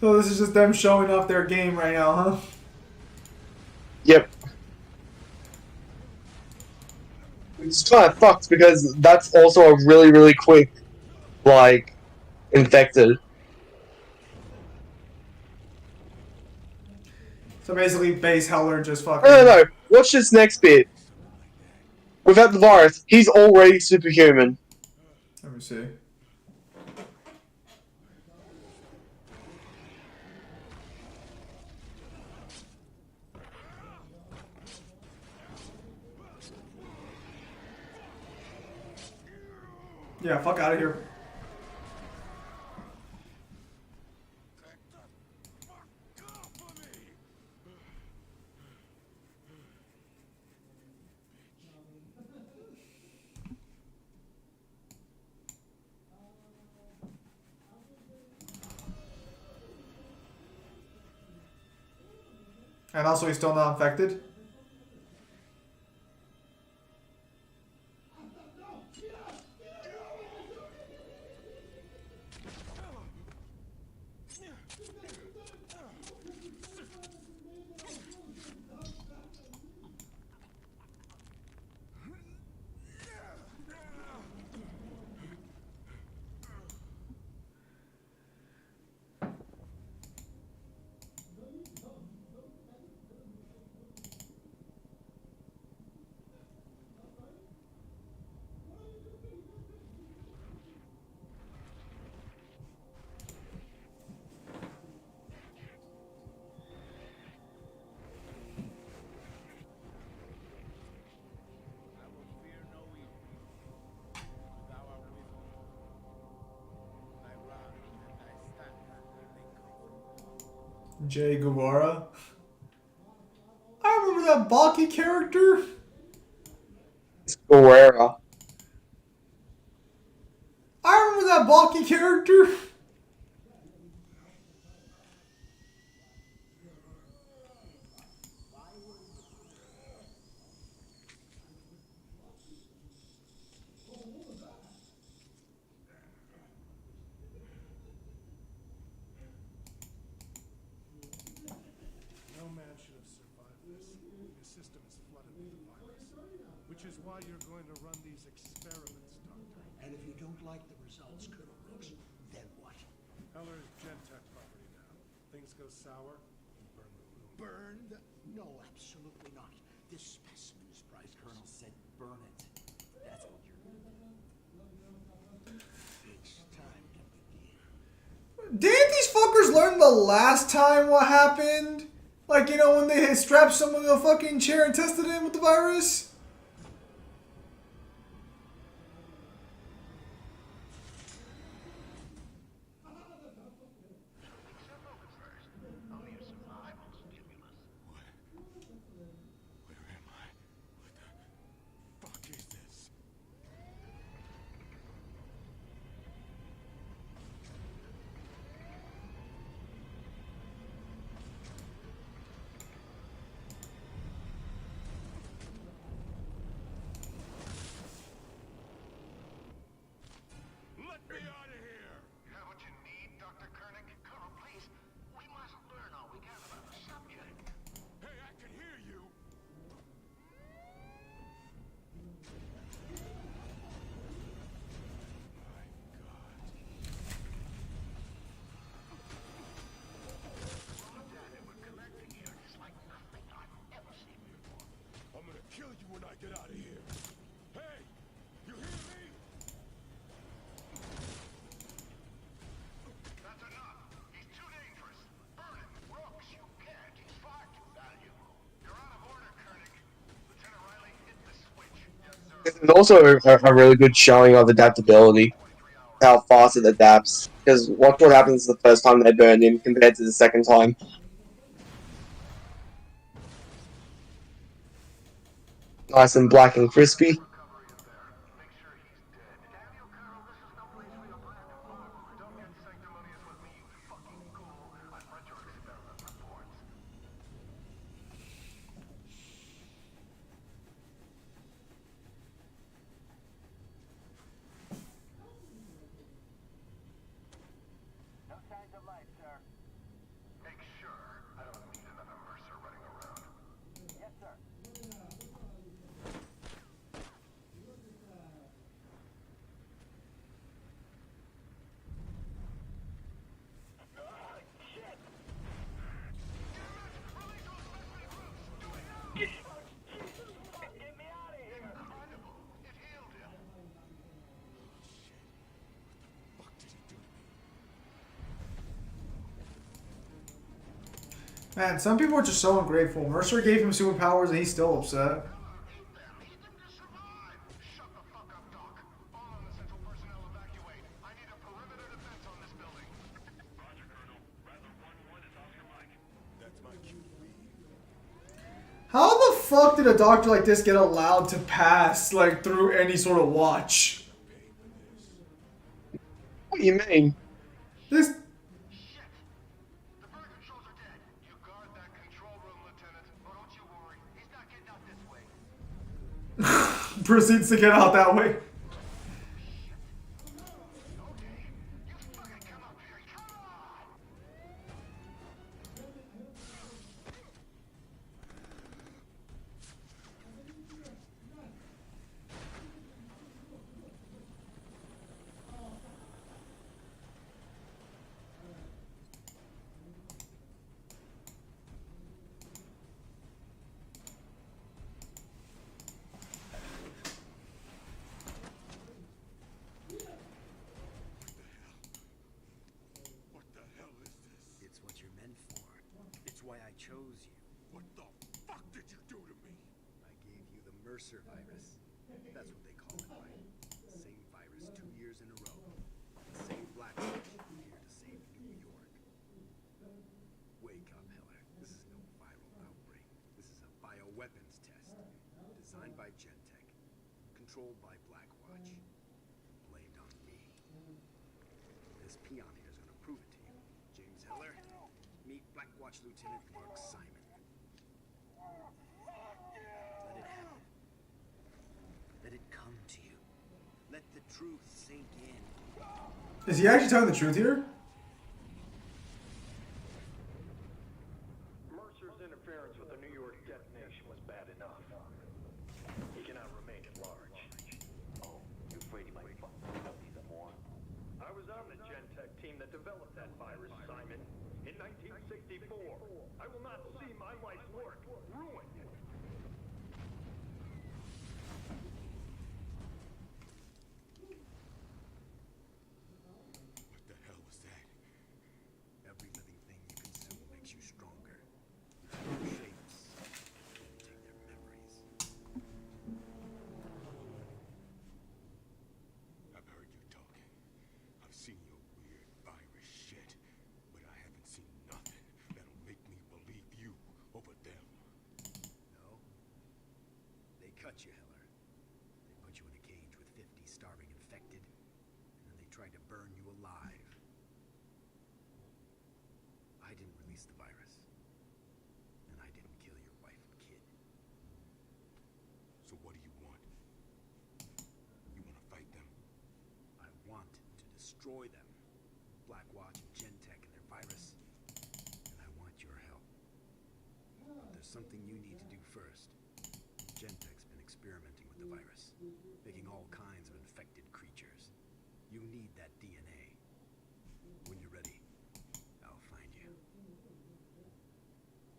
So this is just them showing off their game right now, huh? Yep. It's kind of fucked because that's also a really, really quick, like, infected. So basically, base Heller just fucking. No. Watch this next bit. Without the virus, he's already superhuman. Let me see. Yeah, fuck out of here. And also, he's still not infected. I will fear no evil, for thou art with me. Thy rod and thy staff, they comfort me. Jay Guevara. I remember that Baki character. It's Guerrera. I remember that Baki character. No man should have survived this. Your system is flooded with the virus, which is why you're going to run these experiments, Doctor. And if you don't like the results, Colonel Brooks, then what? Heller is Gentech property now. Things go sour, burn the room. Burn the... No, absolutely not. This specimen is priceless. Colonel said burn it. That's what you're doing. It's time to begin. Didn't these fuckers learn the last time what happened? Like, you know, when they had strapped someone to a fucking chair and tested him with the virus? Where am I? What the fuck is this? Let me out of here! You have what you need, Dr. Koenig? Colonel, please. We must learn all we can about the subject. Hey, I can hear you! My God. All the data we're collecting here is like nothing I've ever seen before. I'm gonna kill you when I get out of here. Hey! You hear me? That's enough. He's too dangerous. Burn him. Brooks, you can't. He's far too valuable. You're out of order, Koenig. Lieutenant Riley, hit the switch. Yes, sir. It's also a really good showing of adaptability. How fast it adapts. Because watch what happens the first time they burn him compared to the second time. Nice and black and crispy. Recovery in there. Make sure he's dead. Daniel, Colonel, this is no place for your plan to farm. Don't get sanctimonious with me, you fucking ghoul. I've read your experiment reports. No signs of life, sir. Man, some people are just so ungrateful. Mercer gave him superpowers and he's still upset. How the fuck did a doctor like this get allowed to pass, like, through any sort of watch? What do you mean? This... proceeds to get out that way. It's what you're meant for. It's why I chose you. What the fuck did you do to me? I gave you the Mercer virus. That's what they call it, right? The same virus 2 years in a row. The same black witch here to save New York. Wake up, Heller. This is no viral outbreak. This is a bioweapons test. Designed by Gentech. Controlled by Blackwatch. Blamed on me. This peon here is gonna prove it to you. James Heller, meet Blackwatch Lieutenant Mark Simon. Let it happen. Let it come to you. Let the truth sink in. Is he actually telling the truth here? Mercer's interference with the New York detonation was bad enough. He cannot remain at large. Oh, you afraid he might fuck up even more? I was on the Gentech team that developed that virus, Simon, in 1964. I will not see my life's work ruined. What the hell was that? Every living thing you consume makes you stronger. You take their shapes. You take their memories. I've heard you talking. I've seen your weird virus shit, but I haven't seen nothing that'll make me believe you over them. No? They cut you, Heller. They put you in a cage with 50 starving infected, and then they tried to burn you alive. I didn't release the virus. And I didn't kill your wife and kid. So what do you want? You want to fight them? I want to destroy them. Blackwatch and Gentech and their virus. And I want your help. But there's something you need to do first. Gentech's been experimenting with the virus, making all kinds of infected creatures. You need that DNA. When you're ready, I'll find you.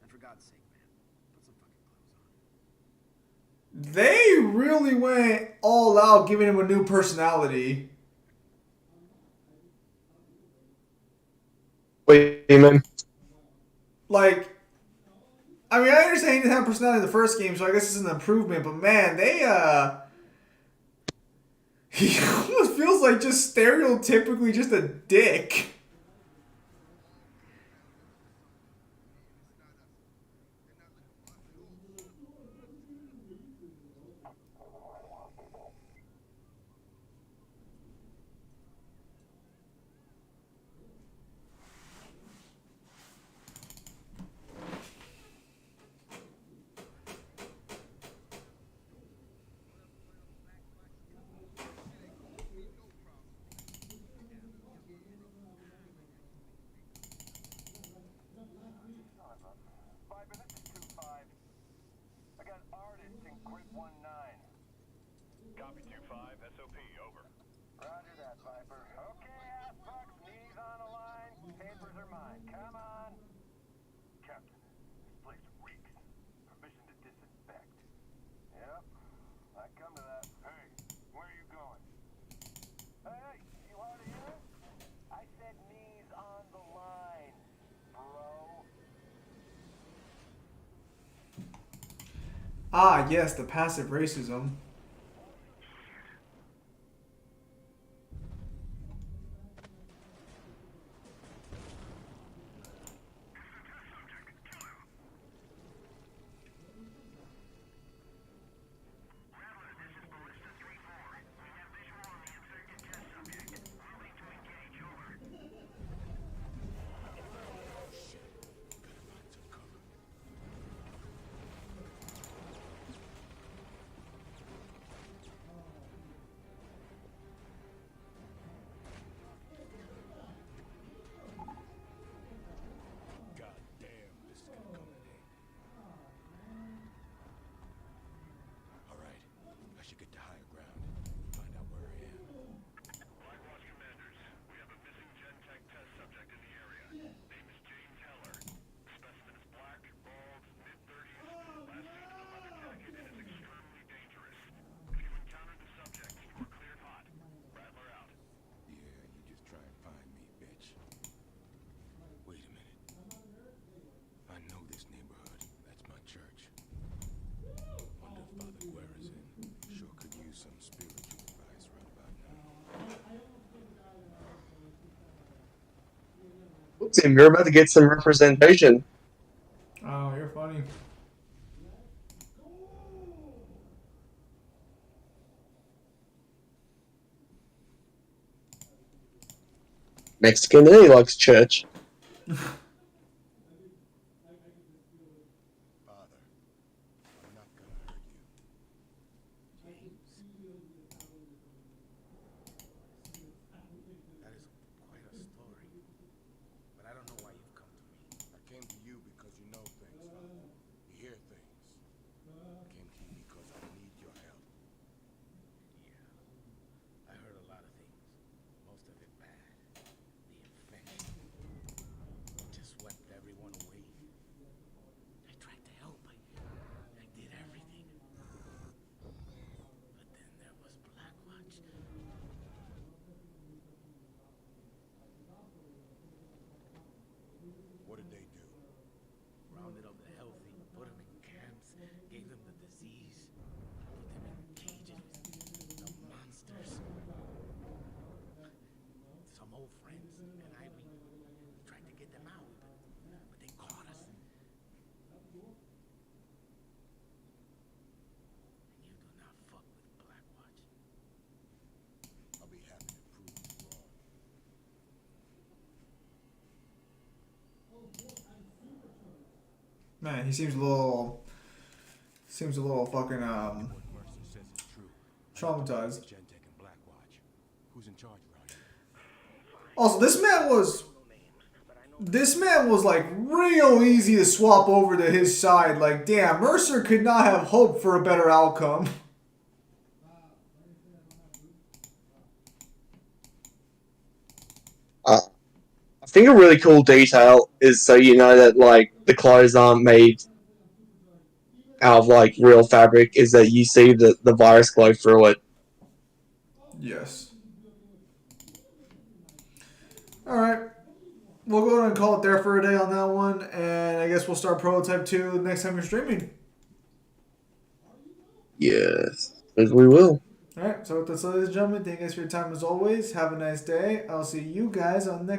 And for God's sake, man, put some fucking clothes on. They really went all out giving him a new personality. What do you mean? Like, I mean, I understand he didn't have personality in the first game, so I guess it's an improvement, but man, they, he almost feels like just stereotypically just a dick. Copy 2-5, SOP, over. Roger that, Viper. Okay, ass fucks, knees on the line. Papers are mine. Come on. Captain, this place reeks. Permission to disinfect. Yep, I come to that. Hey, where are you going? Hey, you hard of hearing? I said knees on the line, bro. Ah, yes, the passive racism. God damn, this is gonna come in handy. All right, I should get to higher ground. Find out where I am. Blackwatch commanders, we have a missing Gen-Tech test subject in the area. Name is James Heller. Specimen is black, bald, mid-30s, last seen in a leather jacket, and is extremely dangerous. If you encounter the subject, you are cleared hot. Rattler out. Yeah, you just try and find me, bitch. Wait a minute. I know this neighborhood. That's my church. Wonder if Father Guerra's in. Sure could use some spiritual advice right about now. Tim, you're about to get some representation. Oh, you're funny. Mexican, and he likes church. Father, I'm not gonna hurt you. James? That is quite a story. But I don't know why you've come to me. I came to you because you know things, Father. You hear things. I came to you because I need your help. Yeah. I heard a lot of things. Most of it bad. The infection. It just swept everyone away. I tried to help. I did everything. But then there was Blackwatch. What did they do? Rounded up the healthy, put them in camps, gave them the disease, put them in cages with the monsters. Some old friends and we tried to get them out, but they caught us. And you do not fuck with Blackwatch. I'll be happy to prove you wrong. Man, he seems a little fucking What Mercer says is true. traumatized. Gen-Tech and Blackwatch. Who's in charge around here? Also, this man was like real easy to swap over to his side. Like, damn, Mercer could not have hoped for a better outcome. I think a really cool detail is so you know that like the clothes aren't made out of like real fabric, is that you see the virus glow through it. Yes. Alright. We'll go ahead and call it there for a day on that one. And I guess we'll start Prototype 2 next time you're streaming. Yes, as we will. Alright, so with this, ladies and gentlemen, thank you guys for your time as always. Have a nice day. I'll see you guys on next